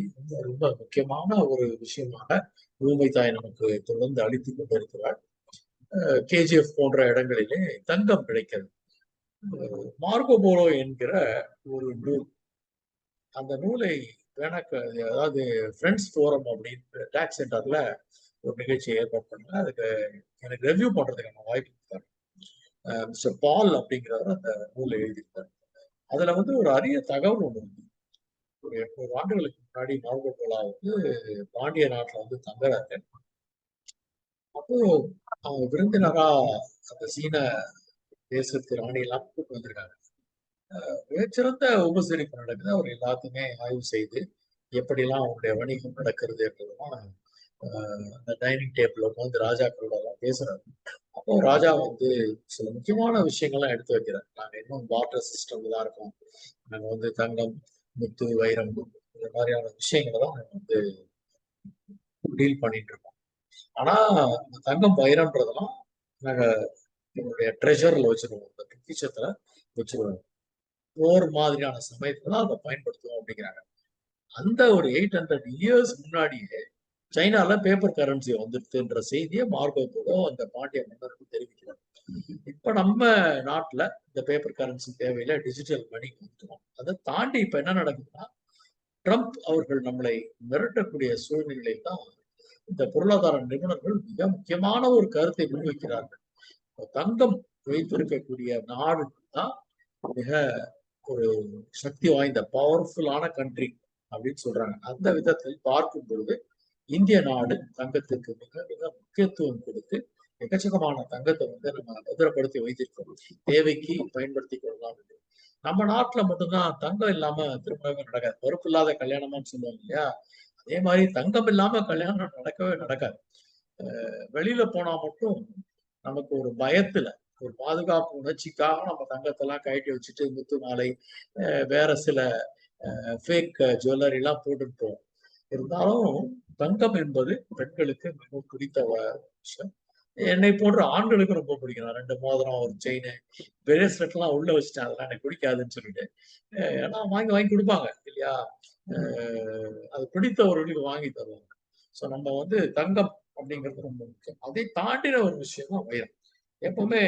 ரொம்ப முக்கியமான ஒரு விஷயமாக பூமி தாய் நமக்கு தொடர்ந்து அளித்து கொண்டிருக்கிறார். கேஜிஎஃப் போன்ற இடங்களிலே தங்கம் கிடைக்கிறது. மார்கோ போலோ என்கிற ஒரு நூல், அந்த நூலை அதாவது ஃப்ரெண்ட்ஸ் ஃபோரம் அப்படின்னு டாக்ஸ் சென்டர்ல ஒரு நிகழ்ச்சியை ஏற்பாடு பண்ணல. அதுக்கு எனக்கு ரெவ்யூ பண்றதுக்கான வாய்ப்பு இருக்காரு. மிஸ்டர் பால் அப்படிங்கிறவர் அந்த நூலை எழுதியிருக்காரு. அதுல வந்து ஒரு அரிய தகவல் ஒன்று இருக்கு. ஒரு 800 ஆண்டுகளுக்கு முன்னாடி மார்கோ போலோ வந்து பாண்டிய நாட்டுல வந்து தங்குறாரு. அப்போ அவங்க விருந்தினரா அந்த சீன தேசத்து ராணி எல்லாம் கூப்பிட்டு வந்திருக்காங்க. மிகச்சிறந்த உபசரிப்பு நடக்குது. அவர் எல்லாத்தையுமே ஆய்வு செய்து எப்படிலாம் அவங்களுடைய வணிகம் நடக்கிறது என்றதெல்லாம் அந்த டைனிங் டேபிள் உட்காந்து ராஜாக்களோட எல்லாம் பேசுறாரு. அப்போ ராஜா வந்து சில முக்கியமான விஷயங்கள்லாம் எடுத்து வைக்கிறார். நாங்க இன்னும் வாட்டர் சிஸ்டம்ல தான் இருக்கோம், நாங்க வந்து தங்கம், முத்து, வைரம் இந்த மாதிரியான விஷயங்களை தான் நாங்க வந்து டீல் பண்ணிட்டு இருக்கோம். ஆனா இந்த தங்கம் வைரம்ன்றதெல்லாம் நாங்க எங்களுடைய ட்ரெஷர்ல வச்சிருவோம், இந்த பொக்கிஷத்துல வச்சிருவோம். போர் மாதிரியான சமயத்துல தான் அதை பயன்படுத்துவோம் அப்படிங்கிறாங்க. அந்த ஒரு 800 years முன்னாடியே சைனால பேப்பர் கரன்சி வந்துருதுன்ற செய்தியை மார்கோ போலோ அந்த பாண்டிய மன்னருக்கு தெரிவிக்கிறார். இப்ப நம்ம நாட்டுல இந்த பேப்பர் கரன்சி தேவையில்லை, டிஜிட்டல் மணி வந்துடும். அதை தாண்டி இப்ப என்ன நடக்குதுன்னா ட்ரம்ப் அவர்கள் நம்மளை மிரட்டக்கூடிய சூழ்நிலையில் தான் இந்த பொருளாதார நிபுணர்கள் மிக முக்கியமான ஒரு கருத்தை முன்வைக்கிறார்கள். தங்கம் வைத்திருக்கக்கூடிய நாடு தான் மிக ஒரு சக்தி வாய்ந்த பவர்ஃபுல்லான கண்ட்ரி அப்படின்னு சொல்றாங்க. அந்த விதத்தில் பார்க்கும் பொழுது இந்திய நாடு தங்கத்துக்கு மிக மிக முக்கியத்துவம் கொடுத்து எக்கச்சக்கமான தங்கத்தை வந்து நம்ம பத்திரப்படுத்தி வைத்திருக்கோம். தேவைக்கு பயன்படுத்தி கொள்ளலாம். நம்ம நாட்டுல மட்டும்தான் தங்கம் இல்லாம திருமணமே நடக்காது. பருப்பு இல்லாத கல்யாணமான்னு சொல்லுவாங்க இல்லையா, அதே மாதிரி தங்கம் இல்லாம கல்யாணம் நடக்கவே நடக்காது. வெளியில போனா மட்டும் நமக்கு ஒரு பயத்துல, ஒரு பாதுகாப்பு உணர்ச்சிக்காக நம்ம தங்கத்தெல்லாம் கழட்டி வச்சுட்டு முத்து மாலை வேற சில ஃபேக் ஜுவல்லரி எல்லாம் போட்டுட்டோம். இருந்தாலும் தங்கம் என்பது பெண்களுக்கு மிகவும் பிடித்த விஷயம். என்னை போன்ற ஆண்களுக்கு ரொம்ப பிடிக்கும். நான் 2 மோதிரம், ஒரு செயின், பிரேஸ்லெட் எல்லாம் உள்ள வச்சுட்டேன். அதெல்லாம் எனக்கு பிடிக்காதுன்னு சொல்லிட்டு. ஏன்னா வாங்கி வாங்கி குடுப்பாங்க இல்லையா? அது பிடித்தவர்களுக்கு வாங்கி தருவாங்க. ஸோ நம்ம வந்து தங்கம் அப்படிங்கிறது ரொம்ப முக்கியம். அதை தாண்டின ஒரு விஷயம் தான் வைரம். எப்பவுமே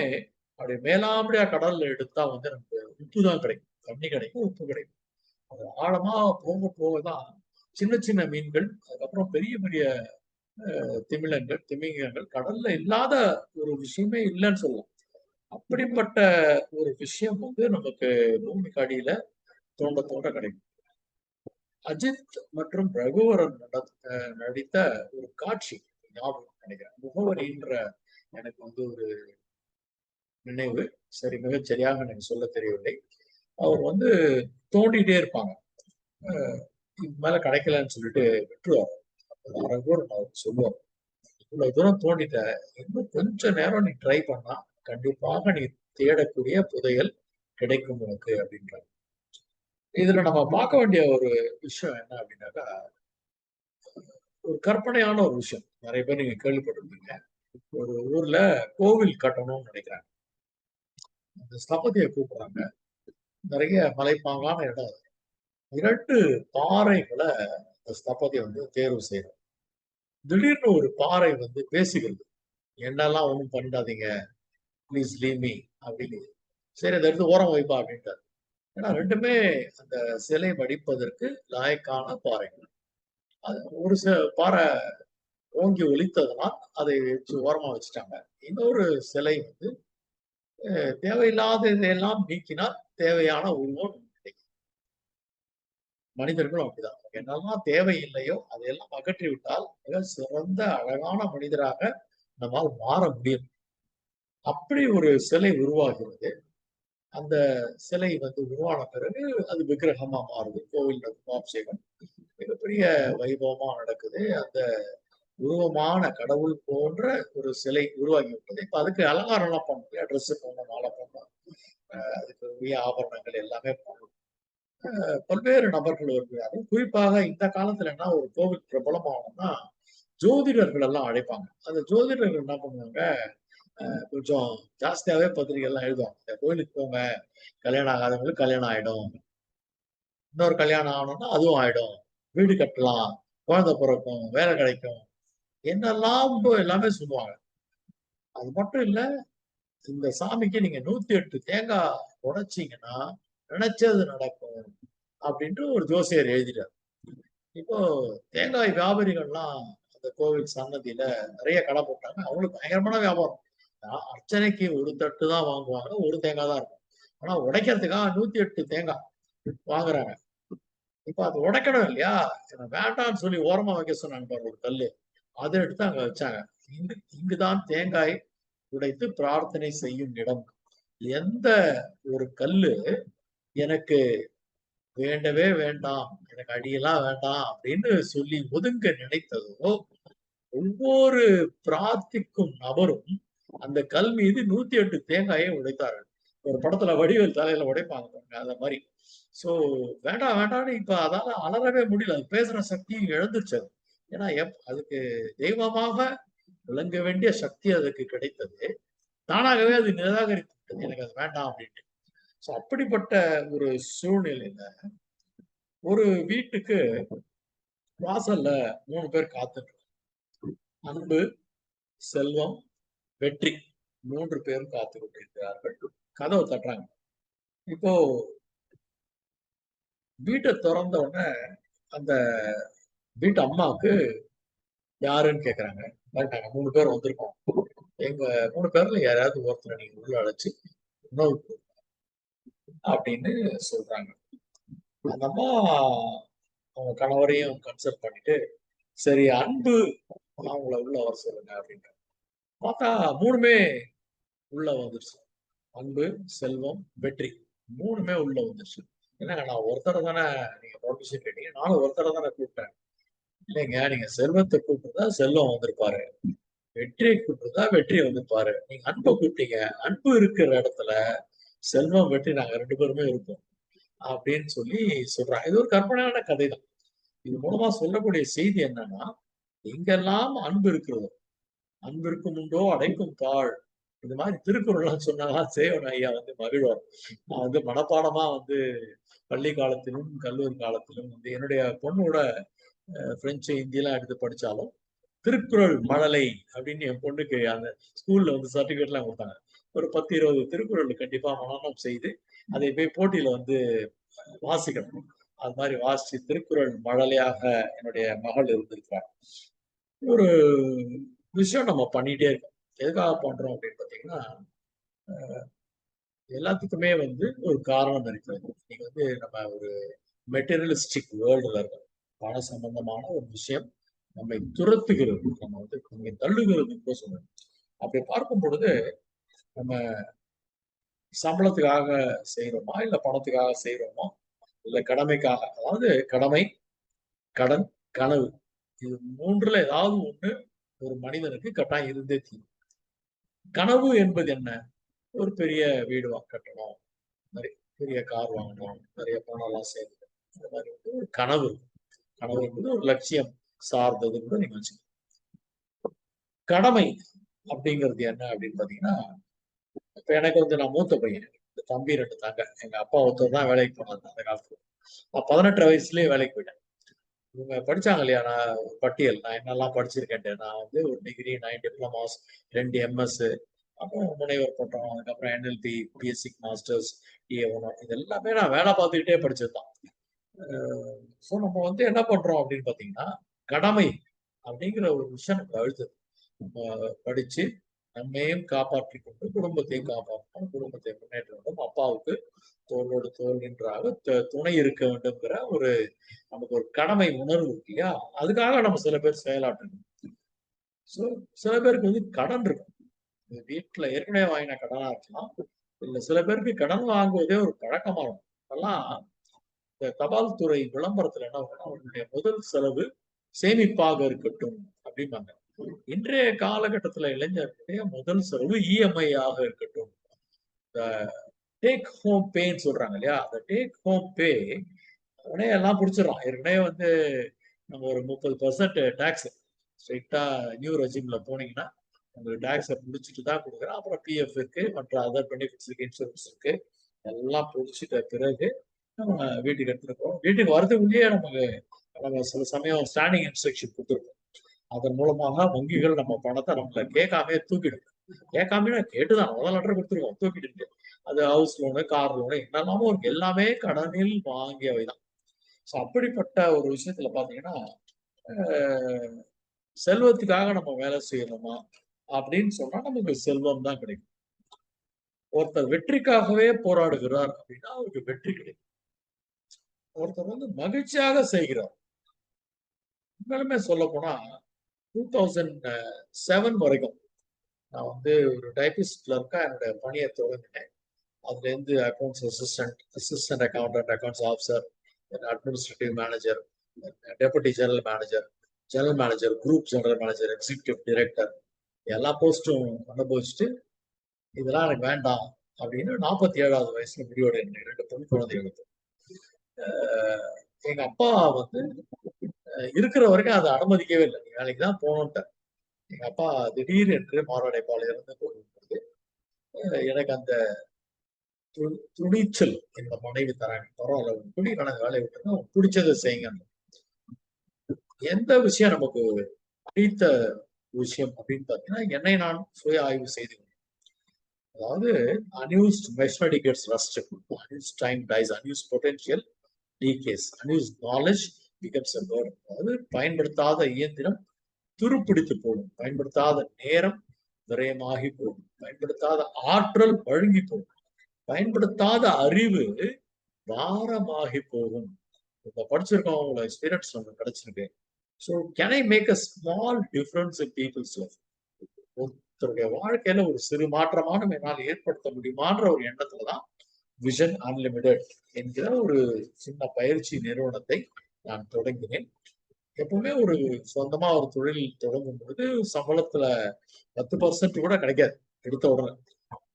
அப்படியே மேலாப்படியா கடல்ல எடுத்தா வந்து நமக்கு உப்பு தான் கிடைக்கும். தண்ணி கிடைக்கும், உப்பு கிடைக்கும். அது ஆழமா போக போக தான் சின்ன சின்ன மீன்கள், அதுக்கப்புறம் பெரிய பெரிய திமிலங்கள், திமிங்கலங்கள் கடல்ல இல்லாத ஒரு விஷயமே இல்லைன்னு சொல்லலாம். அப்படிப்பட்ட ஒரு விஷயம் வந்து நமக்கு பூமிக்கு அடியில தோண்ட தோண்ட கிடைக்கும். அஜித் மற்றும் ரகுவரன் நடித்த ஒரு காட்சி ஞாபகம் நினைக்கிறேன். முகவரின்ற எனக்கு வந்து ஒரு நினைவு. சரி, மிகச் சரியாக எனக்கு சொல்ல தெரியவில்லை. அவர் வந்து தோண்டிட்டே இருப்பாங்க. இது மேல கிடைக்கலன்னு சொல்லிட்டு விட்டுருவார். ரகுவரன் அவர் சொல்லுவார், இவ்வளவு தூரம் தோண்டிட்ட, இன்னும் கொஞ்ச நேரம் நீ ட்ரை பண்ணா கண்டிப்பாக நீ தேடக்கூடிய புதையல் கிடைக்கும் உனக்கு அப்படின்றாங்க. இதுல நம்ம பார்க்க வேண்டிய ஒரு விஷயம் என்ன அப்படின்னாக்கா, ஒரு கற்பனையான ஒரு விஷயம். நிறைய பேர் நீங்க கேள்விப்பட்டிருப்பீங்க. ஒரு ஊர்ல கோவில் கட்டணும்னு நினைக்கிறாங்க. அந்த ஸ்தபதியை கூப்பிடுறாங்க. நிறைய மலைப்பாங்கான இடம். 2 பாறைகளை அந்த ஸ்தபதி வந்து தேர்வு செய்யறாங்க. திடீர்னு ஒரு பாறை வந்து பேசுகிறது, என்னெல்லாம் ஒண்ணும் பண்ணிடாதீங்க, ப்ளீஸ் லீவ் மீ அப்படிங்குது. சரி, அதை எடுத்து ஓரம் வைப்பா அப்படின்ட்டாரு. ஏன்னா 2மே அந்த சிலை வடிப்பதற்கு லாயக்கான பாறைகள். அது ஒரு பாறை ஓங்கி ஒலித்ததுனால் அதை வச்சு ஓரமா வச்சுட்டாங்க. இன்னொரு சிலை வந்து தேவையில்லாததையெல்லாம் நீக்கினால் தேவையான உருவம் கிடைக்கும். மனிதர்களும் அப்படிதான். என்னெல்லாம் தேவையில்லையோ அதையெல்லாம் அகற்றி விட்டால் மிக சிறந்த அழகான மனிதராக நம்மால் மாற முடியும். அப்படி ஒரு சிலை உருவாகிறது. அந்த சிலை வந்து உருவான பிறகு அது விக்கிரகமா மாறுது. கோவில் கும்பாபிஷேகம் மிகப்பெரிய வைபவமா நடக்குது. அந்த உருவமான கடவுள் போன்ற ஒரு சிலை உருவாகி விட்டது. இப்ப அதுக்கு அலங்காரம் எல்லாம் பண்ண ட்ரெஸ் போடணும், மாலை போடணும், அதுக்கு உரிய ஆபரணங்கள் எல்லாமே பண்ணணும். பல்வேறு நபர்கள் வருகிறார்கள். குறிப்பாக இந்த காலத்துல என்ன ஒரு கோவில் பிரபலமானோம்னா ஜோதிடர்கள் எல்லாம் அழைப்பாங்க. அந்த ஜோதிடர்கள் என்ன பண்ணுவாங்க, கொஞ்சம் ஜாஸ்தியாவே பத்திரிகை எல்லாம் எழுதுவாங்க. இந்த கோயிலுக்கு போங்க, கல்யாணம் ஆகாதவங்களுக்கு கல்யாணம் ஆயிடும், இன்னொரு கல்யாணம் ஆகணும்னா அதுவும் ஆயிடும், வீடு கட்டலாம், குழந்தை பிறக்கும், வேலை கிடைக்கும், என்னெல்லாம் எல்லாமே சொல்லுவாங்க. அது மட்டும் இல்ல, இந்த சாமிக்கு நீங்க 108 தேங்காய் உடைச்சீங்கன்னா நினைச்சது நடக்கும் அப்படின்ட்டு ஒரு ஜோசியர் எழுதிட்டார். இப்போ தேங்காய் வியாபாரிகள்லாம் அந்த கோவில் சன்னதியில நிறைய கடை போட்டாங்க. அவங்களுக்கு பயங்கரமான வியாபாரம். அர்ச்சனைக்கு ஒரு தட்டு தான் வாங்குவாங்க, ஒரு தேங்காய் தான் இருக்கும். ஆனா உடைக்கிறதுக்காக 108 தேங்காய் வாங்குறாங்க. இப்ப அது உடைக்கணும் இல்லையா? வேண்டாம்னு சொல்லி ஓரமா வைக்க சொன்னாங்க பாரு ஒரு கல்லு. அதை எடுத்து அங்க வச்சாங்க. இங்குதான் தேங்காய் உடைத்து பிரார்த்தனை செய்யும் இடம். எந்த ஒரு கல்லு எனக்கு வேண்டவே வேண்டாம், எனக்கு அடியெல்லாம் வேண்டாம் அப்படின்னு சொல்லி ஒதுங்க நினைத்ததோ, ஒவ்வொரு பிரார்த்திக்கும் நபரும் அந்த கல் மீது 108 தேங்காயை உடைத்தார்கள். ஒரு படத்துல வடிவேல் தலையில உடைப்பாங்க பாருங்க, அந்த மாதிரி. சோ வேண்டாம் வேண்டாம்னு இப்ப அதால அலறவே முடியல. அது பேசுற சக்தி இழந்துருச்சு. ஏன்னா அதுக்கு தெய்வமாக விளங்க வேண்டிய சக்தி அதுக்கு கிடைத்தது. தானாகவே அது நிராகரித்து விட்டது, எனக்கு அது வேண்டாம் அப்படின்ட்டு. சோ அப்படிப்பட்ட ஒரு சூழ்நிலையில ஒரு வீட்டுக்கு வாசல்ல 3 பேர் காத்துட்டு, அன்பு, செல்வம், வெற்றி 3 பேரும் காத்து கொண்டிருக்கிறார்கள். கதவை தட்டுறாங்க. இப்போ வீட்டை திறந்த உடனே அந்த வீட்டு அம்மாவுக்கு யாருன்னு கேக்குறாங்க. 3 பேர் வந்திருக்கோம், எங்க 3 பேர்ல யாராவது ஒருத்தரை நீங்க உள்ள அழைச்சு உணவு அப்படின்னு சொல்றாங்க. அந்த அம்மா அவங்க கணவரையும் கன்சல்ட் பண்ணிட்டு, சரி அன்பு அவங்கள உள்ள வர சொல்லுங்க அப்படின்னு பார்த்தா 3மே உள்ள வந்துருச்சு. அன்பு, செல்வம், வெற்றி 3மே உள்ள வந்துருச்சு. என்னங்க, நான் ஒருத்தரை தானே நீங்க பர்மிஷன் கேட்டீங்க, நானும் ஒருத்தரை தானே கூப்பிட்டேன். இல்லைங்க, நீங்க செல்வத்தை கூப்பிட்டுருந்தா செல்வம் வந்திருப்பாரு, வெற்றியை கூப்பிட்டுருந்தா வெற்றி வந்திருப்பாரு. நீங்க அன்பை கூப்பிட்டீங்க, அன்பு இருக்கிற இடத்துல செல்வம், வெற்றி நாங்க 2 பேருமே இருப்போம் அப்படின்னு சொல்லி சொல்றாங்க. இது ஒரு கற்பனையான கதை தான். இது மூலமா சொல்லக்கூடிய செய்தி என்னன்னா, எங்கெல்லாம் அன்பு இருக்கிறதோ, அன்பிற்கும் உண்டோ அடைக்கும் தாழ், இந்த மாதிரி திருக்குறள்லாம் சொன்னாலாம் சேவன் ஐயா வந்து மகிழ்வார். நான் வந்து மனப்பாடமா வந்து பள்ளி காலத்திலும் கல்லூரி காலத்திலும் வந்து என்னுடைய பொண்ணோட பிரெஞ்சு ஹிந்திலாம் எடுத்து படிச்சாலும் திருக்குறள் மழலை அப்படின்னு என் பொண்ணுக்கு அந்த ஸ்கூல்ல வந்து சர்டிபிகேட்லாம் கொடுத்தாங்க. ஒரு 10-20 திருக்குறள் கண்டிப்பா மனனம் செய்து அதை போய் போட்டியில வந்து வாசிக்கணும். அது மாதிரி வாசிச்சு திருக்குறள் மழலையாக என்னுடைய மகள் இருந்திருக்கிறார். ஒரு விஷயம் நம்ம பண்ணிட்டே இருக்கோம். எதுக்காக பண்றோம் அப்படின்னு பாத்தீங்கன்னா, எல்லாத்துக்குமே வந்து ஒரு காரணம் இருக்கிறது. நீங்க வந்து நம்ம ஒரு மெட்டீரியலிஸ்டிக் வேர்ல்டுல இருக்கோம். பண சம்பந்தமான ஒரு விஷயம் நம்மை துரத்துகிறது, நம்ம வந்து நம்மை தள்ளுகிறது கூட சொல்லணும். அப்படி பார்க்கும் பொழுது நம்ம சம்பளத்துக்காக செய்யறோமா, இல்ல பணத்துக்காக செய்யறோமோ, இல்ல கடமைக்காக. அதாவது கடமை, கடன், கனவு, இது மூன்றுல ஏதாவது ஒண்ணு ஒரு மனிதனுக்கு கட்டாயம் இருந்தே தீரும். கனவு என்பது என்ன? ஒரு பெரிய வீடு கட்டணும், நிறைய பெரிய கார் வாங்கணும், நிறைய பணம் எல்லாம் சேர்க்கணும், இந்த மாதிரி வந்து ஒரு கனவு. கனவு என்பது ஒரு லட்சியம் சார்ந்தது கூட நீங்க வச்சுக்கணும். கடமை அப்படிங்கிறது என்ன அப்படின்னு பாத்தீங்கன்னா, இப்ப எனக்கு வந்து நான் மூத்த பையன், தம்பி 2 தாங்க. எங்க அப்பா ஒருத்தர் தான் வேலைக்கு போனாங்க அந்த காலத்துல. நான் 18 வயசுலயே வேலைக்கு போயிட்டேன். இவங்க படிச்சாங்க இல்லையா, நான் பட்டியல் நான் என்னெல்லாம் படிச்சிருக்கேன்ட்டு. நான் வந்து ஒரு டிகிரி, 9 டிப்ளமாஸ், 2 எம்எஸ், அப்புறம் முனைவர் பட்டம், அதுக்கப்புறம் என்எல்பி, பிஎஸ்சி மாஸ்டர்ஸ், டிஏ1, இது எல்லாமே நான் வேலை பார்த்துக்கிட்டே படிச்சதுதான். ஸோ நம்ம வந்து என்ன பண்றோம் அப்படின்னு பாத்தீங்கன்னா, கடமை அப்படிங்கிற ஒரு விஷயம் நம்ம அழுத்தது. நம்ம படிச்சு நம்மையும் காப்பாற்றி கொண்டு குடும்பத்தையும் காப்பாற்றணும், குடும்பத்தை முன்னேற்ற வேண்டும், அப்பாவுக்கு தோளோடு தோல் நின்றாக துணை இருக்க வேண்டும்ங்கிற ஒரு நமக்கு ஒரு கடமை உணர்வு இருக்கு இல்லையா? அதுக்காக நம்ம சில பேர் செயலாற்றணும். ஸோ சில பேருக்கு வந்து கடன் இருக்கும். வீட்டுல ஏற்கனவே வாங்கின கடனா இருக்கலாம், இல்ல சில பேருக்கு கடன் வாங்குவதே ஒரு பழக்கமா இருக்கும். அதெல்லாம் இந்த தபால் துறை விளம்பரத்துல என்ன பண்ணா, அவர்களுடைய முதல் செலவு சேமிப்பாக இருக்கட்டும் அப்படிம்பாங்க. இன்றைய காலகட்டத்துல இளைஞர்களுடைய முதல் செலவு இஎம்ஐ ஆக இருக்கட்டும். டேக் ஹோம் பேன்னு சொல்றாங்க இல்லையா? அந்த டேக் ஹோம் பே உடனே எல்லாம் பிடிச்சிடறோம். ஏற்கனவே வந்து நம்ம ஒரு 30% டாக்ஸ் ஸ்ட்ரைட்டா நியூ ரெஜிம்ல போனீங்கன்னா உங்களுக்கு டாக்ஸை பிடிச்சிட்டு தான் கொடுக்குறோம். அப்புறம் பிஎஃப் இருக்கு, மற்ற அதர் பெனிஃபிட்ஸ் இருக்கு, இன்சூரன்ஸ் இருக்கு, எல்லாம் பிடிச்சிட்ட பிறகு நம்ம வீட்டுக்கு எடுத்துட்டு போறோம். வீட்டுக்கு வரதுக்குள்ளேயே நம்ம சில சமயம் ஸ்டாண்டிங் இன்ஸ்ட்ரக்ஷன் கொடுத்துருக்கோம். அதன் மூலமாக வங்கிகள் நம்ம பணத்தை நம்மள கேட்காமே தூக்கிடும். கேட்காம கேட்டுதான் முதல் லெட்டர் கொடுத்துருக்கோம், தூக்கிட்டு. அது ஹவுஸ் லோனு, கார் லோனு, என்னெல்லாமோ இருக்கு, எல்லாமே கடனில் வாங்கியவைதான். ஸோ அப்படிப்பட்ட ஒரு விஷயத்துல பாத்தீங்கன்னா, செல்வத்துக்காக நம்ம வேலை செய்யணுமா அப்படின்னு சொன்னா நமக்கு செல்வம் தான் கிடைக்கும். ஒருத்தர் வெற்றிக்காகவே போராடுகிறார் அப்படின்னா அவருக்கு வெற்றி கிடைக்கும். ஒருத்தர் வந்து மகிழ்ச்சியாக செய்கிறார். உண்மையிலுமே சொல்ல போனா 2007 வரைக்கும் நான் வந்து ஒரு டைபிஸ்ட் கிளர்க்கா என்னுடைய பணியை தொடங்கினேன். அதுல இருந்து accounts assistant accountant, accounts officer, administrative manager, deputy general manager, group general manager, executive director, எல்லா போஸ்டும் அனுபவிச்சுட்டு இதெல்லாம் எனக்கு வேண்டாம் அப்படின்னு 47வது வயசுல முடிவோட 2 பெண் குழந்தைகளுக்கு எங்க அப்பா வந்து இருக்கிற வரைக்கும் அதை அனுமதிக்கவே இல்லை. நீ வேலைக்கு தான் போகணுன்ட்டு. எங்க அப்பா திடீர் என்று மாரடைப்பால் இறந்து போகும்போது எனக்கு அந்த துணிச்சல் இந்த மனைவி தராங்க. பரவாயில்ல, துணி கணக்கு வேலையை விட்டுருங்க, பிடிச்சதை செய்யுங்க. எந்த விஷயம் நமக்கு பிடித்த விஷயம் அப்படின்னு பாத்தீங்கன்னா, என்னை நான் சுய ஆய்வு செய்து, அதாவது unused machinery gets rusted, unused time dies, unused potential decays, unused knowledge becomes a burden. அதாவது பயன்படுத்தாத இயந்திரம் துருப்பிடித்து போகும், பயன்படுத்தாத நேரம் விரயமாகி போகும், பயன்படுத்தாத ஆற்றல் வழங்கி போகும், பயன்படுத்தாத அறிவு பாரமாகி போகும். இப்ப படிச்சிருக்கோம், உங்களோட எக்ஸ்பீரியன்ஸ் நமக்கு கிடைச்சிருக்கு. So can I make a small difference in people's life? ஒருத்தருடைய வாழ்க்கையில ஒரு சிறு மாற்றமான என்னால் ஏற்படுத்த முடியுமான்ற ஒரு எண்ணத்துலதான் விஷன் அன்லிமிடெட் என்கிற ஒரு சின்ன பயிற்சி நிறுவனத்தை நான் தொடங்கினேன். எப்பவுமே ஒரு சொந்தமா ஒரு தொழில் தொடங்கும் பொழுது சம்பளத்துல 10% கூட கிடைக்காது. எடுத்த உடனே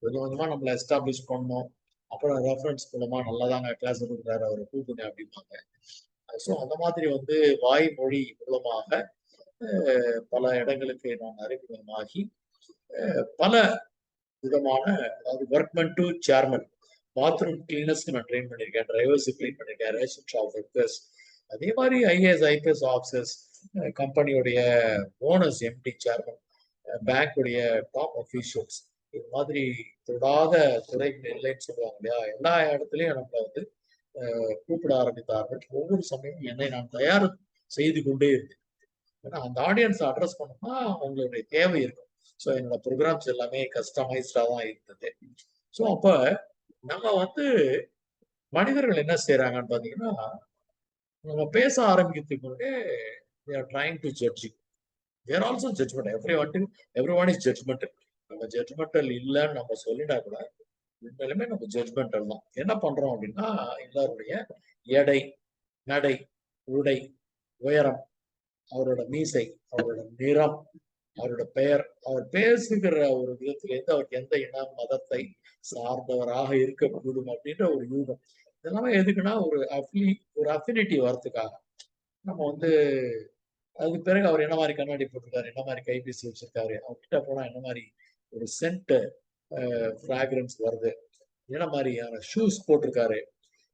கொஞ்சம் கொஞ்சமா நம்மளை எஸ்டாப்ளிஷ் பண்ணணும். அப்புறம் ரெஃபரன்ஸ் மூலமா நல்லாதாங்க கிளாஸ் கொடுக்குறாரு, அவரை கூப்பிடுங்க அப்படிம்பாங்க. ஸோ அந்த மாதிரி வந்து வாய்மொழி மூலமாக பல இடங்களுக்கு நான் அறிமுகமாகி பல விதமான, அதாவது ஒர்க்மேன் டு சேர்மன், பாத்ரூம் கிளீனர்ஸ்க்கு நான் ட்ரெயின் பண்ணியிருக்கேன், டிரைவர்ஸ் ட்ரெயின் பண்ணியிருக்கேன், ரேஷன் ஷாப் ஒர்க்கர்ஸ், அதே மாதிரி ஐஏஎஸ் ஐபிஎஸ் ஆஃபீஸர்ஸ், கம்பெனியுடைய ஓனர்ஸ், எம்டி, சேர்மன், பேங்க்குடைய டாப் அஃபீஷியல்ஸ், இது மாதிரி தொடாத துறைகள் இல்லைன்னு சொல்லுவாங்க இல்லையா, எல்லா இடத்துலையும் நம்மளை வந்து கூப்பிட ஆரம்பித்தார்கள். ஒவ்வொரு சமயம் என்னை நான் தயார் செய்து கொண்டே இருந்தேன். ஏன்னா அந்த ஆடியன்ஸை அட்ரஸ் பண்ணோம்னா அவங்களுடைய தேவை இருக்கும். ஸோ என்னோட ப்ரோக்ராம்ஸ் எல்லாமே கஸ்டமைஸ்டா தான் இருந்தது. ஸோ அப்ப நம்ம வந்து மனிதர்கள் என்ன செய்யறாங்கன்னு பாத்தீங்கன்னா, நம்ம பேச ஆரம்பிக்கிறதுக்கு முன்னே they are trying to judge you. They are also judgmental. Everyone is judgmental. நம்ம ஜட்ஜ்மெண்டல் இல்லைன்னு நம்ம சொல்லிட்டா கூட உண்மையிலுமே நம்ம ஜட்ஜ்மெண்டல் தான். என்ன பண்றோம் அப்படின்னா, எல்லாருடைய எடை, நடை, உடை, உயரம், அவரோட மீசை, அவரோட நிறம், அவரோட பெயர், அவர் பேசுகிற ஒரு விதத்திலேருந்து அவருக்கு எந்த இன மதத்தை சார்ந்தவராக இருக்கக்கூடும் அப்படின்ற ஒரு யூகம், இதெல்லாமே எதுக்குன்னா ஒரு அஃபினிட்டி வரத்துக்காக. நம்ம வந்து அதுக்கு பிறகு அவர் என்ன மாதிரி கண்ணாடி போட்டிருக்காரு, என்ன மாதிரி கைபேசி வச்சிருக்காரு, அவர்கிட்ட போனா என்ன மாதிரி ஒரு சென்ட் ஃப்ராக்ரன்ஸ் வருது, என்ன மாதிரியான ஷூஸ் போட்டிருக்காரு,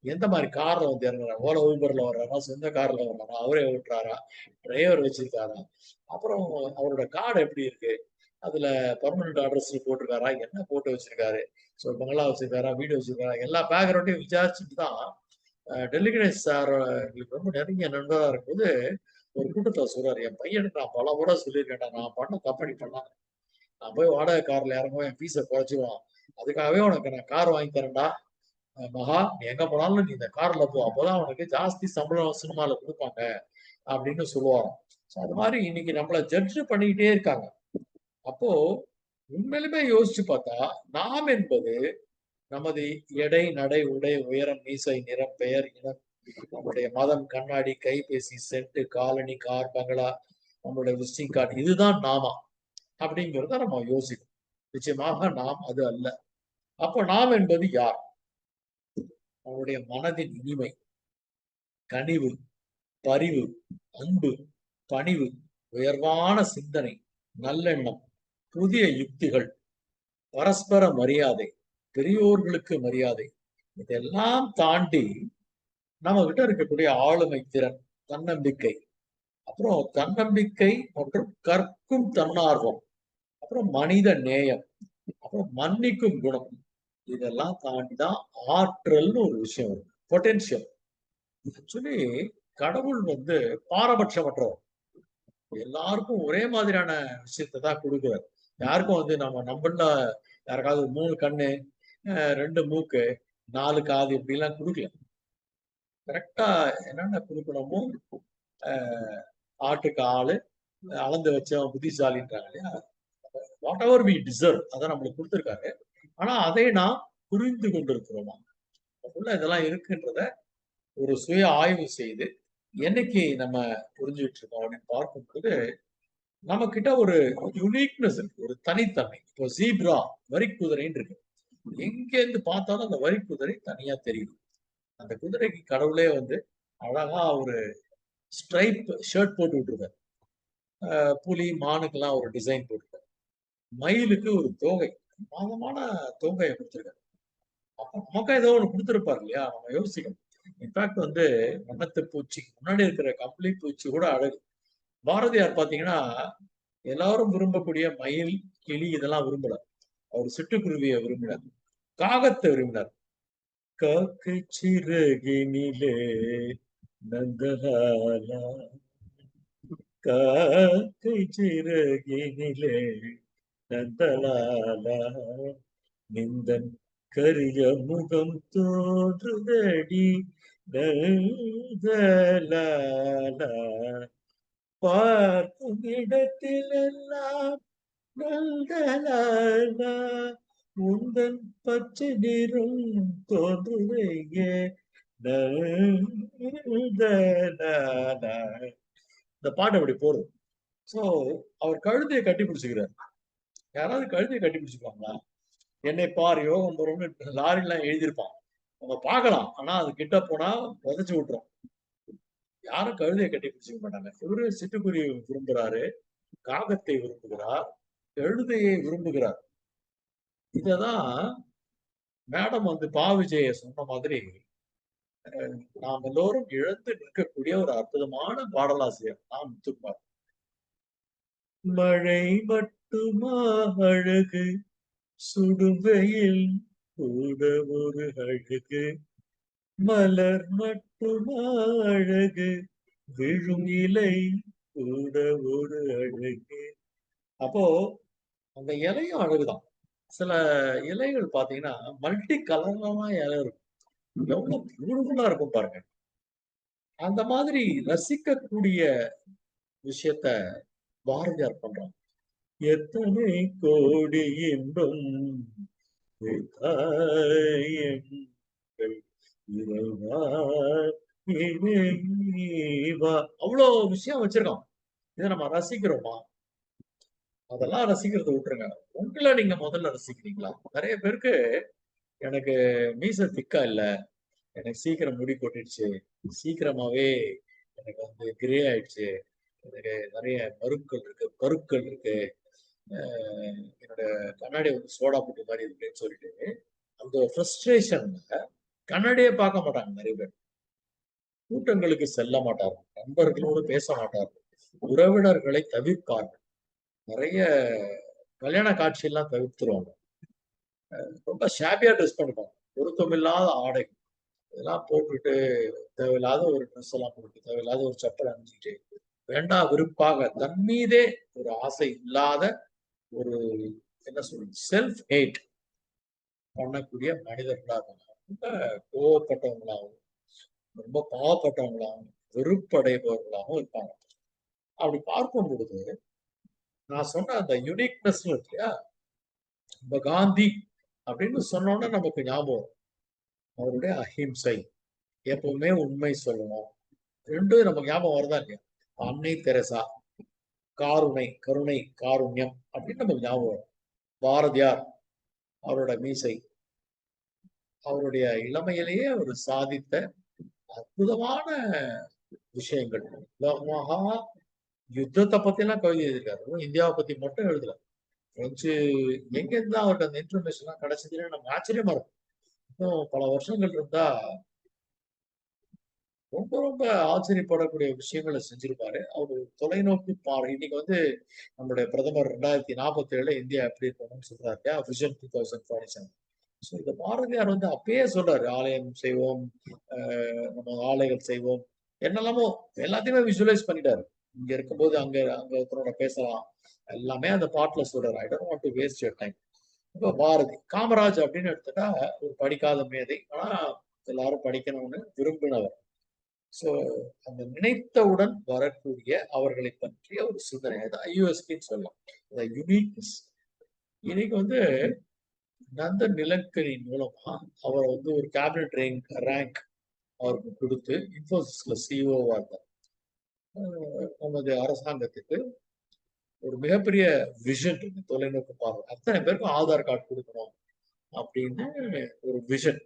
எந்த மாதிரி கார்ல வந்து இறங்குறாரு, ஓல ஊபர்ல வர்றாரா, சொந்த கார்ல வர்றாரா, அவரே ஓட்டுறாரா, டிரைவர் வச்சிருக்காரா, அப்புறம் அவரோட கார்டு எப்படி இருக்கு, அதுல பர்மனன்ட் அட்ரஸ் போட்டிருக்காரா, என்ன போட்டு வச்சிருக்காரு, ஸோ பங்களா வச்சிருக்காரா, வீடு வச்சிருக்காரா, எல்லா பேக்ரவுண்டையும் விசாரிச்சுட்டு தான் டெலிகேட் சார் எங்களுக்கு ரொம்ப நெருங்கிய நண்பராக இருக்கும்போது ஒரு கூட்டத்தில் சொல்றாரு, என் பையனுக்கு நான் பல முறை சொல்லியிருக்கேன்டா, நான் பண்ண கம்பெனி பண்ணாங்க, நான் போய் வாடகை கார்ல இறங்குவேன், என் ஃபீஸை குறைச்சிடுவான், அதுக்காகவே உனக்கு நான் கார் வாங்கி தரேன்டா மகா, நீ எங்க போனாலும் நீ இந்த கார்ல போ, அப்போதான் உனக்கு ஜாஸ்தி சம்பளம் சினிமால கொடுப்பாங்க அப்படின்னு சொல்லுவாராம். ஸோ அது மாதிரி இன்னைக்கு நம்மளை ஜட்ஜ் பண்ணிக்கிட்டே இருக்காங்க. அப்போ உண்மையிலுமே யோசிச்சு பார்த்தா நாம் என்பது நமது எடை, நடை, உடை, உயரம், மீசை, நிறம், பெயர், இனம், நம்முடைய மதம், கண்ணாடி, கைபேசி, சென்ட், காலனி, கார், பங்களா, நம்மளுடைய விசிட்டிங் கார்டு, இதுதான் நாமா அப்படிங்கிறத நம்ம யோசிக்கணும். நிச்சயமாக நாம் அது அல்ல. அப்போ நாம் என்பது யார்? அவருடைய மனதின் இனிமை, கனிவு, பரிவு, அன்பு, பணிவு, உயர்வான சிந்தனை, நல்லெண்ணம், புதிய யுக்திகள், பரஸ்பர மரியாதை, பெரியோர்களுக்கு மரியாதை, இதெல்லாம் தாண்டி நம்ம கிட்ட இருக்கக்கூடிய ஆளுமை திறன், தன்னம்பிக்கை, அப்புறம் தன்னம்பிக்கை மற்றும் கற்கும் தன்னார்வம், அப்புறம் மனித நேயம், அப்புறம் மன்னிக்கும் குணம், இதெல்லாம் தாண்டிதான் ஆற்றல்னு ஒரு விஷயம் இருக்கு, பொட்டென்சியல். ஆக்சுவலி கடவுள் வந்து பாரபட்சமற்றவர், எல்லாருக்கும் ஒரே மாதிரியான விஷயத்தை தான் கொடுக்குறாரு. யாருக்கும் வந்து நம்மள யாருக்காவது 3 கண்ணு, 2 மூக்கு, 4 காது இப்படிலாம் கொடுக்கல. கரெக்டா என்னென்ன கொடுக்கணுமோ, ஆட்டுக்கு ஆளு, அளந்து வச்சவன் புத்திசாலின்றாங்க இல்லையா, வாட் எவர் வி டிசர்வ் அதை நம்மளுக்கு கொடுத்துருக்காரு. ஆனா அதை நாம் புரிந்து கொண்டிருக்கிறோமா, உள்ள இதெல்லாம் இருக்குன்றத ஒரு சுய ஆய்வு செய்து என்னைக்கு நம்ம புரிஞ்சுட்டு இருக்கோம் அப்படின்னு பார்க்கும்போது நம்ம கிட்ட ஒரு யுனிக்னஸ் இருக்கு, ஒரு தனித்தன்மை. இப்போ ஜீப்ரா, வரிக்குதிரைன்னு இருக்கு, எங்க இருந்து பார்த்தாலும் அந்த வரிக்குதிரை தனியா தெரியும். அந்த குதிரைக்கு கடவுளே வந்து அழகா ஒரு ஸ்ட்ரைப் ஷர்ட் போட்டு விட்டுருக்காரு, புலி மானுக்கெல்லாம் ஒரு டிசைன் போட்டிருக்காரு, மயிலுக்கு ஒரு தோகை, மாதமான தோகையை கொடுத்துருக்காரு. அப்ப நமக்கு ஏதோ ஒண்ணு கொடுத்துருப்பாரு இல்லையா, நம்ம யோசிக்கணும். இன்ஃபேக்ட் வந்து வண்ணத்து பூச்சி முன்னாடி இருக்கிற கம்பளி பூச்சி கூட அழகு. பாரதியார் பாத்தீங்கன்னா எல்லாரும் விரும்பக்கூடிய மயில், கிளி இதெல்லாம் விரும்பல, அவர் சிட்டுக்குருவியை விரும்பினார், காகத்தை விரும்பினார். காக்கை சிறகினிலே நந்தலாலா, காக்கை சிறகினிலே நந்தலாலா, நிந்தன் கரிய முகம் தோன்றுதடி நந்தலாலா, பார்க்கும் இடத்திலெல்லாம் நந்தலாலா, உந்தன் பச்சை நிறம் தோன்றுவையே நந்தலாலா. இந்த பாட்டு அப்படி போறது. சோ அவர் கழுதையை கட்டி பிடிச்சுக்கிறார். யாராவது கழுதையை கட்டி பிடிச்சுப்பாங்களா? என்னை பார் யோகம் போறோம்னு லாரிலாம் எழுதியிருப்பான், நம்ம பார்க்கலாம், ஆனா அது கிட்ட போனா உதச்சு விட்டுரும். யாரும் கழுதையை கட்டி பிடிச்சிக்க மாட்டாங்க. இவரு சிட்டுக்குருவி விரும்புறாரு, காகத்தை விரும்புகிறார், கழுதையை விரும்புகிறார். இததான் மேடம் வந்து பா விஜய சொன்ன மாதிரி நாம் எல்லோரும் இழந்து நிற்கக்கூடிய ஒரு அற்புதமான பாடலாசிரியர் நான் முத்துக்குமார். மழை மட்டுமா அழகு, சுடுவெயில் கூட ஒரு அழகு, மலர் மட்டுமா அழகு, விழும் இலை கூட ஒரு அழகு. அப்போ அந்த இலையும் அழகுதான். சில இலைகள் பாத்தீங்கன்னா மல்டி கலர்லாம் இலை இருக்கும், எவ்வளவு பியூட்டிஃபுல்லா இருக்கும் பாருங்க. அந்த மாதிரி ரசிக்கக்கூடிய விஷயத்த பாரதியார் பண்றாங்க. எத்தனை கோடி இன்பம் அவ்வளோ விஷயம் வச்சிருக்கோம். இதை நம்ம ரசிக்கிறோமா? அதெல்லாம் ரசிக்கிறத விட்டுருங்க. உங்களை நீங்க முதல்ல ரசிக்கிறீங்களா? நிறைய பேருக்கு எனக்கு மீச திக்கா இல்ல, எனக்கு சீக்கிரம் முடி கொட்டிடுச்சு, சீக்கிரமாவே எனக்கு வந்து கிரே ஆயிடுச்சு, எனக்கு நிறைய பருக்கள் இருக்கு, என்னோட கண்ணாடி வந்து சோடா புட்டு மாதிரி இருக்குன்னு சொல்லிட்டு அந்த ஃப்ரஸ்ட்ரேஷன்ல கண்ணாடியே பார்க்க மாட்டாங்க நிறைய பேர். கூட்டங்களுக்கு செல்ல மாட்டார்கள், நண்பர்களோடு பேச மாட்டார்கள், உறவினர்களை தவிர்ப்பார்கள், நிறைய கல்யாண காட்சியெல்லாம் தவிர்த்துருவாங்க, ரொம்ப ஷாபியா ட்ரெஸ் பண்ணுவாங்க, பொருத்தமில்லாத ஆடை இதெல்லாம் போட்டுட்டு, தேவையில்லாத ஒரு ட்ரெஸ் எல்லாம் போட்டு, தேவையில்லாத ஒரு செப்பல் அணிஞ்சிட்டு, வேண்டா விருப்பாக தன் மீதே ஒரு ஆசை இல்லாத ஒரு என்ன சொல்றது செல்ஃப் ஹேட் பண்ணக்கூடிய மனிதர்களாக, ரொம்ப கோவப்பட்டவங்களாகவும் ரொம்ப பாவப்பட்டவங்களாகவும் வெறுப்படைபவர்களாகவும் இருப்பாங்க. அப்படி பார்க்கும் பொழுது நான் சொன்ன அந்த யூனிக்னஸ் இருக்கு இல்லையா, நம்ம காந்தி அப்படின்னு சொன்னோன்னா நமக்கு ஞாபகம் அவருடைய அஹிம்சை, எப்பவுமே உண்மை சொல்லணும், ரெண்டும் நமக்கு ஞாபகம் வருதா இல்லையா? அன்னை தெரசா, கருணை காருண்யம் அப்படின்னு நமக்கு ஞாபகம் வரும். பாரதியார், அவரோட மீசை, அவருடைய இளமையிலேயே அவர் சாதித்த அற்புதமான விஷயங்கள். யுத்தத்தை பத்தி எல்லாம் கவிதை எழுதியிருக்காரு, இந்தியாவை பத்தி மட்டும் எழுதல. பிரெஞ்சு எங்க இருந்தா அவருக்கு அந்த இன்ஃபர்மேஷன் எல்லாம் கிடைச்சதுன்னு நம்ம ஆச்சரியமா இருக்கும். இன்னும் பல வருஷங்கள் இருந்தா ரொம்ப ரொம்ப ஆச்சரியப்படக்கூடிய விஷயங்களை செஞ்சிருப்பாரு. அவரு தொலைநோக்கு பார்வை. இன்னைக்கு வந்து நம்மளுடைய பிரதமர் 2047 இந்தியா எப்படி இருக்கணும்னு சொல்றாரு இல்லையா, விஷன் 2047. ஸோ இந்த பாரதியார் வந்து அப்பயே சொல்றாரு, ஆலயம் செய்வோம், நம்ம ஆலைகள் செய்வோம், என்னெல்லாமோ எல்லாத்தையுமே விஷுவலைஸ் பண்ணிட்டாரு. இங்க இருக்கும்போது அங்க ஒருத்தரோட பேசலாம், எல்லாமே அந்த பாட்டுல சொல்றாரு. I don't want to waste your time. இப்போ பாரதி, காமராஜ் அப்படின்னு எடுத்துட்டா ஒரு படிக்காத மேதை, ஆனா எல்லாரும் படிக்கணும்னு விரும்பினவர். ஸோ அந்த நினைத்தவுடன் வரக்கூடிய அவர்களை பற்றிய ஒரு சிந்தனை, யூஎஸ்பின்னு சொல்லலாம், யூனிக்னஸ். இன்னைக்கு வந்து நந்தன் நிலக்கரியின் மூலமா அவரை வந்து ஒரு கேபினட் ரேங்க் அவருக்கு கொடுத்து இன்ஃபோசிஸ்ல சிஇஓவா இருந்தார். நமது அரசாங்கத்துக்கு ஒரு மிகப்பெரிய விஷன் இருக்கு, தொலைநோக்கு பார்வை. அத்தனை பேருக்கும் ஆதார் கார்டு கொடுக்கணும் அப்படின்னு ஒரு விஷன்.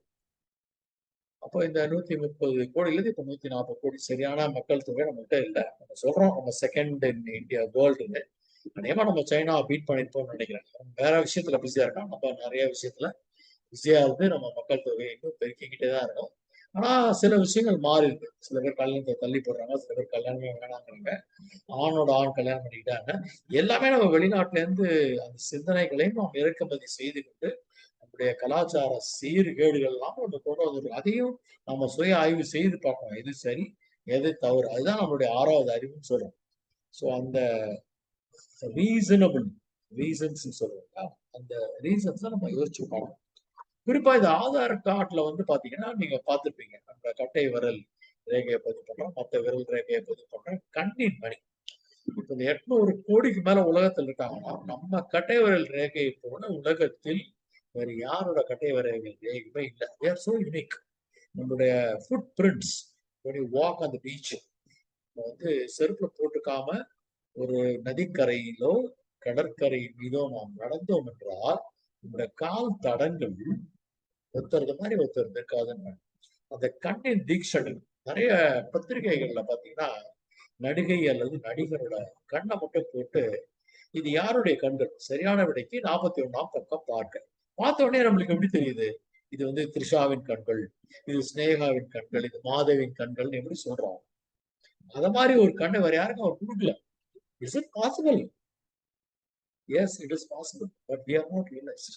அப்போ இந்த 130 கோடியிலிருந்து இப்ப 140 கோடி சரியான மக்கள் தொகை நம்மகிட்ட இல்லை. நம்ம சொல்றோம் நம்ம செகண்ட் இன் இந்தியா வேர்ல்டுன்னு. அநேகமா நம்ம சைனாவை பீட் பண்ணிருப்போம்னு நினைக்கிறேன். வேற விஷயத்துல பிஸியா இருக்கான், நம்ம நிறைய விஷயத்துல பிஸியா இருந்து நம்ம மக்கள் தொகையை இன்னும் பெருக்கிக்கிட்டே தான் இருக்கோம். ஆனா சில விஷயங்கள் மாறி இருக்கு. சில பேர் கல்யாணத்தை தள்ளி போடுறாங்க, சில பேர் கல்யாணமே வேணாங்கிறாங்க, ஆணோட ஆண் கல்யாணம் பண்ணிக்கிட்டாங்க. எல்லாமே நம்ம வெளிநாட்டுல இருந்து அந்த சிந்தனைகளையும் நாம் இறக்குமதி செய்து கொண்டு நம்முடைய கலாச்சார சீர்கேடுகள் எல்லாம் நம்ம கொண்டு வந்துருக்கோம். அதையும் நம்ம சுய ஆய்வு செய்து பார்க்கணும், எது சரி எது தவறு. அதுதான் நம்மளுடைய 6வது அறிவுன்னு சொல்றோம். ஸோ அந்த ரீசனபிள் ரீசன்ஸ் சொல்லுவாங்க, அந்த ரீசன்ஸ் நம்ம யோசிச்சு பார்க்கணும். குறிப்பா இந்த ஆதார் கார்டுல வந்து பாத்தீங்கன்னா நீங்க பார்த்துருப்பீங்க, நம்ம கட்டை விரல் ரேகையை பதிவு பண்றோம், மற்ற விரல் ரேகையை பதிவு பண்றோம், கண்ணின் மணி. இப்ப இந்த 800 கோடிக்கு மேல உலகத்தில் இருக்காங்கன்னா நம்ம கட்டை விரல் ரேகையை போல உலகத்தில் வேற யாரோட கட்டை விரல் ரேகையுமே இல்லை. they are so unique. நம்மளுடைய food prints, when you walk on the beach, வந்து செருப்புல போட்டுக்காம ஒரு நதிக்கரையிலோ கடற்கரை மீதோ நாம் நடந்தோம் என்றால் நம்முடைய கால் தடங்கள் ஒருத்தருக்கு மாதிரி ஒருத்தர் இருக்காதுன்னு. அந்த கண்ணின் தீக்ஷணம், நிறைய பத்திரிகைகள்ல பாத்தீங்கன்னா நடிகை அல்லது நடிகரோட கண்ணை மட்டும் போட்டு இது யாருடைய கண்கள் சரியான விடைக்கு 41ஆம் பக்கம் பார்த்த உடனே நம்மளுக்கு எப்படி தெரியுது இது வந்து த்ரிஷாவின் கண்கள், இது ஸ்னேகாவின் கண்கள், இது மாதவின் கண்கள் எப்படி சொல்றோம். அத மாதிரி ஒரு கண்ணை வேற யாருக்கும் அவர் கொடுக்கல. Is it possible? Yes, it is possible, but we are not realized.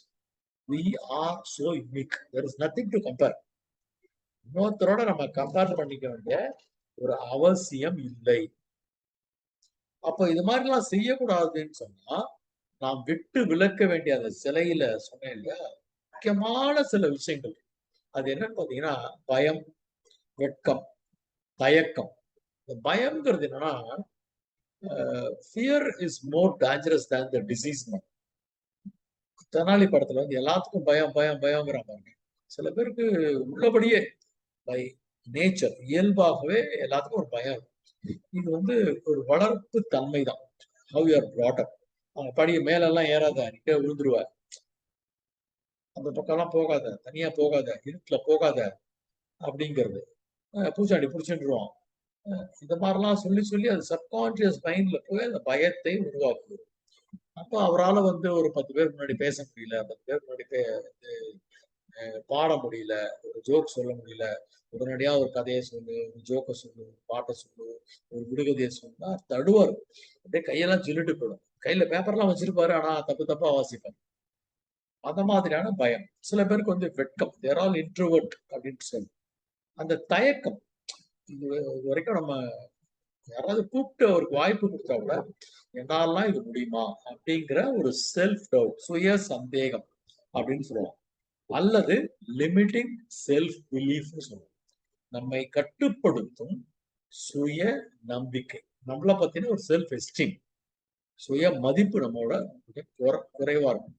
We are so unique. There is nothing to compare. இன்னொருத்தரோட நம்ம கம்பேர் பண்ணிக்க வேண்டிய ஒரு அவசியம் இல்லை. அப்ப இது மாதிரிலாம் செய்யக்கூடாதுன்னு சொன்னா நாம் விட்டு விலக்க வேண்டிய அந்த சிலையில சொன்னேன் இல்லையா, முக்கியமான சில விஷயங்கள். அது என்னன்னு பாத்தீங்கன்னா பயம், வெட்கம், தயக்கம். இந்த பயம்ங்கிறது என்னன்னா fear is more dangerous than the disease. Tenali படத்துல வந்து எல்லாத்துக்கும் பயம் பயம் பயங்கிற பாருங்க. சில பேருக்கு உள்ளபடியே பை நேச்சர் இயல்பாகவே எல்லாத்துக்கும் ஒரு பயம். இது வந்து ஒரு வளர்ப்பு தன்மை தான். How you are brought up. அவங்க படிய மேலெல்லாம் ஏறாத, நீ விழுந்துருவ, அந்த பக்கம்லாம் போகாத, தனியா போகாத, இருட்டுல போகாத அப்படிங்கிறது. பூச்சாண்டி பிடிச்சிட்டுருவோம். இந்த மாதிரிலாம் சொல்லி சொல்லி அது சப்கான்சியஸ் மைண்ட்ல போய் அந்த பயத்தை உருவாக்குது. அப்ப அவரால் வந்து ஒரு 10 பேர் முன்னாடி பேச முடியல, 10 பேர் முன்னாடி பாட முடியல, ஒரு ஜோக் சொல்ல முடியல. உடனடியா ஒரு கதையை சொல்லு, ஒரு ஜோக்கை சொல்லு, ஒரு பாட்டை சொல்லு, ஒரு விடுகதையை சொன்னா தடுவார். அப்படியே கையெல்லாம் சொல்லிட்டு போயிடும். கையில பேப்பர்லாம் வச்சிருப்பாரு, ஆனா தப்பு தப்பா வாசிப்பாரு. அந்த மாதிரியான பயம். சில பேருக்கு வந்து வெட்கம், தேர் ஆல் இன்ட்ரோவர்ட் அப்படின்னு சொல்லி. அந்த தயக்கம், இது வரைக்கும் நம்ம யாராவது கூப்பிட்டு அவருக்கு வாய்ப்பு கொடுத்தா கூட என்னாலாம் இது முடியுமா அப்படிங்கிற ஒரு செல்ஃப் டவுட், சுய சந்தேகம் அப்படின்னு சொல்லுவோம். அல்லது லிமிட்டிங் செல்ஃப் பிலீஃப்னு சொல்லுவோம். நம்மை கட்டுப்படுத்தும் சுய நம்பிக்கை, நம்மளை பத்தின ஒரு செல்ஃப் எஸ்டீம், சுய மதிப்பு நம்மளோட குறைவா இருக்கும்.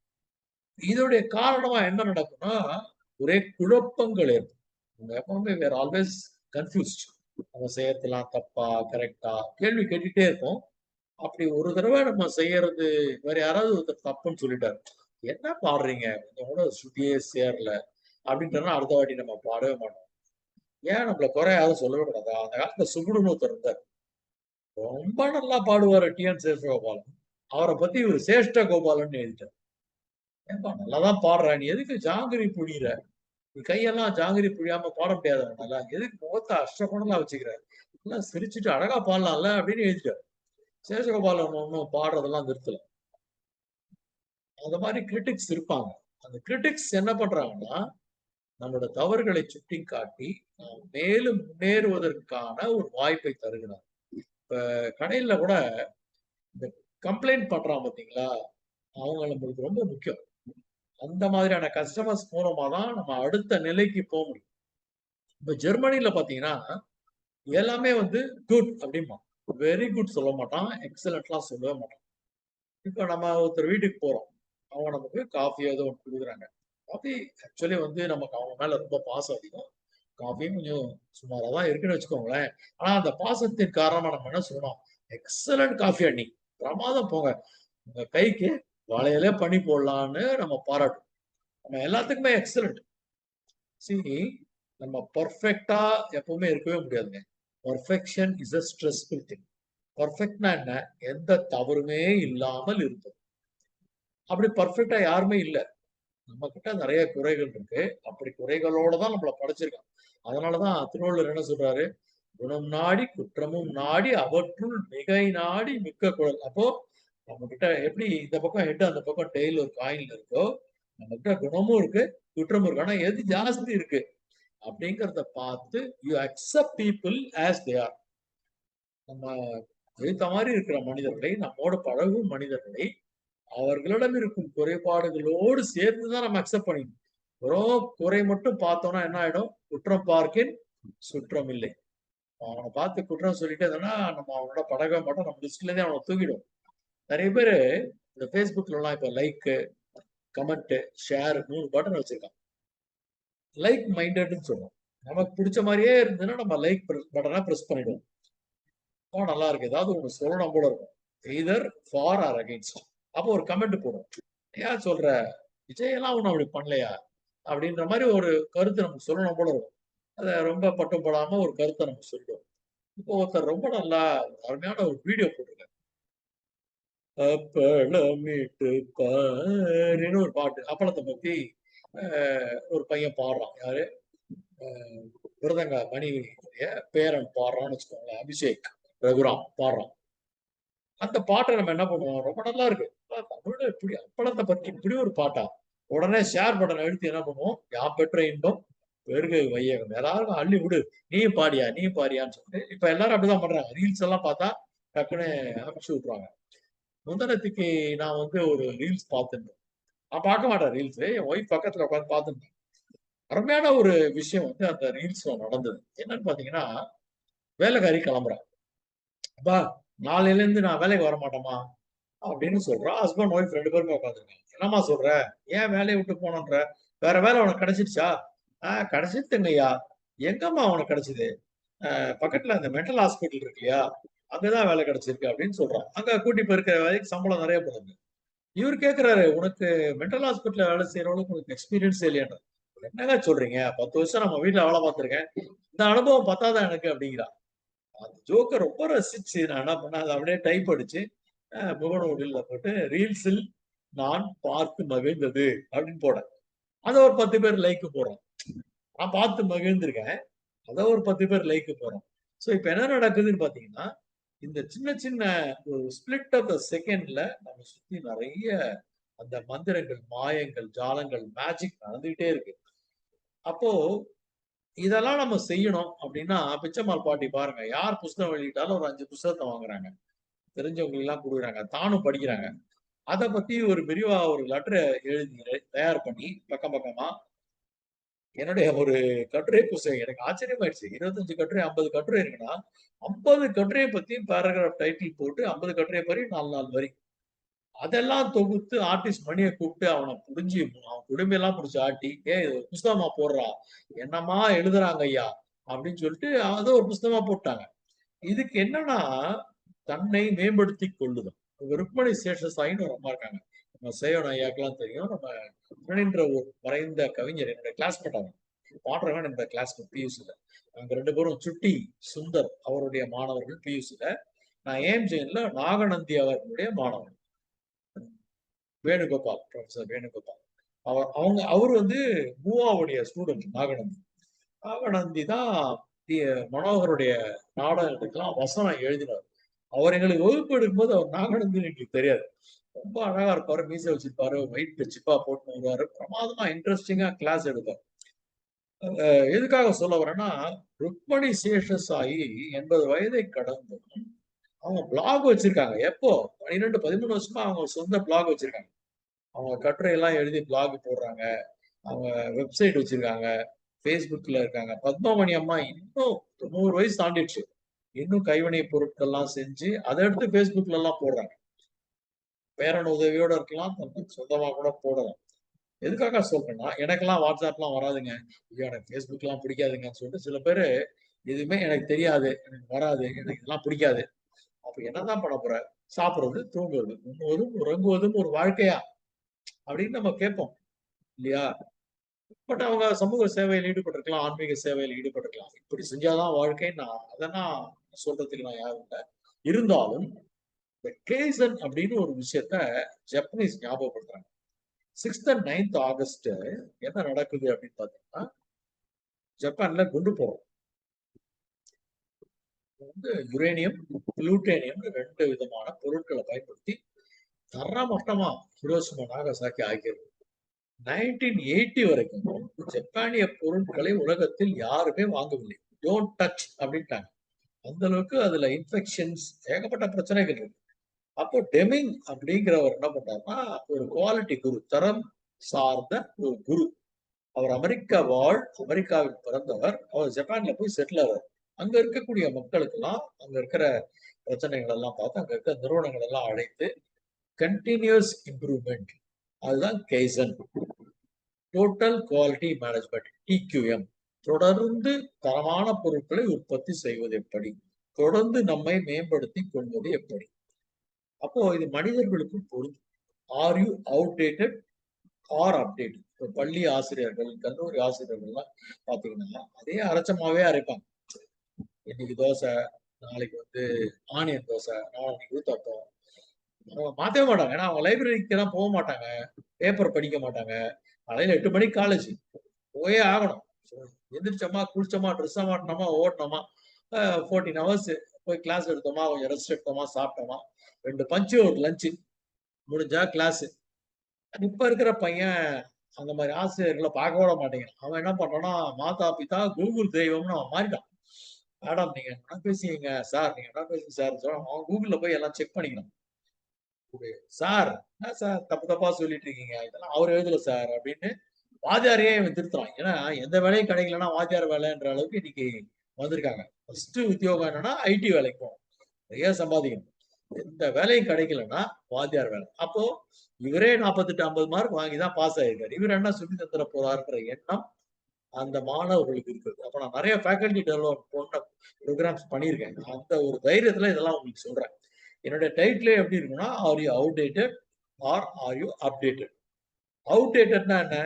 இதோடைய காரணமா என்ன நடக்கும்னா ஒரே குழப்பங்கள் ஏற்படும். எப்பவுமே வேற ஆல்வேஸ் கன்ஃபியூஸ்ட். நம்ம செய்யறதுலாம் தப்பா கரெக்டா கேள்வி கேட்டுட்டே இருப்போம். அப்படி ஒரு தடவை நம்ம செய்யறது வேற யாராவது ஒருத்தர் தப்புன்னு சொல்லிட்டாரு, என்ன பாடுறீங்க, கொஞ்சம் கூட சுத்தியே சேரல அப்படின்றனா அடுத்த வாட்டி நம்ம பாடவே மாட்டோம். ஏன் நம்மள குறை யாரும் சொல்லவே கூடாதா? அந்த காலத்துல சுகுடுன்னு ஒருத்தர் இருந்தார், ரொம்ப நல்லா பாடுவார், டிஎன் சேஷகோபாலன். அவரை பத்தி ஒரு சேஷ்ட கோபாலன் எழுதிட்டார். ஏன்பா நல்லாதான் பாடுற, நீ எதுக்கு ஜாங்கிரி புழியிற, நீ கையெல்லாம் ஜாங்கிரி புழியாம பாட முடியாதவனால எதுக்கு முகத்தை அஷ்டகுணலா வச்சுக்கிற, எல்லாம் சிரிச்சுட்டு அழகா பாடலாம்ல அப்படின்னு எழுதிட்டார். சேஷகோபாலன் ஒன்றும் பாடுறதெல்லாம் நிறுத்தல. அந்த மாதிரி கிரிட்டிக்ஸ் இருப்பாங்க. அந்த கிரிட்டிக்ஸ் என்ன பண்றாங்கன்னா நம்மளோட தவறுகளை சுட்டி காட்டி நாம் மேலும் முன்னேறுவதற்கான ஒரு வாய்ப்பை தருகிறார். இப்ப கடையில கூட இந்த கம்ப்ளைண்ட் பண்றான் பாத்தீங்களா, அவங்க நம்மளுக்கு ரொம்ப முக்கியம். அந்த மாதிரியான கஸ்டமர்ஸ் மூலமா தான் நம்ம அடுத்த நிலைக்கு போக முடியும். இப்ப ஜெர்மனில பாத்தீங்கன்னா எல்லாமே வந்து குட் அப்படிமா, வெரி குட் சொல்ல மாட்டான், எக்ஸலண்ட்லாம் சொல்லவே மாட்டான். இப்ப நம்ம ஒருத்தர் வீட்டுக்கு போறோம், அவங்க நமக்கு காஃபி ஏதோ ஒன்று கொடுக்குறாங்க. காஃபி ஆக்சுவலி வந்து நமக்கு அவங்க மேல ரொம்ப பாசம் அதிகம். காஃபியும் கொஞ்சம் சுமாராக தான் இருக்குன்னு வச்சுக்கோங்களேன். ஆனா அந்த பாசத்தின் காரணமா நம்ம என்ன சொல்லணும், எக்ஸலண்ட் காஃபி அண்ணி, பிரமாதம் போங்க, உங்க கைக்கு வளையலே பண்ணி போடலான்னு நம்ம பாராட்டும். நம்ம எல்லாத்துக்குமே எக்ஸலண்ட். சரி, நம்ம பர்ஃபெக்டா எப்பவுமே இருக்கவே முடியாதுங்க. Perfection is a stressful thing. பர்ஃபெக்ட்னா என்ன, எந்த தவறுமே இல்லாமல் இருப்பது. அப்படி பர்ஃபெக்டா யாருமே இல்லை. நம்ம கிட்ட நிறைய குறைகள் இருக்கு. அப்படி குறைகளோட தான் நம்மளை படைச்சிருக்கான். அதனாலதான் திருவள்ளுவர் என்ன சொல்றாரு, குணம் நாடி குற்றமும் நாடி அவற்றுள் மிகை நாடி மிக்க குரல். அப்போ நம்ம கிட்ட எப்படி இந்த பக்கம் ஹெட் அந்த பக்கம் டெய்ல் ஒரு காயின்ல இருக்கோ, நம்ம கிட்ட குணமும் இருக்கு குற்றமும் இருக்கு. ஆனா எது ஜாஸ்தி இருக்கு அப்படிங்கிறத பார்த்து you accept people as they are. நம்ம எழுத்த மாதிரி இருக்கிற மனிதர்களை, நம்மோட பழகும் மனிதர்களை அவர்களிடம் இருக்கும் குறைபாடுகளோடு சேர்த்துதான் நம்ம அக்செப்ட் பண்ணிக்கணும். வெறும் குறை மட்டும் பார்த்தோம்னா என்ன ஆயிடும், குற்றம் பார்க்கின் சுற்றம் இல்லை. அவனை பார்த்து குற்றம் சொல்லிட்டு இருந்தோம்னா நம்ம அவனோட பழக மாட்டோம், நம்ம லிஸ்ட்ல இருந்தே அவனை தூக்கிடும். நிறைய பேரு இந்த பேஸ்புக்ல எல்லாம் இப்ப லைக், கமெண்ட், ஷேர் 3 பட்டன் வச்சிருக்கான். லைக் மைண்டட்னு சொல்லுவோம். நமக்கு பிடிச்ச மாதிரியே இருந்ததுன்னா நம்ம லைக் பட்டனை பிரஸ் பண்ணிடுவோம். நல்லா இருக்கு, ஏதாவது ஒண்ணு சொல்லணும் போல இருக்கும், எய்தர் ஃபார் ஆர் அகைன்ஸ்ட். அப்போ ஒரு கமெண்ட் போடும், ஏன் சொல்ற, விஜய் எல்லாம் ஒன்னும் அப்படி பண்ணலையா அப்படின்ற மாதிரி ஒரு கருத்து நமக்கு சொல்லணும் போல இருக்கும். அதை ரொம்ப பட்டும் போடாம ஒரு கருத்தை நம்ம சொல்லுவோம். இப்போ ஒருத்தர் ரொம்ப நல்லா அருமையான ஒரு வீடியோ போட்டிருக்காரு. அப்பளமிட்டு பாருன்னு ஒரு பாட்டு. அப்பளத்தை பத்தி ஒரு பையன் பாடுறான். யாரு? விருதங்க மணி பேரன் பாடுறான்னு வச்சுக்கோங்களேன். அபிஷேக் ரகுராம் பாடுறான். அந்த பாட்டை நம்ம என்ன பண்ணுவோம்? ரொம்ப நல்லா இருக்கு. தமிழ்ல இப்படி அப்பளத்தை பத்தி இப்படி ஒரு பாட்டா? உடனே ஷேர் பட்டன் அழுத்தி என்ன பண்ணுவோம்? யாம் பெற்ற இன்பம் பெருகு வையகம். எல்லாருக்கும் அள்ளி விடு, நீயும் பாடியா நீயும் பாடியான்னு சொல்லிட்டு இப்ப எல்லாரும் அப்படிதான் பண்றாங்க. ரீல்ஸ் எல்லாம் பார்த்தா டக்குன்னு அனுப்பிச்சு விட்டுருவாங்க. முந்தனத்துக்கு நான் வந்து ஒரு ரீல்ஸ் பார்த்துருந்தேன். நான் பார்க்க மாட்டேன் ரீல்ஸ். என் ஒய்ஃப் பக்கத்துல உட்காந்து பார்த்துருந்தேன். அருமையான ஒரு விஷயம் வந்து அந்த ரீல்ஸ்ல நடந்தது. என்னன்னு பாத்தீங்கன்னா, வேலைக்காரி கிளம்புறா. அப்பா நாளையில இருந்து நான் வேலைக்கு வர மாட்டேமா அப்படின்னு சொல்றா. ஹஸ்பண்ட் ஒய்ஃப் 2 பேருமே உட்காந்துருக்காங்க. என்னம்மா சொல்ற? ஏன் வேலையை விட்டு போனன்ற? வேற வேலை உனக்கு கிடைச்சிருச்சா? கிடைச்சிருத்துங்கய்யா. எங்கம்மா உனக்கு கிடைச்சது? பக்கத்துல அந்த மென்டல் ஹாஸ்பிட்டல் இருக்கு இல்லையா, அங்கதான் வேலை கிடைச்சிருக்கு அப்படின்னு சொல்றான். அங்க கூட்டி போயிருக்கிற வேலைக்கு சம்பளம் நிறைய போடுது. இவர் கேக்குறாரு, உனக்கு மென்டல் ஹாஸ்பிட்டல்ல வேலை செய்யறவங்களுக்கு உனக்கு எக்ஸ்பீரியன்ஸ் இல்லையா? என்னங்க சொல்றீங்க? 10 வருஷம் நம்ம வீட்டுல வேலை பார்த்திருக்கேன், இந்த அனுபவம் பத்தாதான் எனக்கு அப்படிங்கிறா. அந்த ஜோக்கை ரொம்ப ரசிச்சு நான் என்ன பண்ணேன், அதை அப்படியே டைப் அடிச்சு முகநூலில் போட்டு ரீல்ஸில் நான் பார்த்து மகிழ்ந்தது அப்படின்னு போட அதை ஒரு 10 பேர் லைக் போடுறோம். நான் பார்த்து மகிழ்ந்திருக்கேன், அதை ஒரு 10 பேர் லைக் போறோம். ஸோ இப்ப என்ன நடக்குதுன்னு பாத்தீங்கன்னா, இந்த சின்ன சின்ன ஒரு ஸ்பிளிட் ஆஃப் த செகண்ட்ல நம்ம சுத்தி நிறைய அந்த மந்திரங்கள், மாயங்கள், ஜாலங்கள், மேஜிக் நடந்துகிட்டே இருக்கு. அப்போ இதெல்லாம் நம்ம செய்யணும் அப்படின்னா, பிச்சைமால் பாட்டி பாருங்க, யார் புஸ்தகம் வெளியிட்டாலும் ஒரு 5 புஸ்தகத்தை வாங்குறாங்க, தெரிஞ்சவங்க எல்லாம் கொடுக்குறாங்க, தானும் படிக்கிறாங்க. அதை பத்தி ஒரு விரிவா ஒரு லெட்டரை எழுதி தயார் பண்ணி பக்கம் பக்கமா என்னுடைய ஒரு கட்டுரை புஸ்தகம் எனக்கு ஆச்சரியமாயிடுச்சு. 25 கட்டுரை 50 கட்டுரை இருக்குன்னா 50 கட்டுரையை பத்தியும் பேராகிராஃப் டைட்டில் போட்டு 50 கட்டுரை வரி 4 வரி அதெல்லாம் தொகுத்து ஆர்டிஸ்ட் மணியை கூப்பிட்டு அவனை புடிஞ்சு அவன் குடும்பெல்லாம் புடிச்சு ஆட்டி, புஸ்தகமா போடுறா, என்னமா எழுதுறாங்க ஐயா அப்படின்னு சொல்லிட்டு அதை ஒரு புஸ்தகமா போட்டாங்க. இதுக்கு என்னன்னா, தன்னை மேம்படுத்தி கொள்ளுதல். ருக்மணி சேஷசாயின்னு ஒரு அம்மா இருக்காங்க, நம்ம சேவன் ஐயாக்கெல்லாம் தெரியும். நம்ம ஒரு மறைந்த கவிஞர் என்னுடைய கிளாஸ்மேட், அவன் பாடுறவன் என்னோட கிளாஸ்மேட் பியூசில. நாங்க 2 பேரும் சுட்டி சுந்தர் அவருடைய மாணவர்கள் பியூசில. நான் ஏம்ஜெயின்ல நாகநந்தி அவர்களுடைய மாணவர் வேணுகோபால், ப்ரொஃபசர் வேணுகோபால். அவர் வந்து மூவாவுடைய ஸ்டூடெண்ட் நாகநந்தி. நாகநந்தி தான் மனோகருடைய நாடகத்துக்கெல்லாம் வசனம் எழுதினார். அவர் எங்களுக்கு வகுப்பு எடுக்கும்போது அவர் நாகநந்தின்னு எங்களுக்கு தெரியாது. ரொம்ப அழகா இருப்பாரு, மீசை வச்சிருப்பாரு, ஒயிட் சிப்பா போட்டு வருவாரு, பிரமாதமா இன்ட்ரெஸ்டிங்கா கிளாஸ் எடுப்பார். எதுக்காக சொல்ல வரேன்னா, ருக்மணி சேஷசாயி 80 வயதை கடந்து அவங்க பிளாக் வச்சிருக்காங்க. எப்போ 12-13 வருஷமா அவங்க சொந்த பிளாக் வச்சிருக்காங்க. அவங்க கட்டுரை எல்லாம் எழுதி பிளாக் போடுறாங்க, அவங்க வெப்சைட் வச்சிருக்காங்க, ஃபேஸ்புக்ல இருக்காங்க. பத்மாமணி அம்மா இன்னும் 90 வயசு தாண்டிடுச்சு, இன்னும் கைவினை பொருட்கள் எல்லாம் செஞ்சு அதை எடுத்து ஃபேஸ்புக்ல எல்லாம் போடுறாங்க. பேரன் உதவியோட இருக்கலாம், சொந்தமா கூட போடலாம். எதுக்காக சொல்றேன்னா, எனக்கெல்லாம் வாட்ஸ்அப்லாம் வராதுங்க, எனக்கு ஃபேஸ்புக் எல்லாம் பிடிக்காதுங்கன்னு சொல்லிட்டு சில பேரு, எதுவுமே எனக்கு தெரியாது, எனக்கு வராது, எனக்கு இதெல்லாம் பிடிக்காது. அப்ப என்னதான் பண்ண போற? சாப்பிடுறது, தூங்குவது, உண்ணுவதும் உறங்குவதும் ஒரு வாழ்க்கையா அப்படின்னு நம்ம கேட்போம் இல்லையா? பட் அவங்க சமூக சேவையில் ஈடுபட்டிருக்கலாம், ஆன்மீக சேவையில் ஈடுபட்டிருக்கலாம். இப்படி செஞ்சாதான் வாழ்க்கை. நான் அதெல்லாம் சொல்றதுக்கு நான் யாரும் இல்லை. இருந்தாலும் இந்த கேசன் அப்படின்னு ஒரு விஷயத்த Japanese ஞாபகப்படுத்துறாங்க. 6th and 9th August என்ன நடக்குது அப்படின்னு பாத்தீங்கன்னா, ஜப்பான்ல குண்டு போறோம். வந்து யுரேனியம், புளூட்டோனியம் 2 விதமான பொருட்களை பயன்படுத்தி தரமட்டமா ஹிரோஷிமா நாகசாக்கி ஆகிறது. 1980 வரைக்கும் ஜப்பானிய பொருட்களை உலகத்தில் யாருமே வாங்கவில்லை. டோன்ட் டச் அப்படின்ட்டாங்க. அந்த அளவுக்கு அதுல இன்ஃபெக்ஷன்ஸ், ஏகப்பட்ட பிரச்சனைகள் இருக்கு. அப்போ டெமிங் அப்படிங்கிறவர் என்ன பண்றாருன்னா, ஒரு குவாலிட்டி குரு, தரம் சார்ந்த ஒரு குரு. அவர் அமெரிக்காவில் பிறந்தவர். அவர் ஜப்பான்ல போய் செட்டில் ஆவார். அங்க இருக்கக்கூடிய மக்களுக்கு எல்லாம் அங்க இருக்கிற பிரச்சனைகள் எல்லாம் பார்த்து அங்க இருக்கிற நிறுவனங்கள் எல்லாம் அழைத்து கண்டினியூஸ் இம்ப்ரூவ்மெண்ட், அதுதான் kaizen, total quality management, TQM. தொடர்ந்து தரமான பொருட்களை உற்பத்தி செய்வது எப்படி, தொடர்ந்து நம்மை மேம்படுத்தி கொள்வது எப்படி. அப்போ இது மனிதர்களுக்கும் பொருந்தும். Are you outdated or updated? இப்போ பள்ளி ஆசிரியர்கள், கல்லூரி ஆசிரியர்கள்லாம் பாத்தீங்கன்னா அதே அரைச்சமாவே அரைப்பாங்க. இன்னைக்கு தோசை, நாளைக்கு வந்து ஆனியன் தோசை, நாளைக்கு ஊத்தாப்பம். அவங்க மாத்தவே மாட்டாங்க. ஏன்னா அவங்க லைப்ரரிக்கு தான் போக மாட்டாங்க, பேப்பர் படிக்க மாட்டாங்க. காலையில 8 மணிக்கு காலேஜ் போயே ஆகணும். எந்திரிச்சோமா, குளிச்சோமா, ட்ரெஸ் மாட்டினோமா, ஓடணுமா, 14 ஹவர்ஸ் போய் கிளாஸ் எடுத்தோமா, கொஞ்சம் ரெஸ்ட் எடுத்தோமா, சாப்பிட்டோமா, 2 பஞ்சு ஒரு லஞ்சு முடிஞ்சா கிளாஸ். இப்ப இருக்கிற பையன் அந்த மாதிரி ஆசிரியர்களை பார்க்க விட மாட்டேங்கிறான். அவன் என்ன பண்றான்னா, மாதா பிதா கூகுள் தெய்வம்னு அவன் மாறிட்டான். மேடம் நீங்க என்ன பேசுறீங்க சார், நீங்க என்ன பேசுங்க சார், அவன் கூகுள்ல போய் எல்லாம் செக் பண்ணிக்கணும். சார் என்ன சார் தப்பு தப்பா சொல்லிட்டு இருக்கீங்க, இதெல்லாம் அவர் எழுதல சார் அப்படின்னு வாத்தியாரையே இவன் திருத்துறான். ஏன்னா எந்த வேலையும் கிடைக்கலன்னா வாத்தியார் வேலைன்ற அளவுக்கு இன்னைக்கு வந்திருக்காங்க. ஃபர்ஸ்ட் உத்தியோகம் என்னன்னா ஐடி வேலைக்கு போகணும், நிறைய சம்பாதிக்கணும். எந்த வேலையும் கிடைக்கலன்னா வாத்தியார் வேலை. அப்போ இவரே 48 50 மார்க் வாங்கி தான் பாஸ் ஆயிருக்காரு. இவர் என்ன சொல்லி தந்துட போறாருன்ற எண்ணம் அந்த மாணவர்களுக்கு இருக்குது. அப்ப நான் நிறைய ஃபேக்கல்டி டெவலப் பண்ண ப்ரோக்ராம்ஸ் பண்ணியிருக்கேன். அந்த ஒரு தைரியத்துல இதெல்லாம் உங்களுக்கு சொல்றேன். என்னோட டைட்டிலே எப்படி இருக்குன்னா, are you outdated or are you updated. அவுடேட்டட்னா என்ன?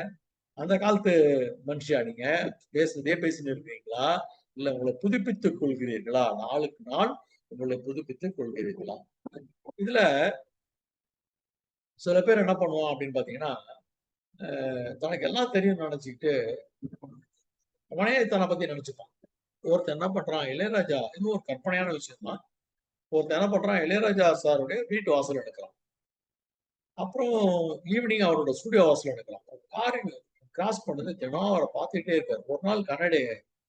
அந்த காலத்து மனுஷியா நீங்க பேசுறதே பேசிட்டு இருக்கீங்களா, இல்ல உங்களை புதுப்பித்துக் கொள்கிறீர்களா, நாளுக்கு நாள் உங்களை புதுப்பித்துக் கொள்கிறீர்களா? இதுல சில பேர் என்ன பண்ணுவான் அப்படின்னு பாத்தீங்கன்னா, தனக்கு எல்லாம் தெரியும் நினைச்சுக்கிட்டு அவனே தன்னை பத்தி நினைச்சுப்பான். ஒருத்தன் என்ன பண்றான், இளையராஜா, இது ஒரு கற்பனையான விஷயம் தான். ஒருத்தன் என்ன பண்றான், இளையராஜா சாருடைய வீட்டு வாசல் எடுக்கிறான். அப்புறம் ஈவினிங் அவரோட ஸ்டுடியோ வாசல் எடுக்கலாம். காரு கிராஸ் பண்ணது தினம் அவரை பார்த்துக்கிட்டே இருக்காரு. ஒரு நாள் கண்ணாடி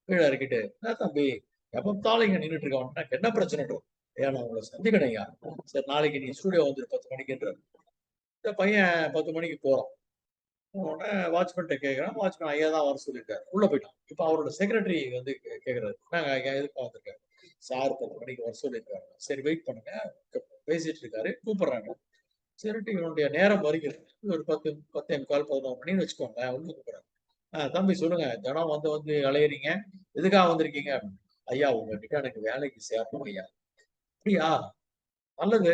கீழே இறக்கிட்டு, என்ன தம்பி எப்ப பார்த்தாலும் இங்க நின்றுட்டு இருக்கான், என்ன பிரச்சனைன்ற? ஏன் நான் உங்களை சந்திக்கணையா, சரி நாளைக்கு நீ ஸ்டுடியோ வந்து 10 மணிக்குன்ற. இந்த பையன் 10 மணிக்கு போறான். உடனே வாட்ச்மேன் கேட்கிறான். வாட்ச்மேன் ஐயா தான் வர சொல்லியிருக்காரு. உள்ள போயிட்டான். இப்ப அவரோட செக்ரட்டரி வந்து கேட்கிறாரு, நாங்க ஐயா எதுக்கு வந்திருக்காரு? சார் 10 மணிக்கு வர சொல்லியிருக்காரு. சரி வெயிட் பண்ணுங்க, பேசிட்டு இருக்காரு, கூப்பிடுறாங்க. சரிட்டு இவனுடைய நேரம் வருகிறது. ஒரு 10 10:15 11 மணின்னு வச்சுக்கோங்க. உள்ள கூப்பிடுறாங்க. தம்பி சொல்லுங்க, தினம் வந்து வந்து அலையறீங்க, எதுக்காக வந்திருக்கீங்க? ஐயா உங்ககிட்ட எனக்கு வேலைக்கு சேரணும் ஐயா. அப்படியா, நல்லது.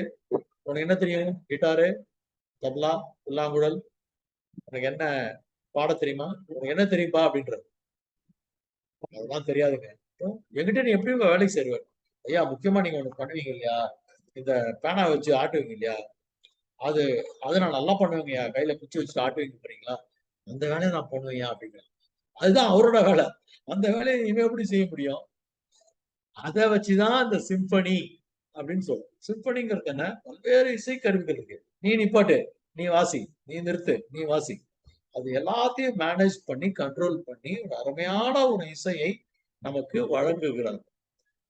உனக்கு என்ன தெரியும்? கிட்டாரு, தபலா, புல்லாங்குழல், உனக்கு என்ன பாட தெரியுமா? உனக்கு என்ன தெரியும்பா அப்படின்றது. அதெல்லாம் தெரியாதுங்க. என்கிட்ட நீ எப்படி வேலைக்கு சேருவேன்? ஐயா முக்கியமா நீங்க ஒண்ணு பண்ணுவீங்க இல்லையா, இந்த பேனா வச்சு ஆட்டுவீங்க இல்லையா, அது நான் நல்லா பண்ணுவேங்கய்யா. கையில குச்சி வச்சுட்டு ஆட்டுவீங்க போறீங்களா, அந்த வேலையை நான் பண்ணுவேன் அப்படிங்கிற. அதுதான் அவரோட வேலை. அந்த வேலையை இவன் எப்படி செய்ய முடியும்? அதை வச்சுதான் இந்த சிம்பனி அப்படின்னு சொல்லும். சிம்பனிங்கிறது என்ன? பல்வேறு இசை கருவிகள் இருக்கு. நீ நிப்பாட்டு, நீ வாசி, நீ நிறுத்து, நீ வாசி, அது எல்லாத்தையும் மேனேஜ் பண்ணி கண்ட்ரோல் பண்ணி ஒரு அருமையான ஒரு இசையை நமக்கு வழங்குகிறார்.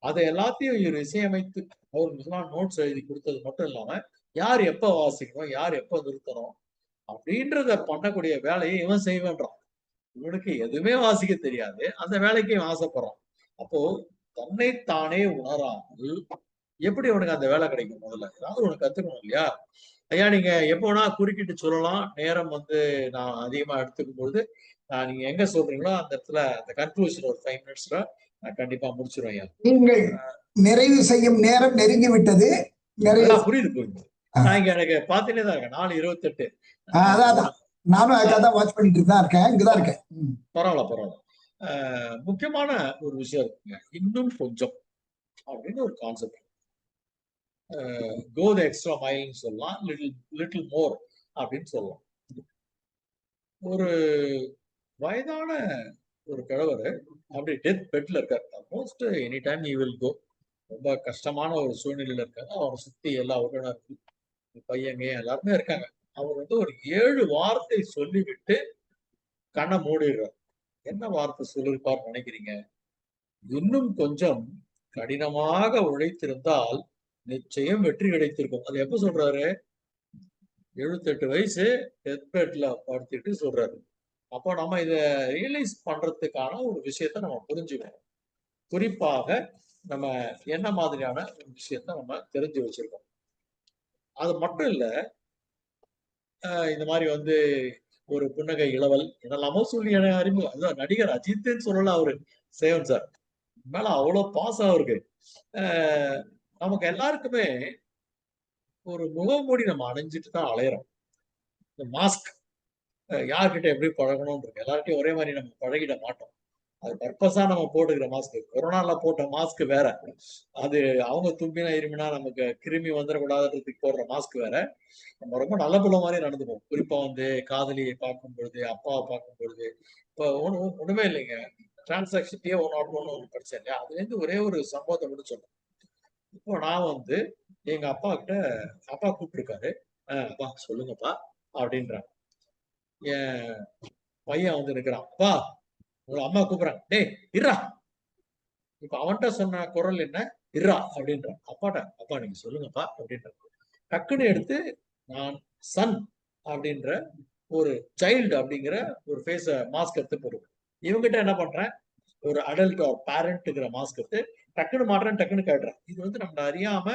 அதை எல்லாத்தையும் இவர் இசையமைத்து அவர்களுக்கெல்லாம் நோட்ஸ் எழுதி கொடுத்தது மட்டும் இல்லாம, யார் எப்ப வாசிக்கணும், யார் எப்ப நிறுத்தணும் அப்படின்றத பண்ணக்கூடிய வேலையை இவன் செய்வேன்றான். இவனுக்கு எதுவுமே வாசிக்க தெரியாது, அந்த வேலைக்கு இவன் ஆசைப்படுறான். அப்போ தன்னைத்தானே உணராமல் எப்படி உனக்கு அந்த வேலை கிடைக்கும்? முதல்ல ஏதாவது உனக்கு கத்துக்கணும் இல்லையா? ஐயா நீங்க எப்போனா குறுக்கிட்டு சொல்லலாம். நேரம் வந்து நான் அதிகமா எடுத்துக்கும் பொழுது நீங்க எங்க சொல்றீங்களோ அந்த இடத்துல அந்த கன்க்ளூஷன் ஒரு 5 மினிட்ஸ்ல நான் கண்டிப்பா முடிச்சிருவேன் ஐயா. நீங்கள் நிறைவு செய்யும் நேரம் நெருங்கி விட்டது. புரியுது. நான் இங்க எனக்கு பாத்துட்டே தான் இருக்கேன். 4:28. அதான் நானும் அதுக்காக தான் வாட்ச் பண்ணிட்டு தான் இருக்கேன். இங்கதான் இருக்கேன். பரவாயில்ல. முக்கியமான ஒரு விஷயம் இருக்குங்க, இன்னும் கொஞ்சம் அப்படின்னு ஒரு கான்செப்ட். கோ தி எக்ஸ்ட்ரா மைல்னு சொல்லலாம், லிட்டில் மோர் அப்படின்னு சொல்லலாம். ஒரு வயதான ஒரு கிழவர் அப்படி டெத் பெட்ல இருக்காரு. Most any time you will go. ரொம்ப கஷ்டமான ஒரு சூழ்நிலையில இருக்காரு. அவரை சுத்தி எல்லா உறவினர்கள், பையங்க எல்லாருமே இருக்காங்க. அவர் வந்து ஒரு 7 வார்த்தை சொல்லிவிட்டு கண்ணை மூடிடுறார். என்ன வார்த்தை சொல்லிருப்பார் நினைக்கிறீங்க? இன்னும் கொஞ்சம் கடினமாக உழைத்திருந்தால் நிச்சயம் வெற்றி கிடைத்திருக்கும். அது எப்ப சொல்றாரு? 78 வயசு டெத் பெட்ல படுத்திட்டு சொல்றாரு. அப்போ நம்ம இதை ரியலைஸ் பண்றதுக்கான ஒரு விஷயத்த நம்ம புரிஞ்சுக்கணும். குறிப்பாக நம்ம என்ன மாதிரியான ஒரு விஷயத்த நம்ம தெரிஞ்சு வச்சிருக்கோம். அது மட்டும் இல்ல, இந்த மாதிரி வந்து ஒரு புன்னகை இளவல் என்னெல்லாமோ சொல்லி அறிமுகம். அதான் நடிகர் அஜித்ன்னு சொல்லலாம். அவரு சேவன் சார் மேல அவ்வளவு பாசம் அவருக்கு. நமக்கு எல்லாருக்குமே ஒரு முகமூடி நம்ம அணிஞ்சிட்டு தான் அலையிறோம். இந்த மாஸ்க் யார்கிட்ட எப்படி பழகணும்னு இருக்கு. எல்லார்கிட்டையும் ஒரே மாதிரி நம்ம பழகிட மாட்டோம். அது பர்பஸா நம்ம போட்டுக்கிற மாஸ்க். கொரோனால போட்ட மாஸ்க் வேற. அது அவங்க தும்பினா இருமினா நமக்கு கிருமி வந்துடக்கூடாதுன்றதுக்கு போடுற மாஸ்க் வேற. நம்ம ரொம்ப நல்ல பிள்ளை மாதிரி நடந்துப்போம். குறிப்பா காதலியை பார்க்கும் பொழுது, அப்பாவை பார்க்கும் பொழுது. இப்போ ஒண்ணுமே இல்லைங்க. டிரான்சாக்ஷன் T101 படிச்சேன் இல்லையா, அதுல இருந்து ஒரே ஒரு சம்பவத்தை மட்டும் சொல்றேன். இப்போ நான் எங்க அப்பா கிட்ட அப்பா கூப்பிட்டுருக்காரு. அப்பா சொல்லுங்கப்பா அப்படின்றாங்க. என் பையன் இருக்கிறான். அப்பா உங்க அம்மா கூப்பிடுறாங்க. டேய் இருடா. இப்ப அவன்கிட்ட சொன்ன குரல் என்ன? இருடா அப்படின்றான். அப்பாட்ட அப்பா நீங்க சொல்லுங்கப்பா அப்படின்ற டக்குன்னு எடுத்து நான் சன் அப்படின்ற ஒரு சைல்டு அப்படிங்கிற ஒரு ஃபேஸ மாஸ்க் எடுத்து போடுவேன். இவங்கிட்ட என்ன பண்றேன்? ஒரு அடல்ட் ஒரு பேரண்ட்ங்கிற மாஸ்க் எடுத்து டக்குன்னு மாட்டுறேன், டக்குன்னு கேட்டுறேன். இது நம்ம அறியாம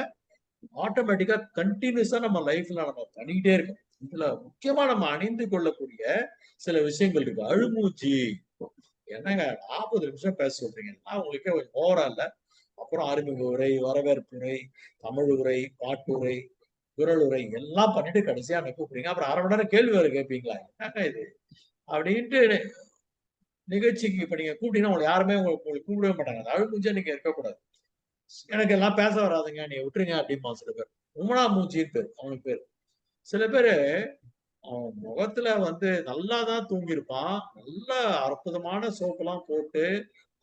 ஆட்டோமேட்டிக்கா கண்டினியூஸா நம்ம லைஃப்ல நம்ம பண்ணிக்கிட்டே இருக்கோம். இதுல முக்கியமா நம்ம அணிந்து கொள்ளக்கூடிய சில விஷயங்கள் இருக்கு. அழுமூச்சி. என்னங்க 40 நிமிஷம் பேச சொல்றீங்க, உங்களுக்கே கொஞ்சம் ஓவரா இல்ல? அப்புறம் அறிமுக உரை, வரவேற்பு உரை, தமிழ் உரை, பாட்டுரை, குரல் உரை எல்லாம் பண்ணிட்டு கடைசியா என்ன கூப்பிடுறீங்க. அப்புறம் 1/2 மணி நேரம் கேள்வி வேற கேட்பீங்களா? என்னங்க இது அப்படின்ட்டு நிகழ்ச்சிக்கு இப்ப நீங்க கூப்பிட்டீங்கன்னா உங்களை யாருமே உங்களுக்கு கூப்பிடவே மாட்டாங்க. அந்த அழுமூச்சியா நீங்க இருக்கக்கூடாது. எனக்கு எல்லாம் பேச வராதுங்க, நீ விட்டுருங்க அப்படிமா சில பேர். உமனா மூச்சின்னு பேர் அவனுக்கு பேர். சில பேரு அவன் முகத்துல நல்லாதான் தூங்கியிருப்பான். நல்ல அற்புதமான சோப்பெல்லாம் போட்டு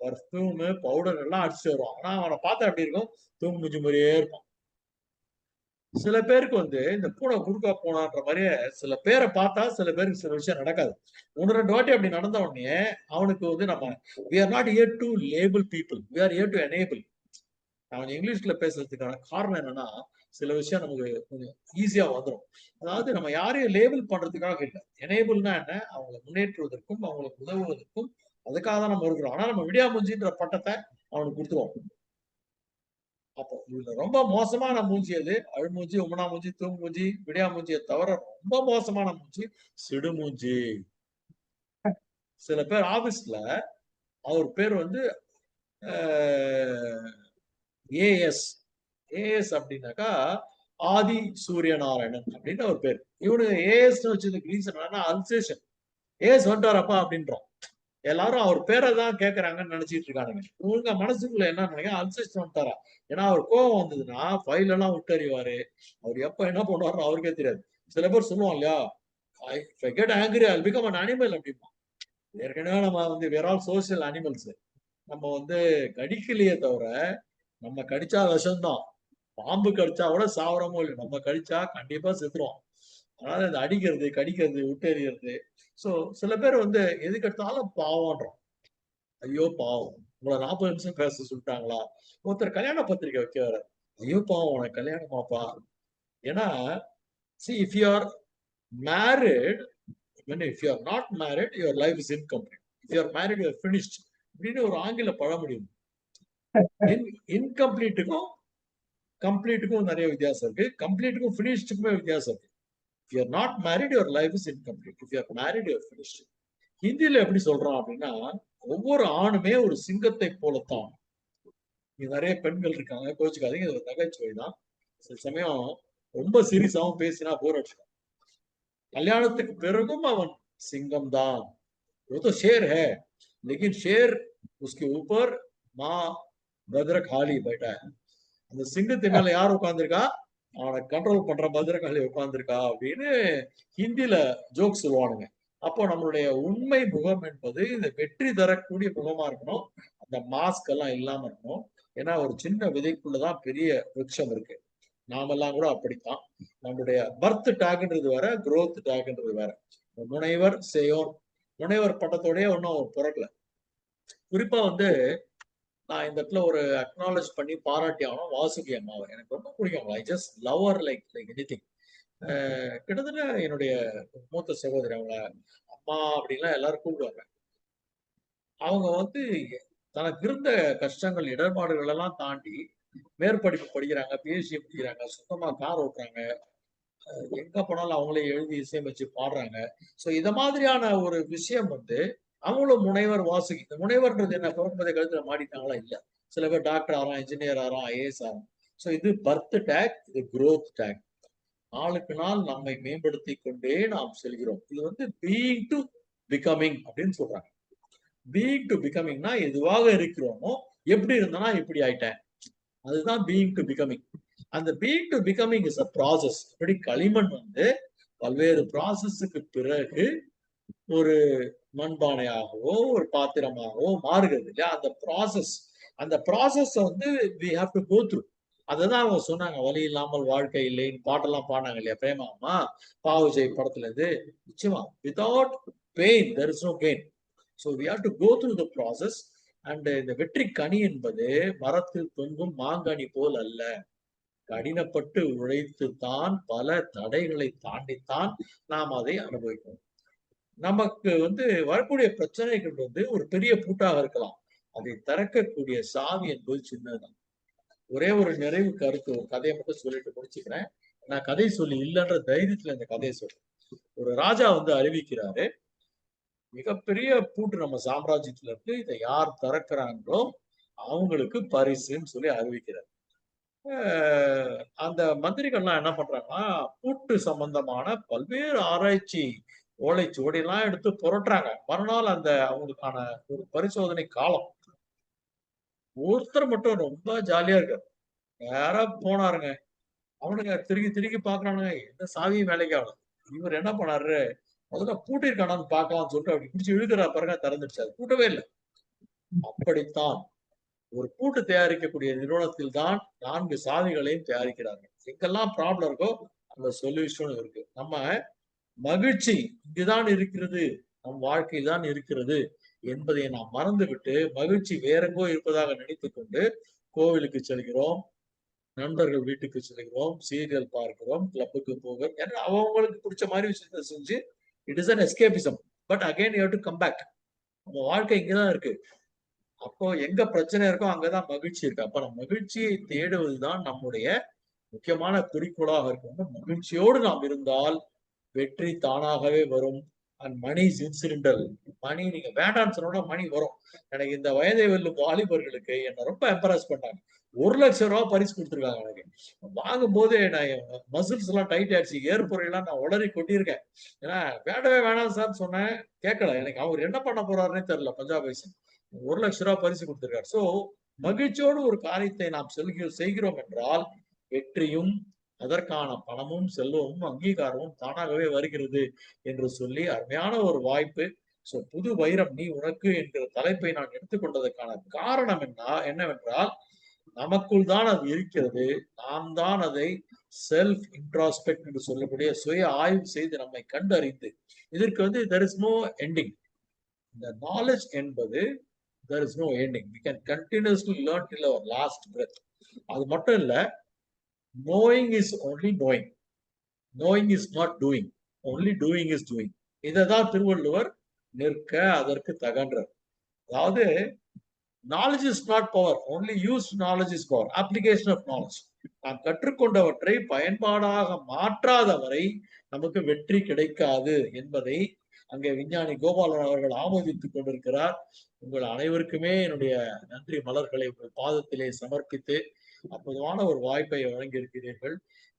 பர்ஃபியூமு பவுடர் எல்லாம் அடிச்சுட்டு வருவான். ஆனா அவனை பார்த்தா எப்படி இருக்கும்? தூங்கு மூஞ்சி மாதிரியே இருப்பான். சில பேருக்கு இந்த பூனை குறுக்கா போனான்ற மாதிரியே சில பேரை பார்த்தா சில பேருக்கு சில விஷயம் நடக்காது. 1-2 வாட்டி அப்படி நடந்த உடனே அவனுக்கு நம்ம we are not here to label people, we are here to enable. நான் இங்கிலீஷ்ல பேசுறதுக்கான காரணம் என்னன்னா, சில விஷயம் நமக்கு கொஞ்சம் ஈஸியா வந்துடும். அதாவது நம்ம யாரையும் லேபிள் பண்றதுக்காக இல்லை. எனேபிள்னா என்ன? அவங்களை முன்னேற்றுவதற்கும் அவங்களுக்கு உதவுவதற்கும் அதுக்காக தான் நம்ம இருக்கிறோம். ஆனா நம்ம விடியாமூஞ்சின்ற பட்டத்தை அவனுக்கு கொடுத்துருவோம். அப்போ இதுல ரொம்ப மோசமான மூஞ்சி எது? அழுமூஞ்சி, உமனா மூஞ்சி, தூங்கு மூஞ்சி, விடியாமூஞ்சியை தவிர ரொம்ப மோசமான மூஞ்சி சிடுமூஞ்சி. சில பேர் ஆபீஸ்ல அவர் பேர் ஏஎஸ் ஏஎஸ் அப்படின்னாக்கா ஆதி சூரிய நாராயணன் அப்படின்னு ஒரு பேர். இவனு ஏஎஸ் வச்சதுக்கு ரீசன் என்னன்னா அல்சேஷன். ஏஎஸ் வந்துட்டாரப்பா அப்படின்றோம். எல்லாரும் அவர் பேரை தான் கேட்கறாங்கன்னு நினைச்சிட்டு இருக்கானுங்க. இவங்க மனசுக்குள்ள என்ன நினைக்க, அல்சேஷன் வந்துட்டாரா? ஏன்னா அவர் கோவம் வந்ததுன்னா ஃபைல் எல்லாம் விட்டறிவாரு. அவர் எப்ப என்ன பண்ணுவாருன்னு அவருக்கே தெரியாது. சில பேர் சொல்லுவோம் இல்லையா, if I get angry I'll become an animal அப்படிமா. ஏற்கனவே நம்ம we are all social animals. நம்ம கடிக்கலையே தவிர, நம்ம கடிச்சா விஷம்தான். பாம்பு கடிச்சா கூட சாவரமோ இல்லை, நம்ம கடிச்சா கண்டிப்பா செத்துருவோம். அதனால இந்த அடிக்கிறது, கடிக்கிறது, விட்டெறிகிறது. சோ சில பேர் எதுக்கு எடுத்தாலும் பாவம்ன்றோம். ஐயோ பாவம், உங்களை 40 நிமிஷம் பேச சொல்லிட்டாங்களா? ஒருத்தர் கல்யாண பத்திரிகை வைக்க வர, ஐயோ பாவம் உனக்கு கல்யாணமாப்பா. ஏன்னா see if you are married, if you are not married your life is incomplete. If you are married you are finished அப்படின்னு ஒரு ஆங்கில பழமொழி. இன்கம்ப்ளீட்டுக்கும் கம்ப்ளீட்டுக்கும் நிறைய வித்தியாசம் இருக்கு. கம்ப்ளீட்டுக்கும் ஃபினிஷ்டுக்குமே வித்தியாசம் இருக்கு. If you are not married your life is incomplete. If you are married you are finished. ஹிந்தியில எப்படி சொல்றோம் அப்படின்னா, ஒவ்வொரு ஆணுமே ஒரு சிங்கத்தை போலத்தான். இங்க நிறைய பெண்கள் இருக்காங்க, கோச்சுக்காதீங்க, இது ஒரு நகைச்சுவை தான். சில சமயம் ரொம்ப சீரியஸாவும் பேசினா போர் அடிச்சிடும். கல்யாணத்துக்கு பிறகும் அவன் சிங்கம் தான். वो तो शेर है लेकिन शेर उसके ऊपर माँ பத்ரகாளி बैठा है. அந்த சிங்கத்து மேல யார் உட்கார்ந்துருக்கா? அவனை கண்ட்ரோல் பண்ற பத்ரகாளி உட்கார்ந்துருக்கா அப்படின்னு ஹிந்தியில ஜோக் சொல்லுவானுங்க. அப்போ நம்மளுடைய உண்மை முகம் என்பது இந்த வெற்றி தரக்கூடிய முகமா இருக்கணும். அந்த மாஸ்க் எல்லாம் இல்லாம இருக்கணும். ஏன்னா ஒரு சின்ன விதைக்குள்ளதான் பெரிய விருட்சம் இருக்கு. நாமெல்லாம் கூட அப்படித்தான். நம்மளுடைய பர்த் டேக்ன்றது வேற, growth டேக்ன்றது வேற. முனைவர் சேயோன், முனைவர் பட்டத்தோடய ஒன்னும் பிறக்கல. குறிப்பா நான் இந்த இடத்துல ஒரு அக்னாலேஜ் பண்ணி பாராட்டி ஆகணும் வாசுகி அம்மாவை. எனக்கு ரொம்ப பிடிக்கும். I just love her like anything. கிட்டத்தட்ட என்னுடைய மூத்த சகோதரி, அவங்க அம்மா அப்படின்லாம் எல்லாரும் கூப்பிடுவாங்க. அவங்க தனக்கு இருந்த கஷ்டங்கள், இடர்பாடுகள் எல்லாம் தாண்டி மேற்படிப்பு படிக்கிறாங்க, பிஹெச்டி படிக்கிறாங்க, சொந்தமா கார் ஓட்டுறாங்க, எங்க போனாலும் அவங்களே எழுதி இசையமைச்சு பாடுறாங்க. சோ இத மாதிரியான ஒரு விஷயம் அவங்களும் முனைவர் வாசுகி. இந்த முனைவர்ன்றது என்ன, பிறக்கும்போதே கழுத்துல மாடிட்டாங்களா? இல்ல. சில பேர் டாக்டர் ஆறாம், இன்ஜினியர் ஆறாம், ஐஏஎஸ் ஆறாம். சோ இது பர்த் டேக், இது growth டேக். நாளுக்கு நாள் நம்மை மேம்படுத்தி கொண்டே நாம் செல்கிறோம். இது வந்து பீயிங் டு பிகமிங் அப்படின்னு சொல்றாங்க. பீயிங் டு பிகமிங்னா எதுவாக இருக்கிறோமோ, எப்படி இருந்தனா இப்படி ஆயிட்டேன், அதுதான் பீயிங் டு பிகமிங். அந்த being to becoming is a process. இப்படி களிமண் வந்து பல்வேறு ப்ராசஸுக்கு பிறகு ஒரு மண்பானையாகவோ ஒரு பாத்திரமாகவோ மாறுகிறது இல்லையா? அந்த ப்ராசஸ் வந்து we have to go through. அததான் அவங்க சொன்னாங்க, வலி இல்லாமல் வாழ்க்கை இல்லைன்னு பாட்டெல்லாம் பாடினாங்க இல்லையா பிரேமாமா பாவுஜெய் படத்துல இருந்து. நிச்சயமா without pain there is no gain. So we have to go through the process. And இந்த வெற்றி கனி என்பது மரத்தில் தொங்கும் மாங்கனி போல் அல்ல, கடினப்பட்டு உழைத்து தான் பல தடைகளை தாண்டித்தான் நாம் அதை அனுபவிக்கணும். நமக்கு வந்து வரக்கூடிய பிரச்சனைகள் வந்து ஒரு பெரிய பூட்டாக இருக்கலாம், அதை திறக்கக்கூடிய சாவி என்பது சின்னதுதான். ஒரே ஒரு நிறைவு கருத்து, ஒரு கதையை மட்டும் சொல்லிட்டு முடிச்சுக்கிறேன். நான் கதை சொல்லி இல்லைன்ற தைரியத்துல இந்த கதையை சொல்றேன். ஒரு ராஜா வந்து அறிவிக்கிறாரு, மிகப்பெரிய பூட்டு நம்ம சாம்ராஜ்யத்துல இருக்கு, இதை யார் திறக்கிறாங்களோ அவங்களுக்கு பரிசுன்னு சொல்லி அறிவிக்கிறார். அந்த மந்திரிகள்லாம் என்ன பண்றாங்கன்னா, பூட்டு சம்பந்தமான பல்வேறு ஆராய்ச்சி ஓலைச்சுவடியெல்லாம் எடுத்து புரட்டுறாங்க. மறுநாள் அந்த அவங்களுக்கான ஒரு பரிசோதனை காலம். ஒருத்தர் மட்டும் ரொம்ப ஜாலியா இருக்காரு, நேரா போனாருங்க. அவனுங்க திருக்கி பாக்குறானுங்க, எந்த சாவியும் வேலைக்கு ஆகணும். இவர் என்ன பண்ணாரு, முதல்ல பூட்டிருக்கானான்னு பார்க்கலாம்னு சொல்லிட்டு அப்படி பிடிச்சி இழுக்கிறா பாருங்க, திறந்துடுச்சு. அது பூட்டவே இல்லை. அப்படித்தான் ஒரு பூட்டு தயாரிக்கக்கூடிய நிறுவனத்தில் தான் 4 சாவிகளையும் தயாரிக்கிறார்கள். எங்கெல்லாம் ப்ராப்ளம் இருக்கோ அந்த சொல்யூஷன் இருக்கு. நம்ம மகிழ்ச்சி இங்குதான் இருக்கிறது, நம் வாழ்க்கையில் தான் இருக்கிறது என்பதை நாம் மறந்துவிட்டு மகிழ்ச்சி வேறெங்கோ இருப்பதாக நினைத்துக் கொண்டு கோவிலுக்கு செல்கிறோம், நண்பர்கள் வீட்டுக்கு செல்கிறோம், சீரியல் பார்க்கிறோம், கிளப்புக்கு போகிறோம், அவங்களுக்கு பிடிச்ச மாதிரி விஷயத்த செஞ்சு it is an escapism. But again you have to come back. நம்ம வாழ்க்கை இங்கதான் இருக்கு. அப்போ எங்க பிரச்சனை இருக்கோ அங்கதான் மகிழ்ச்சி இருக்கு. அப்ப நம்ம மகிழ்ச்சியை தேடுவதுதான் நம்முடைய முக்கியமான குறிக்கோளாக இருக்கும். மகிழ்ச்சியோடு நாம் இருந்தால் வெற்றி தானாகவே வரும். And money is incidental. Money நீங்க வேண்டாம்னு சொன்னா மணி வரும். எனக்கு இந்த வயதை வெல்லும் வாலிபர்களுக்கு என்ன ரொம்ப எம்பரஸ் பண்ணாங்க. 1 லட்சம் ரூபாய் பரிசு கொடுத்துருக்காங்க. எனக்கு வாங்கும் போதே நான் மசில்ஸ் எல்லாம் டைட் ஆயிடுச்சு, ஏற்புறையெல்லாம் நான் உளறி கொட்டியிருக்கேன். ஏன்னா வேண்டவே வேணாம் சார் சொன்னேன், கேட்கல. எனக்கு அவர் என்ன பண்ண போறாருன்னே தெரியல. பஞ்சாப் வைசன் 1 லட்சம் ரூபாய் பரிசு கொடுத்திருக்காரு. சோ மகிழ்ச்சியோடு ஒரு காரியத்தை நாம் செய்கிறோம் என்றால் வெற்றியும் அதற்கான பணமும் செல்வமும் அங்கீகாரமும் தானாகவே வருகிறது என்று சொல்லி அருமையான ஒரு வாய்ப்பு. சோ புது வைரம் நீ உனக்கு என்கிற தலைப்பை நான் எடுத்துக்கொண்டதற்கான காரணம் என்னவென்றால், நமக்குள் தான் அது இருக்கிறது. நாம் தான் அதை செல்ஃப் இன்ட்ராஸ்பெக்ட் என்று சொல்லக்கூடிய சுய ஆய்வு செய்து நம்மை கண்டறிந்து, இதற்கு வந்து there is no ending. இந்த knowledge என்பது there is no ending. We can continuously learn till our last breath. அது மட்டும் இல்ல, knowing is only knowing. Knowing is not doing. Only doing is doing. இததான் திருவள்ளுவர் நிற்க அதற்கு தகன்றார். அதாவது knowledge is not power. Only used knowledge is power. Application of knowledge. நாம் கற்றுக்கொண்டவற்றை பயன்பாடாக மாற்றாதவரை நமக்கு வெற்றி கிடைக்காது என்பதை அங்கே விஞ்ஞானி கோபாலன் அவர்கள் ஆமோதித்துக் கொண்டிருக்கிறார். உங்கள் அனைவருக்குமே என்னுடைய நன்றி மலர்களை உங்கள் பாதத்திலே சமர்ப்பித்து அற்புதமான ஒரு வாய்ப்பை வழங்கியிருக்கிறீர்கள்.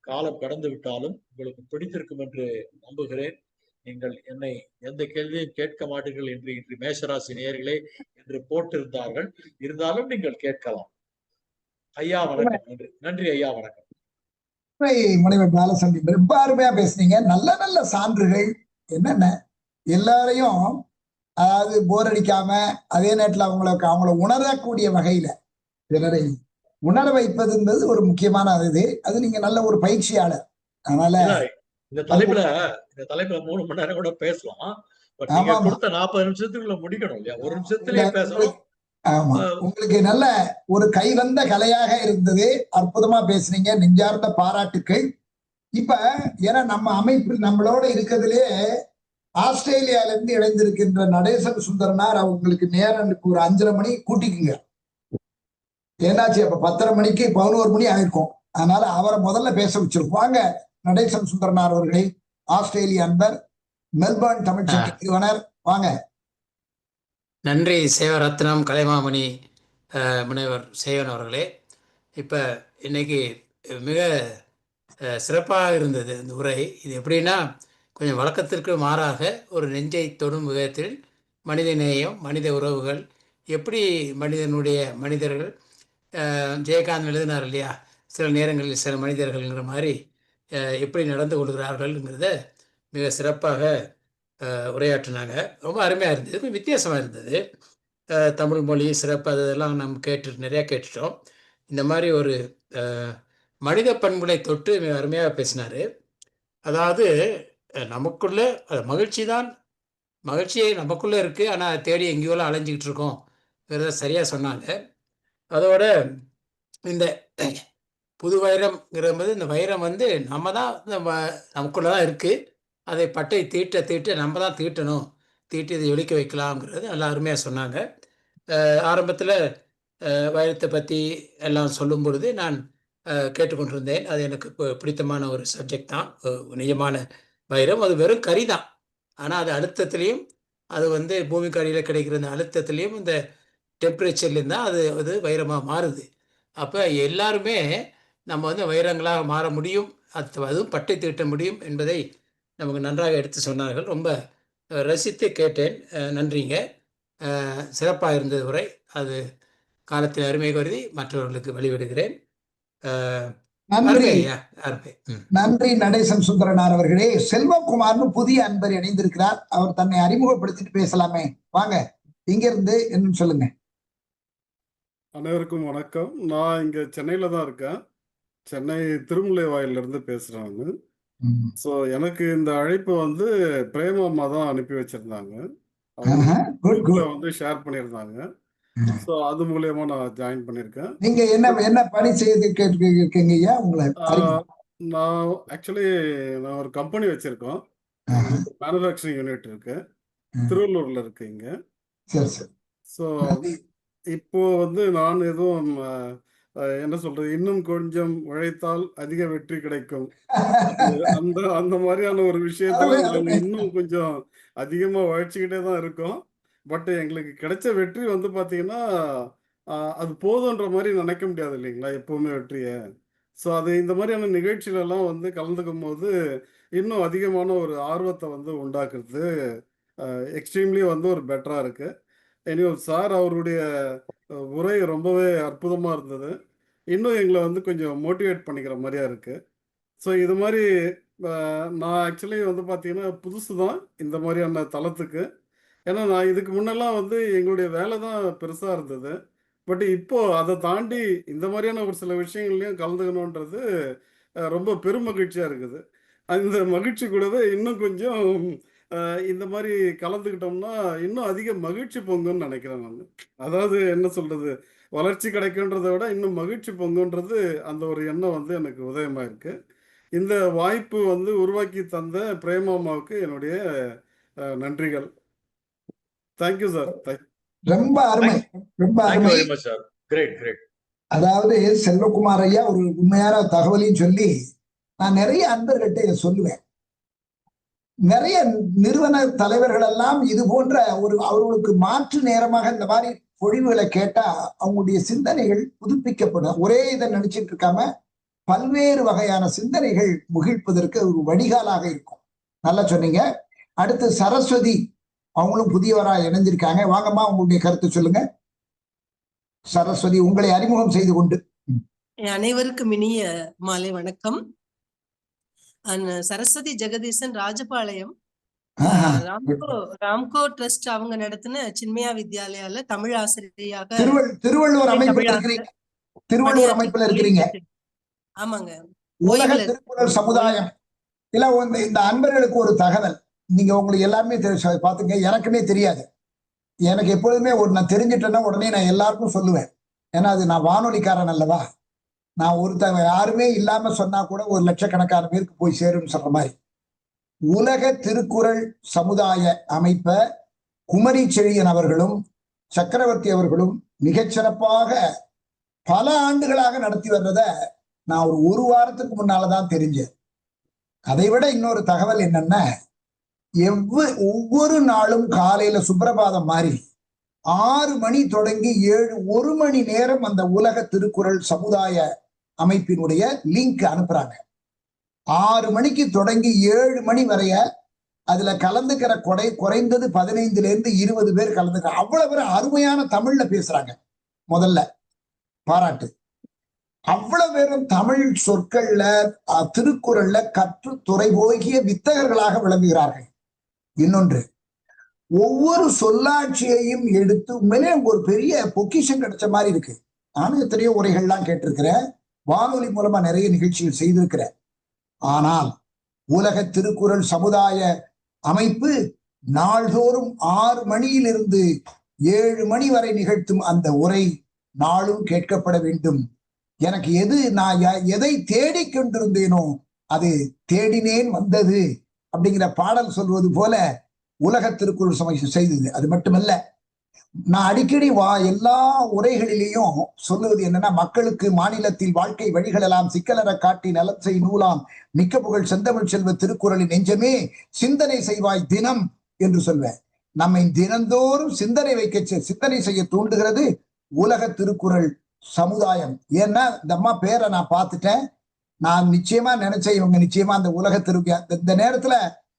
காலம் கடந்து விட்டாலும் உங்களுக்கு பிடித்திருக்கும் என்று நம்புகிறேன். நீங்கள் என்னை எந்த கேள்வியும் கேட்க மாட்டீர்கள் என்று இன்று மேஷராசி நேயர்களே என்று போட்டிருந்தார்கள். இருந்தாலும் நீங்கள் கேட்கலாம். ஐயா வணக்கம். நன்றி ஐயா, வணக்கம். முனைவர் பாலசாண்டி ரொம்ப அருமையா பேசுனீங்க. நல்ல நல்ல சான்றுகள் என்னென்ன எல்லாரையும் அதாவது போர் அடிக்காம அதே நேரத்தில் அவங்கள உணரக்கூடிய வகையில பிறரை உணர வைப்பதுன்றது ஒரு முக்கியமான இது. அது நீங்க நல்ல ஒரு பயிற்சியாளர். அதனால இந்த தலைப்புல 3 மணி நேரம் கூட பேசலாம். பட் நீங்க கொடுத்த 40 நிமிஷத்துக்குள்ள முடிக்கணும் இல்லையா? 1 நிமிஷத்திலேயே பேசணும். ஆமா, உங்களுக்கு நல்ல ஒரு கைவந்த கலையாக இருந்தது. அற்புதமா பேசுனீங்க. நெஞ்சார்ந்த பாராட்டுக்கள். இப்ப ஏன்னா நம்ம அமைப்பில் நம்மளோட இருக்கிறதுலே ஆஸ்திரேலியால இருந்து இணைந்திருக்கின்ற நடேசன் சுந்தரனார் அவங்களுக்கு நேரம் ஒரு 5:30 மணி கூட்டிக்குங்க. ஏன்னாச்சு அப்ப 10:30 மணிக்கு 11 மணி ஆயிருக்கும். அதனால அவரை முதல்ல பேச வச்சிருக்கோம். வாங்க நடேசன் சுந்தரனார் அவர்களை, ஆஸ்திரேலிய அன்பர், மெல்பர்ன் தமிழ்ச்சங்க நிறுவனர், வாங்க. நன்றி சேவரத்னம் கலைமாமணி முனைவர் சேவன் அவர்களே. இப்போ இன்னைக்கு மிக சிறப்பாக இருந்தது இந்த உரை. இது எப்படின்னா கொஞ்சம் வழக்கத்திற்கு மாறாக ஒரு நெஞ்சை தொடும் விதத்தில் மனித நேயம், மனித உறவுகள், எப்படி மனிதர்கள் ஜெயகாந்த் எழுதினார் இல்லையா, சில நேரங்களில் சில மனிதர்கள்ங்கிற மாதிரி எப்படி நடந்து கொள்கிறார்கள்ங்கிறத மிக சிறப்பாக உரையாற்றினாங்க. ரொம்ப அருமையாக இருந்தது, வித்தியாசமாக இருந்தது. தமிழ் மொழி சிறப்பு அதெல்லாம் நம்ம நிறையா கேட்டுட்டோம். இந்த மாதிரி ஒரு மனித பண்புகளை தொட்டு மிக அருமையாக பேசினார். அதாவது நமக்குள்ள மகிழ்ச்சியை நமக்குள்ளே இருக்குது, ஆனால் அதை தேடி எங்கேயோலாம் அலைஞ்சிக்கிட்டு இருக்கோம் சரியாக சொன்னாங்க. அதோட இந்த புது வைரம்ங்கிறது, இந்த வைரம் வந்து நமக்குள்ளே தான் இருக்குது. அதை பட்டை தீட்ட நம்ம தான் தீட்டி இதை ஒழிக்க வைக்கலாம்ங்கிறது நல்லா அருமையாக சொன்னாங்க. ஆரம்பத்தில் வைரத்தை பற்றி எல்லாம் சொல்லும் பொழுது நான் கேட்டுக்கொண்டிருந்தேன். அது எனக்கு பிடித்தமான ஒரு சப்ஜெக்ட் தான். நிஜமான வைரம் அது வெறும் கறி தான், ஆனால் அது அழுத்தத்துலேயும், அது வந்து பூமிக்கு அடியில் கிடைக்கிற அந்த அழுத்தத்துலேயும் இந்த டெம்பரேச்சர்லேயும் தான் அது வைரமாக மாறுது. அப்போ எல்லாருமே நம்ம வந்து வைரங்களாக மாற முடியும், அதுவும் பட்டை தீட்ட முடியும் என்பதை நமக்கு நன்றாக எடுத்து சொன்னார்கள். ரொம்ப ரசித்து கேட்டேன். நன்றிங்க. சிறப்பாக இருந்தது உரை. அது காலத்தில் அருமை கருதி மற்றவர்களுக்கு வழிவிடுகிறேன். நன்றி நடேசன் சுந்தரனார் அவர்களே. செல்வகுமார்னு புதிய அன்பர் இணைந்திருக்கிறார். அவர் தன்னை அறிமுகப்படுத்திட்டு பேசலாமே, வாங்க. இங்க இருந்து என்ன சொல்லுங்க. அனைவருக்கும் வணக்கம். நான் இங்க சென்னையில தான் இருக்கேன். சென்னை திருமுல்லை வாயில இருந்து பேசுறாங்க. ஸோ எனக்கு இந்த அழைப்பு வந்து பிரேமம்மா தான் அனுப்பி வச்சிருந்தாங்க. அவங்க வந்து ஷேர் பண்ணியிருந்தாங்க. ஸோ அது மூலியமா நான் ஜாயின் பண்ணியிருக்கேன். நீங்க என்ன பணி செய்து கேட்டிருக்கீங்க? உங்களை நான் ஆக்சுவலி ஒரு கம்பெனி வச்சிருக்கோம். மேனுஃபேக்சரிங் யூனிட் இருக்கு, திருவள்ளூர்ல இருக்கு இங்க. ஸோ இப்போ வந்து நான் எதுவும் என்ன சொல்றது, இன்னும் கொஞ்சம் உழைத்தால் அதிக வெற்றி கிடைக்கும், அந்த மாதிரியான ஒரு விஷயத்துல நாங்கள் இன்னும் கொஞ்சம் அதிகமா உழைச்சிக்கிட்டே தான் இருக்கோம். பட் எங்களுக்கு கிடைச்ச வெற்றி வந்து பாத்தீங்கன்னா அது போதுன்ற மாதிரி நினைக்க முடியாது இல்லைங்களா, எப்பவுமே வெற்றியை. ஸோ அது இந்த மாதிரியான நிகழ்ச்சியிலலாம் வந்து கலந்துக்கும் போது இன்னும் அதிகமான ஒரு ஆர்வத்தை வந்து உண்டாக்குறது எக்ஸ்ட்ரீம்லி வந்து ஒரு பெட்டரா இருக்கு. எனிவே சார் அவருடைய உரை ரொம்பவே அற்புதமா இருந்தது. இன்னும் எங்களை வந்து கொஞ்சம் மோட்டிவேட் பண்ணிக்கிற மாதிரியா இருக்கு. ஸோ இது மாதிரி நான் ஆக்சுவலி வந்து பார்த்தீங்கன்னா புதுசு தான் இந்த மாதிரியான தளத்துக்கு. ஏன்னா நான் இதுக்கு முன்னெல்லாம் வந்து எங்களுடைய வேலை தான் பெருசாக இருந்தது. பட் இப்போ அதை தாண்டி இந்த மாதிரியான ஒரு சில விஷயங்கள்லையும் கலந்துக்கணுன்றது ரொம்ப பெரும் மகிழ்ச்சியாக இருக்குது. அந்த மகிழ்ச்சி கூடவே இன்னும் கொஞ்சம் இந்த மாதிரி கலந்துக்கிட்டோம்னா இன்னும் அதிக மகிழ்ச்சி பொங்குன்னு நினைக்கிறேன் நான். அதாவது என்ன சொல்றது, வளர்ச்சி கிடைக்குன்றதை விட இன்னும் மகிழ்ச்சி பொங்குன்றது அந்த ஒரு எண்ணம் வந்து எனக்கு உதயமாக இருக்கு. இந்த வாய்ப்பு வந்து உருவாக்கி தந்த பிரேமாமாவுக்கு என்னுடைய நன்றிகள். Thank you sir. ரொம்ப அருமை, ரொம்ப அருமை. அதாவது செல்வகுமார் ஐயா ஒரு உண்மையான தகவலையும் சொல்லி நான் நிறைய அன்பர்கிட்ட சொல்லுவேன். நிறைய நிறுவன தலைவர்கள் எல்லாம் இது போன்ற அவர்களுக்கு மாற்று நேரமாக இந்த மாதிரி பொழிவுகளை கேட்டா அவங்களுடைய சிந்தனைகள் புதுப்பிக்கப்படும். ஒரே இதை நினைச்சிட்டு இருக்காம பல்வேறு வகையான சிந்தனைகள் முகிழ்ப்பதற்கு ஒரு வடிகாலாக இருக்கும். நல்லா சொன்னீங்க. அடுத்து சரஸ்வதி, அவங்களும் புதியவரா இணைஞ்சிருக்காங்க. வாங்கம்மா, உங்களுடைய கருத்து சொல்லுங்க. சரஸ்வதி, உங்களை அறிமுகம் செய்து கொண்டு. அனைவருக்கும் இனிய மாலை வணக்கம். சரஸ்வதி ஜெகதீசன், ராஜபாளையம், ராம்கோ ட்ரஸ்ட் அவங்க நடத்தின சின்மயா வித்யாலயால தமிழ் ஆசிரியராக திருவள்ளுவர் அமைப்புல இருக்கிறீங்க. ஆமாங்க. உலக திருக்குறள் சமுதாயம். இல்ல இந்த அன்பர்களுக்கு ஒரு தகவல், நீங்க உங்களுக்கு எல்லாருமே பாத்துங்க, எனக்குமே தெரியாது. எனக்கு எப்பொழுதுமே நான் தெரிஞ்சிட்டேன்னா உடனே நான் எல்லாருக்கும் சொல்லுவேன். ஏன்னா அது நான் வானொலிக்காரன் அல்லவா. நான் ஒருத்தவங்க யாருமே இல்லாம சொன்னா கூட 1 லட்சக்கணக்கான பேருக்கு போய் சேரும்னு சொல்ற மாதிரி உலக திருக்குறள் சமுதாய அமைப்பை குமரி செழியன் அவர்களும் சக்கரவர்த்தி அவர்களும் மிகச்சிறப்பாக பல ஆண்டுகளாக நடத்தி வர்றத நான் ஒரு வாரத்துக்கு முன்னாலதான் தெரிஞ்சேன். அதை விட இன்னொரு தகவல் என்னன்னா, ஒவ்வொரு நாளும் காலையில சுப்பிரபாதம் மாதிரி 6 மணி தொடங்கி 1 மணி நேரம் அந்த உலக திருக்குறள் சமுதாய அமைப்பினுடைய லிங்க் அனுப்புறாங்க. 6 மணிக்கு தொடங்கி 7 மணி வரைய அதுல கலந்துக்கிற குறைந்தது 15 இருந்து 20 பேர் கலந்துக்கிற அவ்வளவு பேர் அருமையான தமிழ்ல பேசுறாங்க. முதல்ல பாராட்டு. அவ்வளவு பேரும் தமிழ் சொற்கள்ல திருக்குறள்ல கற்று துறை போகிய வித்தகர்களாக விளங்குகிறார்கள். இன்னொன்று, ஒவ்வொரு சொல்லாட்சியையும் எடுத்து உண்மையிலே ஒரு பெரிய பொக்கிஷம் கிடைச்ச மாதிரி இருக்கு. நானும் எத்தனையோ உரைகள்லாம் கேட்டிருக்கிறேன், வானொலி மூலமா நிறைய நிகழ்ச்சிகள் செய்திருக்கிறேன். ஆனால் உலக திருக்குறள் சமுதாய அமைப்பு நாள்தோறும் 6 மணியிலிருந்து 7 மணி வரை நிகழ்த்தும் அந்த உரை நாளும் கேட்கப்பட வேண்டும். எனக்கு நான் எதை தேடிக் கொண்டிருந்தேனோ அது தேடினேன் வந்தது அப்படிங்கிற பாடல் சொல்வது போல உலக திருக்குறள் சமயம் செய்தது. அது மட்டுமல்ல, நான் அடிக்கடி எல்லா உரைகளிலேயும் சொல்லுவது என்னன்னா, மக்களுக்கு மாநிலத்தில் வாழ்க்கை வழிகள் எல்லாம் சிக்கலற காட்டி நலத்தை நூலாம் மிக்க புகழ் செந்தமிழ் செல்வ திருக்குறளின் நெஞ்சமே சிந்தனை செய்வாய் தினம் என்று சொல்வேன். நம்மை தினந்தோறும் சிந்தனை செய்ய தூண்டுகிறது உலக திருக்குறள் சமுதாயம். ஏன்னா இந்த அம்மா பேரை நான் பார்த்துட்டேன். நான் நிச்சயமா நினைச்சேன் இவங்க நிச்சயமா அந்த உலக இந்த நேரத்துல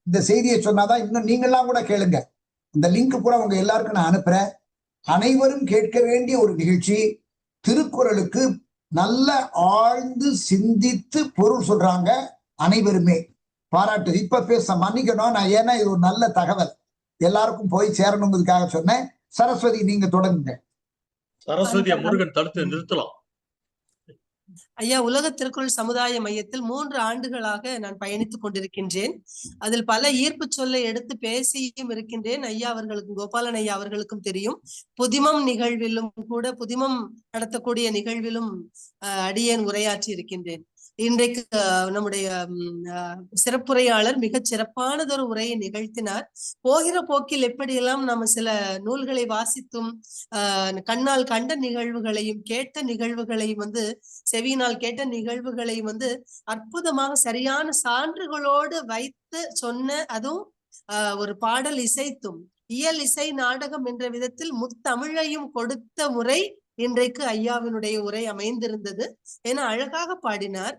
இந்த செய்தியை சொன்னாதான் இன்னும் நீங்கள்லாம் கூட கேளுங்க. இந்த லிங்க் பூரா உங்க எல்லாருக்கும் நான் அனுப்புறேன். அனைவரும் கேட்க வேண்டிய ஒரு நிகழ்ச்சி. திருக்குறளுக்கு நல்ல ஆழ்ந்து சிந்தித்து பொருள் சொல்றாங்க அனைவருமே. பாராட்டு. இப்ப பேச மன்னிக்கணும் நான், ஏன்னா இது ஒரு நல்ல தகவல் எல்லாருக்கும் போய் சேரணுங்கிறதுக்காக சொன்னேன். சரஸ்வதி, நீங்க தொடங்குங்க. சரஸ்வதியை முருகன் தடுத்து நிறுத்தலாம். ஐயா, உலக திருக்குறள் சமுதாய மையத்தில் 3 ஆண்டுகளாக நான் பயணித்துக் கொண்டிருக்கின்றேன். அதில் பல ஈர்ப்பு சொல்லை எடுத்து பேசியும் இருக்கின்றேன். ஐயா அவர்களுக்கும், கோபாலன் ஐயா அவர்களுக்கும் தெரியும். புதிமம் நிகழ்விலும் கூட, புதிமம் நடத்தக்கூடிய நிகழ்விலும் அடியேன் உரையாற்றி இருக்கின்றேன். இன்றைக்கு நம்முடைய சிறப்புரையாளர் மிகச் சிறப்பானதொரு உரையை நிகழ்த்தினார். போகிற போக்கில் எப்படியெல்லாம் நம்ம சில நூல்களை வாசித்தும் கண்ணால் கண்ட நிகழ்வுகளையும் கேட்ட நிகழ்வுகளையும் செவியினால் கேட்ட நிகழ்வுகளையும் அற்புதமாக சரியான சான்றுகளோடு வைத்து சொன்ன, அதுவும் ஒரு பாடல் இசைத்தும் இயல் இசை நாடகம் என்ற விதத்தில் முத்தமிழையும் கொடுத்த முறை இன்றைக்கு ஐயாவினுடைய உரை அமைந்திருந்தது. ஏன்னா அழகாக பாடினார்.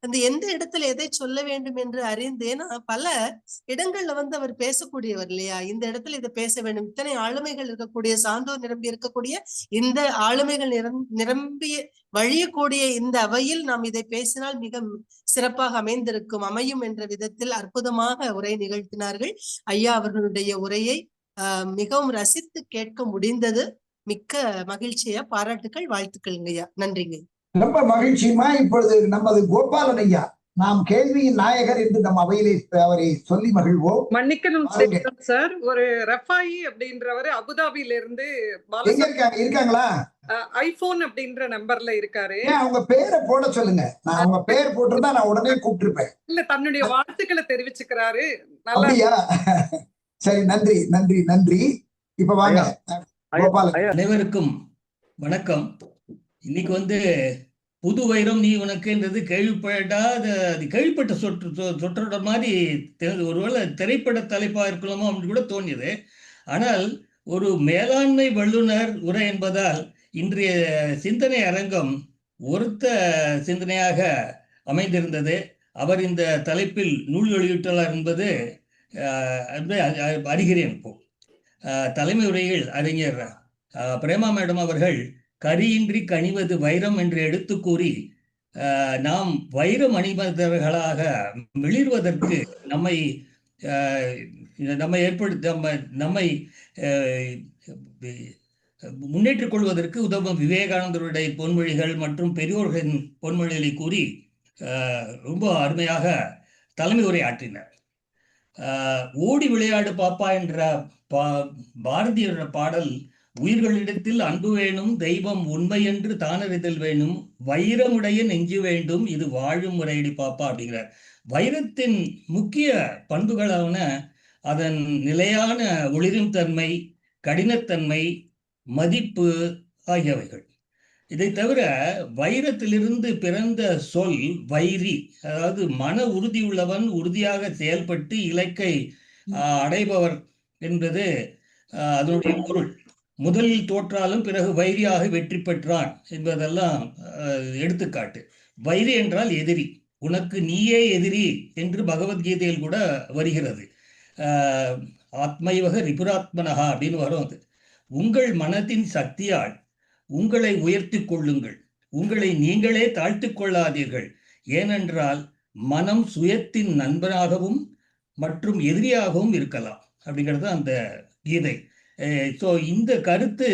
அந்த எந்த இடத்துல எதை சொல்ல வேண்டும் என்று அறிந்தேன். பல இடங்கள்ல அவர் பேசக்கூடியவர் இல்லையா, இந்த இடத்துல இதை பேச வேண்டும். இத்தனை ஆளுமைகள் இருக்கக்கூடிய, சான்றோர் நிரம்பி இருக்கக்கூடிய, இந்த ஆளுமைகள் நிரம்பி வழியக்கூடிய இந்த அவையில் நாம் இதை பேசினால் மிக சிறப்பாக அமையும் என்ற விதத்தில் அற்புதமாக உரை நிகழ்த்தினார்கள். ஐயா அவர்களுடைய உரையை மிகவும் ரசித்து கேட்க முடிந்தது. மிக்க மகிழ்ச்சியா, பாராட்டுக்கள், வாழ்த்துக்கள் ஐயா. நன்றிங்க. ரொம்ப மகிழ்ச்சியுமா. இப்பொழுது நமது கோபாலன் ஐயா, நாம் கேள்வியின் நாயகர் என்று நம் அவையிலே அவரை சொல்லி மகிழ்வோம். மன்னிக்கணும் சார், ஒரு ரஃபாயி அப்படின்றவரு அபுதாபில இருந்து இருக்காங்களா? ஐபோன் அப்படின்ற நம்பர்ல இருக்காரு. அவங்க பேரை போட சொல்லுங்க. நான் அவங்க பேர் போட்டிருந்தா நான் உடனே கூப்பிட்டுருப்பேன். இல்ல, தன்னுடைய வாழ்த்துக்களை தெரிவிச்சுக்கிறாரு. நல்லா. சரி, நன்றி நன்றி நன்றி. இப்ப வாங்க அனைவருக்கும் வணக்கம். இன்னைக்கு புது வைரம் நீ உனக்குன்றது கேள்விப்பட்ட சொற்றோட மாதிரி ஒருவேளை திரைப்பட தலைப்பா இருக்கலாமோ அப்படின்னு கூட தோணியது. ஆனால் ஒரு மேலாண்மை வல்லுநர் உரை என்பதால் இன்றைய சிந்தனை அரங்கம் ஒருத்த சிந்தனையாக அமைந்திருந்தது. அவர் இந்த தலைப்பில் நூல் வெளியிட்டுள்ளார் என்பது அறிகிறேன். இப்போ தலைமை உரையில் அறிஞர் பிரேமா மேடம் அவர்கள் கரியின்றி கனிவது வைரம் என்று எடுத்து கூறி, நாம் வைரம் அணிவதர்களாக மிளிர்வதற்கு நம்மை முன்னேற்றிக் கொள்வதற்கு உதவும் விவேகானந்தருடைய பொன்மொழிகள் மற்றும் பெரியோர்களின் பொன்மொழிகளை கூறி ரொம்ப அருமையாக தலைமை உரை ஆற்றினார். ஓடி விளையாடு பாப்பா என்ற பாரதியோட பாடல், உயிர்களிடத்தில் அன்பு வேணும், தெய்வம் உண்மை என்று தானறிதல் வேணும், வைரமுடைய நெஞ்சு வேண்டும், இது வாழும் முறையடி பாப்பா அப்படிங்கிறார். வைரத்தின் முக்கிய பண்புகளான அதன் நிலையான ஒளிரும் தன்மை, கடினத்தன்மை, மதிப்பு ஆகியவைகள். இதை தவிர வைரத்திலிருந்து பிறந்த சொல் வைரி, அதாவது மன உறுதியுள்ளவன், உறுதியாக செயல்பட்டு இலக்கை அடைபவர் என்பது அதனுடைய பொருள். முதலில் தோற்றாலும் பிறகு வைரியாக வெற்றி பெற்றான் என்பதெல்லாம் எடுத்துக்காட்டு. வைரி என்றால் எதிரி. உனக்கு நீயே எதிரி என்று பகவத்கீதையில் கூட வருகிறது. ஆத்மைவக ரிபுராத்மனஹா அப்படின்னு வரும். அது உங்கள் மனத்தின் சக்தியால் உங்களை உயர்த்தி கொள்ளுங்கள், உங்களை நீங்களே தாழ்த்து கொள்ளாதீர்கள். ஏனென்றால் மனம் சுயத்தின் நண்பனாகவும் மற்றும் எதிரியாகவும் இருக்கலாம் அப்படிங்கிறது அந்த கீதை. ஸோ இந்த கருத்து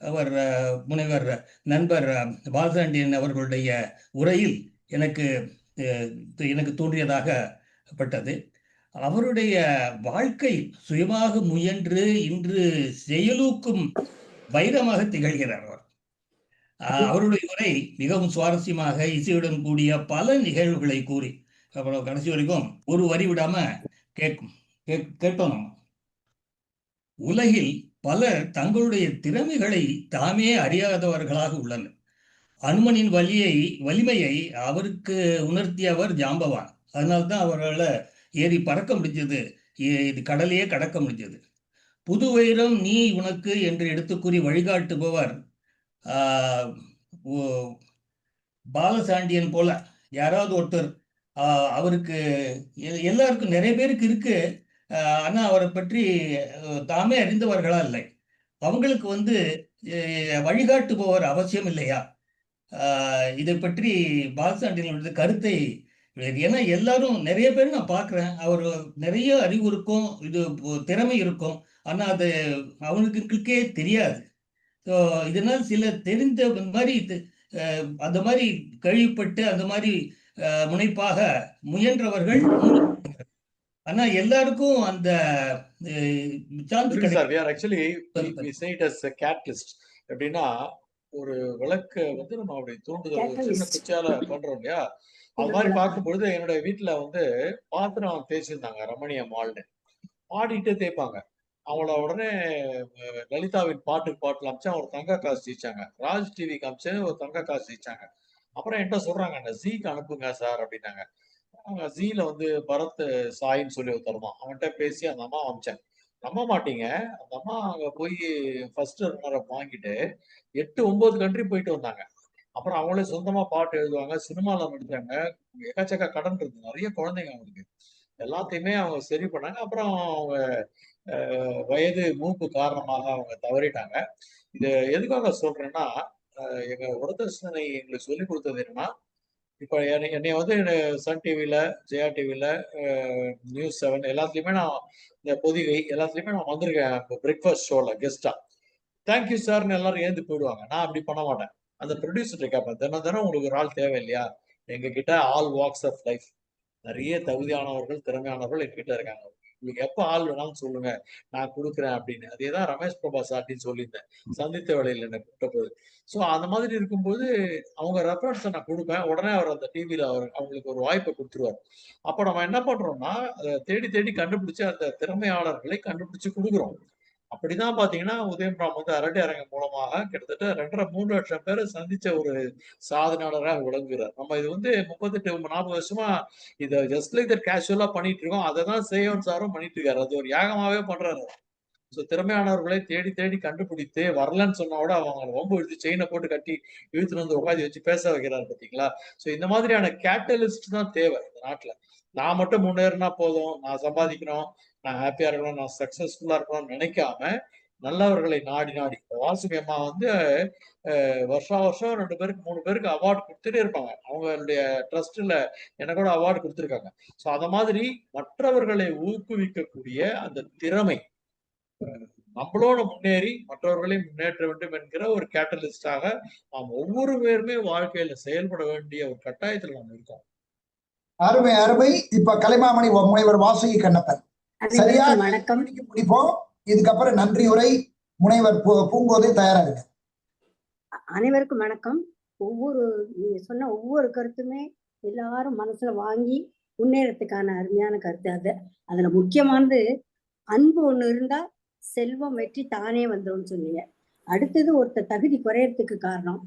அவர் முனைவர் நண்பர் பாலசாண்டியன் அவர்களுடைய உரையில் எனக்கு தோன்றியதாகப்பட்டது. அவருடைய வாழ்க்கை சுயமாக முயன்று இன்று செயலூக்கும் வைரமாக திகழ்கிறார் அவர். அவருடைய உரை மிகவும் சுவாரஸ்யமாக இசையுடன் கூடிய பல நிகழ்வுகளை கூறி அப்புறம் கடைசி வரைக்கும் ஒரு வரி விடாம கேட்டோம். நம்ம உலகில் பலர் தங்களுடைய திறமைகளை தாமே அறியாதவர்களாக உள்ளனர். அனுமனின் வலிமையை அவருக்கு உணர்த்தியவர் ஜாம்பவான். அதனால்தான் அவரால் ஏறி பறக்க முடிஞ்சது, இது கடலையே கடக்க முடிஞ்சது. புது வைரம் நீ உனக்கு என்று எடுத்து கூறி வழிகாட்டுபவர் பாலசாண்டியன் போல யாராவது ஒருத்தர். அவருக்கு எல்லாருக்கும் நிறைய பேருக்கு இருக்கு, ஆனா அவரை பற்றி தாமே அறிந்தவர்களா இல்லை. அவங்களுக்கு வழிகாட்டுபவர் அவசியம் இல்லையா? இதை பற்றி பாலசாண்டியனுடைய கருத்தை, ஏன்னா எல்லாரும் நிறைய பேர் நான் பார்க்குறேன், அவர் நிறைய அறிவு இருக்கும், இது திறமை இருக்கும், ஆனா அது அவனுக்குக்கே தெரியாது. ஸோ இதனால் சில தெரிந்த மாதிரி அந்த மாதிரி கழிவுப்பட்டு அந்த மாதிரி முனைப்பாக முயன்றவர்கள், ஆனா எல்லாருக்கும் அந்த எப்படின்னா ஒரு விளக்கு நம்ம அப்படி தூண்டுதல் சின்ன குச்சியால பண்றோம் இல்லையா, அது மாதிரி பார்க்கும்பொழுது என்னுடைய வீட்டுல பாத்திரம் தேய்ச்சிருந்தாங்க. ரமணி அம்மாள்னு பாடிட்டே தேய்ப்பாங்க. அவங்கள உடனே லலிதாவின் பாட்டுல அமிச்சா ஒரு தங்க காசு ஜெயிச்சாங்க, ராஜ் டிவிக்கு அமிச்சு ஒரு தங்க காசு ஜெயிச்சாங்க. அப்புறம் என்கிட்ட சொல்றாங்க, ஜீக்கு அனுப்புங்க சார் அப்படின்னாங்க. ஜீல பரத் சாயின்னு சொல்லி தருவான், அவன்கிட்ட பேசி அந்த அம்மா அமிச்சேன். நம்ப மாட்டீங்க, அந்த அம்மா அங்க போய் ஃபர்ஸ்ட் ரன்னரை வாங்கிட்டு 8-9 கண்ட்ரி போயிட்டு வந்தாங்க. அப்புறம் அவங்களே சொந்தமா பாட்டு எழுதுவாங்க, சினிமால நடிச்சாங்க, எக்கச்சக்க கடன் இருக்கு, நிறைய குழந்தைங்க அவங்களுக்கு. எல்லாத்தையுமே அவங்க சரி பண்ணாங்க. அப்புறம் அவங்க வயது மூப்பு காரணமாக அவங்க தவறிட்டாங்க. இது எதுக்காக சொல்றேன்னா, எங்க உரதர்ஷனை எங்களுக்கு சொல்லி கொடுத்தது என்னன்னா, இப்ப என்னை சன் டிவில, ஜெயா டிவில, நியூஸ் 7 எல்லாத்துலயுமே நான் இந்த பொதிகை எல்லாத்துலயுமே நான் வந்திருக்கேன் பிரேக்ஃபாஸ்ட் ஷோல கெஸ்டா. தேங்க்யூ சார்னு எல்லாரும் ஏந்து போயிடுவாங்க. நான் அப்படி பண்ண மாட்டேன். அந்த ப்ரொடியூசர் கேட்பேன், தினம் உங்களுக்கு ஒரு ஆள் தேவை இல்லையா? எங்க கிட்ட ஆல் வாக்ஸ் ஆஃப் லைஃப், நிறைய தகுதியானவர்கள் திறமையானவர்கள் என்கிட்ட இருக்காங்க. உங்களுக்கு எப்ப ஆள் வேணாலும் சொல்லுங்க, நான் கொடுக்குறேன் அப்படின்னு. அதேதான் ரமேஷ் பிரபா சார்ட்டின்னு சொல்லியிருந்தேன் சந்தித்த வேலையில் என்ன கூட்ட போது. ஸோ அந்த மாதிரி இருக்கும்போது அவங்க ரெஃபரன்ஸை நான் கொடுப்பேன். உடனே அவர் அந்த டிவியில அவங்களுக்கு ஒரு வாய்ப்பை கொடுத்துருவார். அப்போ நம்ம என்ன பண்றோம்னா, அதை தேடி தேடி கண்டுபிடிச்சு அந்த திறமையாளர்களை கண்டுபிடிச்சு கொடுக்குறோம். அப்படிதான் பாத்தீங்கன்னா உதயம்ராம் அரட்டை அரங்கம் மூலமாக கிட்டத்தட்ட 2.5-3 லட்சம் பேரை சந்திச்ச ஒரு சாதனையாளராக விளங்குகிறார். நம்ம இது 38-40 வருஷமா இதை ஜஸ்ட் லைக் தட் கேஷுவலா பண்ணிட்டு இருக்கோம். அதை தான் சேவன் சாரும் பண்ணிட்டு இருக்காரு. அது ஒரு யாகமாவே பண்றாரு. ஸோ திறமையானவர்களை தேடி தேடி கண்டுபிடித்து வரலன்னு சொன்னா கூட அவங்க ரொம்ப இழுத்து செயினை போட்டு கட்டி இழுத்துட்டு உட்காந்து வச்சு பேச வைக்கிறாரு பார்த்தீங்களா? ஸோ இந்த மாதிரியான கேட்டலிஸ்ட் தான் தேவை இந்த நாட்டுல. நான் மட்டும் முன்னேறினா போதும், நான் சம்பாதிக்கணும், நான் ஹாப்பியா இருக்கணும், நான் சக்சஸ்ஃபுல்லா இருக்கணும்னு நினைக்காம நல்லவர்களை நாடி நாடி. வாசுகி அம்மா வருஷம் 2 பேருக்கு 3 பேருக்கு அவார்டு கொடுத்துட்டே இருப்பாங்க. அவங்களுடைய ட்ரஸ்ட்ல எனக்கு கூட அவார்டு கொடுத்துருக்காங்க. ஸோ அந்த மாதிரி மற்றவர்களை ஊக்குவிக்கக்கூடிய அந்த திறமை நம்மளோட முன்னேறி மற்றவர்களை முன்னேற்ற வேண்டும் என்கிற ஒரு கேட்டலிஸ்டாக நாம் ஒவ்வொரு பேருமே வாழ்க்கையில செயல்பட வேண்டிய ஒரு கட்டாயத்தில் நாம் இருக்கோம். அருமை அருமை. இப்ப கலைமாமணி முனைவர் வாசுகி கண்ணப்பன் சரியா வணக்கம் முடிப்போம். இதுக்கப்புறம் நன்றி உரை முனைவர் பூங்கோதை தயாராக. அனைவருக்கும் வணக்கம். நீங்க சொன்ன ஒவ்வொரு கருத்துமே எல்லாரும் மனசுல வாங்கி முன்னேறத்துக்கான அருமையான கருத்து. அதுல முக்கியமானது அன்பு ஒண்ணு இருந்தா செல்வம் வெற்றி தானே வந்துடும் சொன்னீங்க. அடுத்தது ஒருத்தர் தகுதி குறையறதுக்கு காரணம்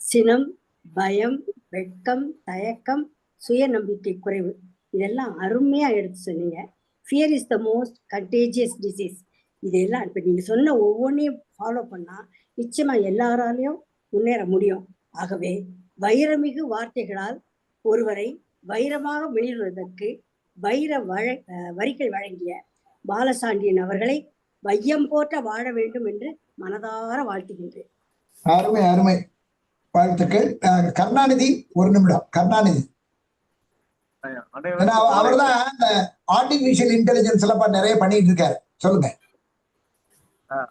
சினம், பயம், வெட்கம், தயக்கம், சுய நம்பிக்கை குறைவு. இதெல்லாம் அருமையா எடுத்து சொன்னீங்க. Fear is the most contagious disease. இதெல்லாம் இப்ப நீங்க சொன்ன ஒவ்வொன்றையும் ஃபாலோ பண்ணா நிச்சயமா எல்லாராலையும் முன்னேற முடியும். ஆகவே வைரமிகு வார்த்தைகளால் ஒருவரை வைரமாக வெளியிடுவதற்கு வரிகள் வழங்கிய பாலசாண்டியன் அவர்களை வையம் போற்ற வாழ வேண்டும் என்று மனதார வாழ்த்துகின்றேன். அருமை அருமை, வாழ்த்துக்கள். கருணாநிதி ஒரு நிமிடம். கருணாநிதி அவர்தான் இந்த ஆர்டிபிஷியல் இன்டெலிஜென்ஸ் எல்லாம் நிறைய பண்ணிட்டு இருக்காரு. சொல்லுங்க.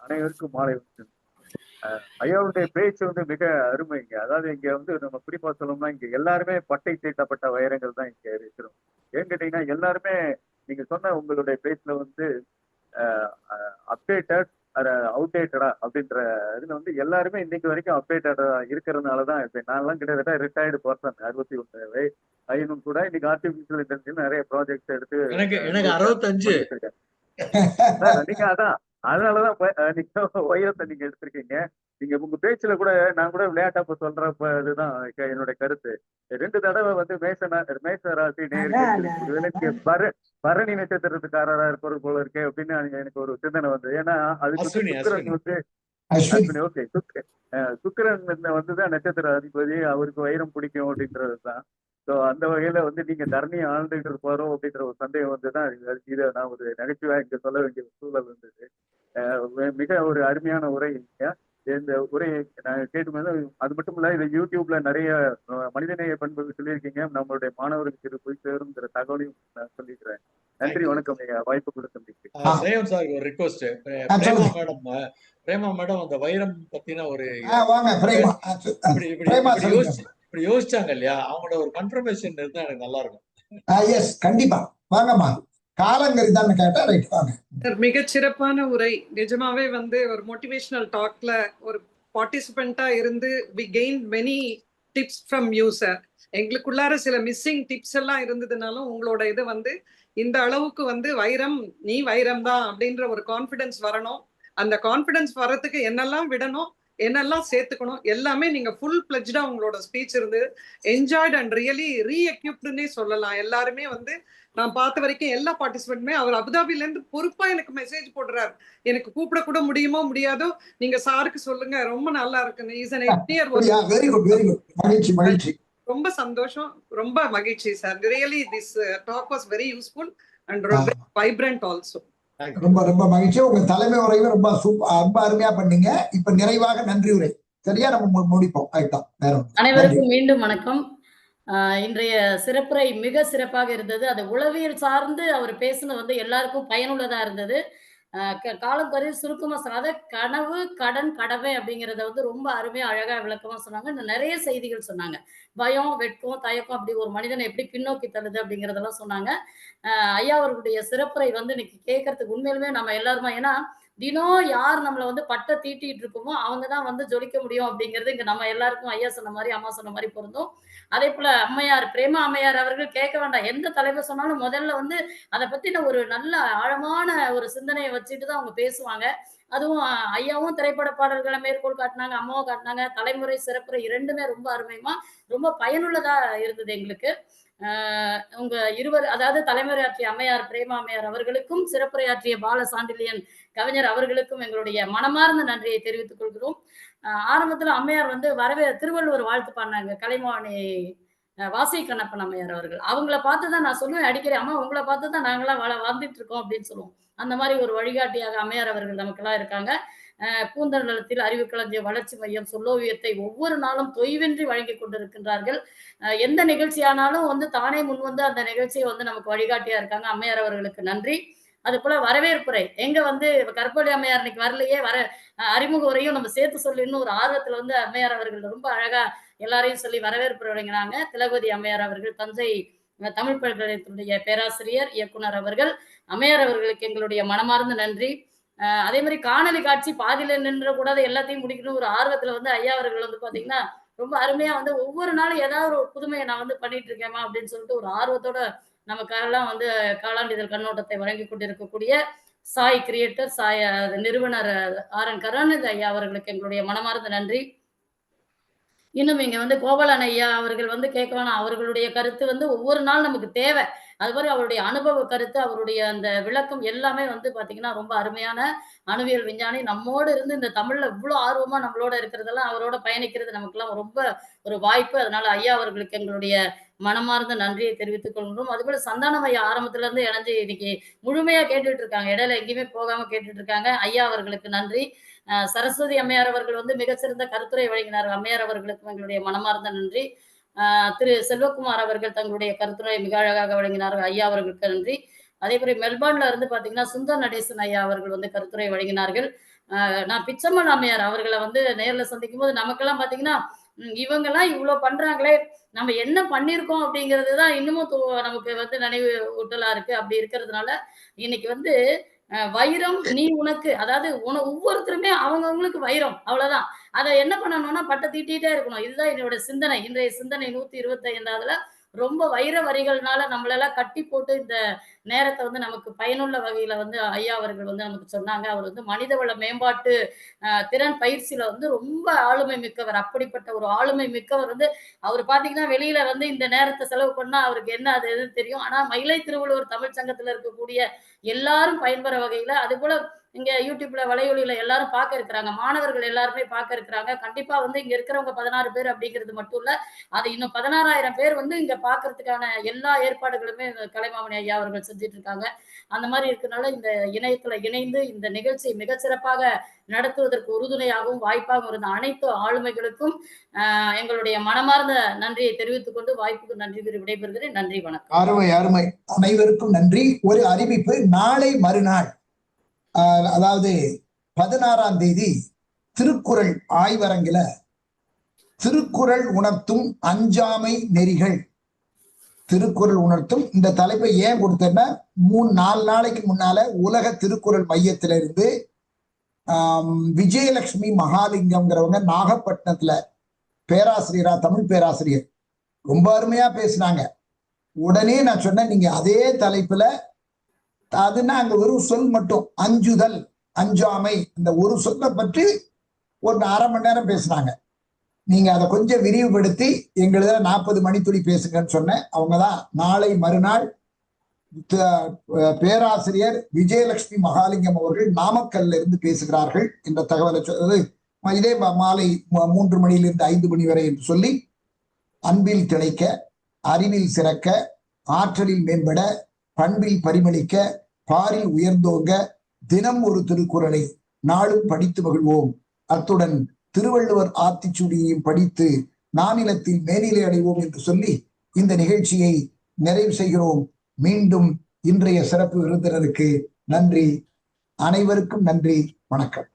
அனைவருக்கும் மாலை. ஐயாவுடைய பேச்சு வந்து மிக அருமைங்க. அதாவது இங்க வந்து நம்ம குறிப்பா சொல்லணும்னா இங்க எல்லாருமே பட்டை தீட்டப்பட்ட வைரங்கள் தான் இங்க இருக்கிறோம். ஏன்னு கேட்டீங்கன்னா எல்லாருமே நீங்க சொன்ன உங்களுடைய பேச்சுல வந்து அப்டேட்டட் அவுடேட்டடா அப்படின்ற இதுல வந்து எல்லாருமே இன்னைக்கு வரைக்கும் அப்டேட்டடா இருக்கிறதுனாலதான் இப்ப நான்லாம் கிட்டத்தட்ட ரிட்டையர்டு பர்சன், 61 வயதும் கூட இன்னைக்கு ஆர்டிபிஷியல் இன்டெலிஜென்ஸ் நிறைய ப்ராஜெக்ட்ஸ் எடுத்து எனக்கு 65. நீங்க அதான் அதனாலதான் நீங்க வைரத்தை நீங்க எடுத்திருக்கீங்க. நீங்க உங்க பேச்சுல கூட நான் கூட விளையாட்டா சொல்றப்ப இதுதான் என்னுடைய கருத்து. 2 தடவை வந்து மேச ராசி நேருக்கு பரணி நட்சத்திரத்துக்காரரா இருப்பது போல இருக்கே அப்படின்னு எனக்கு ஒரு சிந்தனை வந்து. ஏன்னா அதுக்கு சுக்கிரன் வந்து ஓகே சுக்கிரன் வந்துதான் நட்சத்திர அதிபதி, அவருக்கு வைரம் பிடிக்கும் அப்படின்றதுதான். ஸோ அந்த வகையில வந்து நீங்க தரணியை ஆண்டுகிட்டு இருப்பாரோ அப்படின்ற ஒரு சந்தேகம் வந்துதான் இதை நான் ஒரு நகைச்சுவா இங்க சொல்ல வேண்டிய சூழல் வந்தது. மிக ஒரு அருமையான உரை. இந்த உரையை நாங்க கேட்டும்போது அது மட்டும் இல்ல, இது யூடியூப்ல நிறைய மனிதநேய பண்புகள் சொல்லியிருக்கீங்க. நம்மளுடைய மாணவர்களுக்கு இது போய் சேருங்கிற தகவலையும் நான் சொல்லிக்கிறேன். நன்றி, வணக்கம். வாய்ப்பு கொடுத்த சார் ஒரு ரிக்வெஸ்ட். பிரேமா மேடம் அந்த வைரம் பத்தின ஒரு இப்படி யோசிச்சாங்க இல்லையா, அவங்களோட ஒரு கன்ஃபர்மேஷன் இருந்தா எனக்கு நல்லா இருக்கும். எஸ், கண்டிப்பா வாங்கம்மா. காலங்கரிதான் கேட்டா ரைட் வாங்க. மிக சிறப்பான உரை. நிஜமாவே வந்து ஒரு மோட்டிவேஷனல் டாக்ல ஒரு பார்ட்டிசிபெண்டா இருந்து we gained many tips from you sir. எங்களுக்குள்ளார சில மிஸ்ஸிங் டிப்ஸ் எல்லாம் இருந்ததுனாலும் உங்களோட இது வந்து இந்த அளவுக்கு வந்து வைரம் நீ வைரம் தான் அப்படின்ற ஒரு கான்ஃபிடன்ஸ் வரணும். அந்த கான்ஃபிடன்ஸ் வர்றதுக்கு என்னெல்லாம் விடணும், என்னெல்லாம் சேர்த்துக்கணும், எல்லாமே நீங்க ஃபுல் பிளட்ஜ்டா உங்களோட ஸ்பீச் இருந்து என்ஜாய்ட் அண்ட் ரியலி ரீஎக்யூப்டுன்னே சொல்லலாம். எல்லாருமே வந்து நான் பார்த்த வரைக்கும் எல்லா பார்ட்டிசிபென்ட்டுமே அவர் அபுதாபில இருந்து பொறுப்பா எனக்கு மெசேஜ் போடுறாரு. எனக்கு கூப்பிட கூட முடியுமோ முடியாதோ, நீங்க சாருக்கு சொல்லுங்க, ரொம்ப நல்லா இருக்கு. ரொம்ப சந்தோஷம், ரொம்ப மகிழ்ச்சி sir. Really this talk was very useful and vibrant also. ரொம்ப ரொம்ப மகிழ்ச்சி. உங்க தலைமை உரையும் ரொம்ப அருமையா பண்ணீங்க. இப்ப நிறைவாக நன்றி உரை. சரியா, நம்ம முடிப்போம். அனைவருக்கும் மீண்டும் வணக்கம். இன்றைய சிறப்புரை மிக சிறப்பாக இருந்தது. அது உளவியல் சார்ந்து அவர் பேசுனது வந்து எல்லாருக்கும் பயனுள்ளதா இருந்தது. காலம் கருதி சுருக்கமா சொன்னாத கனவு கடன் கடமை அப்படிங்கிறத வந்து ரொம்ப அருமையா அழகா விளக்கமா சொன்னாங்க. இன்னும் நிறைய செய்திகள் சொன்னாங்க. பயம், வெட்கம், தயக்கம் அப்படி ஒரு மனிதனை எப்படி பின்னோக்கி தள்ளுது அப்படிங்கிறதெல்லாம் சொன்னாங்க. ஐயா அவர்களுடைய சிறப்புரை வந்து இன்னைக்கு கேட்கறதுக்கு உண்மையிலுமே நம்ம எல்லாருமா, ஏன்னா தினம் யார் நம்மளை வந்து பட்டை தீட்டிட்டு இருக்கோமோ அவங்க தான் வந்து ஜொலிக்க முடியும் அப்படிங்கிறது இங்க நம்ம எல்லாருக்கும் ஐயா சொன்ன மாதிரி அம்மா சொன்ன மாதிரி பொருந்தும். அதே போல அம்மையார் பிரேமா அம்மையார் அவர்கள் கேட்க வேண்டாம், எந்த தலைவர் சொன்னாலும் முதல்ல வந்து அதை பத்தின ஒரு நல்ல ஆழமான ஒரு சிந்தனையை வச்சுட்டு தான் அவங்க பேசுவாங்க. அதுவும் ஐயாவும் திரைப்பட பாடல்களை மேற்கோள் காட்டினாங்க, அம்மாவும் காட்டினாங்க. தலைமுறை சிறப்புரை இரண்டுமே ரொம்ப அருமையுமா ரொம்ப பயனுள்ளதா இருந்தது எங்களுக்கு. உங்க இருவர், அதாவது தலைமுறையாற்றிய அம்மையார் பிரேமா அம்மையார் அவர்களுக்கும் சிறப்புரையாற்றிய பாலசாண்டில்யன் கவிஞர் அவர்களுக்கும் எங்களுடைய மனமார்ந்த நன்றியை தெரிவித்துக் கொள்கிறோம். ஆரம்பத்துல அம்மையார் வந்து திருவள்ளுவர் வாழ்த்து பாடினாங்க. கலைமாமணி வாசி கண்ணப்பன் அம்மையார் அவர்கள். அவங்கள பார்த்துதான் நான் சொல்லுவேன் அடிக்கடி, அம்மா உங்களை பார்த்துதான் நாங்களாம் வாழ்ந்துட்டு இருக்கோம் அப்படின்னு சொல்லுவோம். அந்த மாதிரி ஒரு வழிகாட்டியாக அம்மையார் அவர்கள் நமக்கெல்லாம் இருக்காங்க. பூந்தண்டலத்தில் அறிவு களஞ்சிய வளர்ச்சி மையம் சொல்லோவியத்தை ஒவ்வொரு நாளும் தொய்வின்றி வழங்கி கொண்டிருக்கின்றார்கள். எந்த நிகழ்ச்சியானாலும் வந்து தானே முன் வந்து அந்த நிகழ்ச்சியை வந்து நமக்கு வழிகாட்டியா இருக்காங்க. அம்மையார் அவர்களுக்கு நன்றி. அது போல வரவேற்புரை எங்க வந்து கற்பொழி அம்மையார் இன்னைக்கு வரலையே, அறிமுக உரையும் நம்ம சேர்த்து சொல்லின்னு ஒரு ஆர்வத்துல வந்து அம்மையார் அவர்கள் ரொம்ப அழகா எல்லாரையும் சொல்லி வரவேற்புரை வழங்கினாங்க. திலகவதி அம்மையார் அவர்கள் தஞ்சை தமிழ் பல்கலைக்கழகத்தினுடைய பேராசிரியர் இயக்குனர் அவர்கள். அம்மையார் அவர்களுக்கு எங்களுடைய மனமார்ந்த நன்றி. அதே மாதிரி காணொலி காட்சி பாதியில நின்ற கூடாது, எல்லாத்தையும் முடிக்கணும் ஒரு ஆர்வத்துல வந்து ஐயா அவர்கள் வந்து பாத்தீங்கன்னா ரொம்ப அருமையா வந்து ஒவ்வொரு நாளும் ஏதாவது ஒரு புதுமையை நான் வந்து பண்ணிட்டு இருக்கேமா அப்படின்னு சொல்லிட்டு ஒரு ஆர்வத்தோட நமக்கெல்லாம் வந்து காலாண்டிதழ் கண்ணோட்டத்தை வழங்கி கொண்டிருக்கக்கூடிய சாய் கிரியேட்டர் நிறுவனர் ஆர்.என். கருணாநிதி ஐயா அவர்களுக்கு எங்களுடைய மனமார்ந்த நன்றி. இன்னும் இங்க வந்து கோபாலன் ஐயா அவர்கள் வந்து கேட்க வேணாம், அவர்களுடைய கருத்து வந்து ஒவ்வொரு நாள் நமக்கு தேவை. அது மாதிரி அவருடைய அனுபவ கருத்து, அவருடைய அந்த விளக்கம் எல்லாமே வந்து பாத்தீங்கன்னா ரொம்ப அருமையான அணுவியல் விஞ்ஞானி. நம்மோடு இருந்து இந்த தமிழ்ல இவ்வளவு ஆர்வமா நம்மளோட இருக்கிறதெல்லாம், அவரோட பயணிக்கிறது நமக்கெல்லாம் ரொம்ப ஒரு வாய்ப்பு. அதனால ஐயா அவர்களுக்கு எங்களுடைய மனமார்ந்த நன்றியை தெரிவித்துக் கொள்கிறோம். அதுபோல சந்தானம் ஐயா ஆரம்பத்துல இருந்து இணைஞ்சு இன்னைக்கு முழுமையா கேட்டுட்டு இருக்காங்க. இடையில எங்கேயுமே போகாம கேட்டுட்டு இருக்காங்க. ஐயா அவர்களுக்கு நன்றி. சரஸ்வதி அம்மையார் அவர்கள் வந்து மிகச்சிறந்த கருத்துரை வழங்கினார். அம்மையார் அவர்களுக்கு எங்களுடைய மனமார்ந்த நன்றி. திரு செல்வகுமார் அவர்கள் தங்களுடைய கருத்துரை மிக அழகாக வழங்கினார்கள். ஐயா அவர்களுக்கு நன்றி. அதே போல மெல்பர்ன்ல இருந்து பாத்தீங்கன்னா சுந்தர் நடேசன் ஐயா அவர்கள் வந்து கருத்துரை வழங்கினார்கள். நான் பிச்சம்மன் அம்மையார் அவர்களை வந்து நேர்ல சந்திக்கும் போது நமக்கெல்லாம் பாத்தீங்கன்னா இவங்கெல்லாம் இவ்வளவு பண்றாங்களே, நம்ம என்ன பண்ணிருக்கோம் அப்படிங்கிறதுதான் இன்னமும் நமக்கு வந்து நினைவு ஊட்டலா இருக்கு. அப்படி இருக்கிறதுனால இன்னைக்கு வந்து வைரம் நீ உனக்கு, அதாவது ஒவ்வொருத்தருமே அவங்கவுங்களுக்கு வைரம், அவ்வளவுதான். அதை என்ன பண்ணணும்னா பட்ட தீட்டிட்டே இருக்கணும். இதுதான் என்னோட சிந்தனை. இன்றைய சிந்தனை 125ல ரொம்ப வைர வரிகள்னால நம்மளெல்லாம் கட்டி போட்டு இந்த நேரத்தை வந்து நமக்கு பயனுள்ள வகையில வந்து ஐயா அவர்கள் வந்து நமக்கு சொன்னாங்க. அவர் வந்து மனிதவள மேம்பாட்டு திறன் பயிற்சியில வந்து ரொம்ப ஆளுமை மிக்கவர். அப்படிப்பட்ட ஒரு ஆளுமை மிக்கவர் வந்து அவர் பாத்தீங்கன்னா வெளியில வந்து இந்த நேரத்தை செலவு பண்ணா அவருக்கு என்ன அது எதுன்னு தெரியும். ஆனா மயிலை திருவள்ளுவர் தமிழ் சங்கத்துல இருக்கக்கூடிய எல்லாரும் பயன்பெற வகையில, அது போல இங்க யூடியூப்ல வலையொலியில எல்லாரும் பார்க்க இருக்கிறாங்க. மாணவர்கள் எல்லாருமே பார்க்க இருக்கிறாங்க. கண்டிப்பா வந்து இங்க இருக்கிறவங்க 16 பேர் அப்படிங்கிறது மட்டும் இல்ல, அது இன்னும் 16,000 பேர் வந்து இங்க பார்க்கறதுக்கான எல்லா ஏற்பாடுகளுமே கலைமாமணி ஐயா அவர்கள் செஞ்சுட்டு இருக்காங்க. அந்த மாதிரி இருக்கனால இந்த இணையத்துல இணைந்து இந்த நிகழ்ச்சியை மிகச்சிறப்பாக நடத்துவதற்கு உறுதுணையாகவும் வாய்ப்பாகவும் இருந்த அனைத்து ஆளுமைகளுக்கும் எங்களுடைய மனமார்ந்த நன்றியை தெரிவித்துக் கொண்டு வாய்ப்புக்கு நன்றி கூறி விடைபெறுகிறேன். நன்றி, வணக்கம். அருமை அருமை, அனைவருக்கும் நன்றி. ஒரு அறிவிப்பு, நாளை மறுநாள் அதாவது 16ஆம் தேதி திருக்குறள் ஆய்வரங்கில திருக்குறள் உணர்த்தும் அஞ்சாமை நெறிகள், திருக்குறள் உணர்த்தும் இந்த தலைப்பை ஏன் கொடுத்தேன்னா 3-4 நாளைக்கு முன்னால உலக திருக்குறள் மையத்திலிருந்து விஜயலட்சுமி மகாலிங்கம்ங்கிறவங்க நாகப்பட்டினத்துல பேராசிரியரா, தமிழ் பேராசிரியர், ரொம்ப அருமையா பேசினாங்க. உடனே நான் சொன்னேன், நீங்க அதே தலைப்புல, அதுன்னா அங்க வெறும் சொல் மட்டும், அஞ்சுதல், அஞ்சாமை, இந்த ஒரு சொல்லை பற்றி ஒரு 1/2 மணி நேரம் பேசினாங்க. நீங்க அதை கொஞ்சம் விரிவுபடுத்தி எங்களுக்கு 40 மணித்துளி பேசுங்கன்னு சொன்னேன். அவங்கதான் நாளை மறுநாள் பேராசிரியர் விஜயலட்சுமி மகாலிங்கம் அவர்கள் நாமக்கல்ல இருந்து பேசுகிறார்கள் என்ற தகவலை இதே மாலை 3 மணியிலிருந்து 5 மணி வரை என்று சொல்லி, அன்பில் திளைக்க, அறிவில் சிறக்க, ஆற்றலில் மேம்பட, பண்பில் பரிமளிக்க, பாரில் உயர்ந்தோங்க, தினம் ஒரு திருக்குறளை நாளும் படித்து மகிழ்வோம். அத்துடன் திருவள்ளுவர் ஆத்திச்சூடியையும் படித்து நானிலத்தில் மேனிலை அடைவோம் என்று சொல்லி இந்த நிகழ்ச்சியை நிறைவு செய்கிறோம். மீண்டும் இன்றைய சிறப்பு விருந்தினருக்கு நன்றி. அனைவருக்கும் நன்றி. வணக்கம்.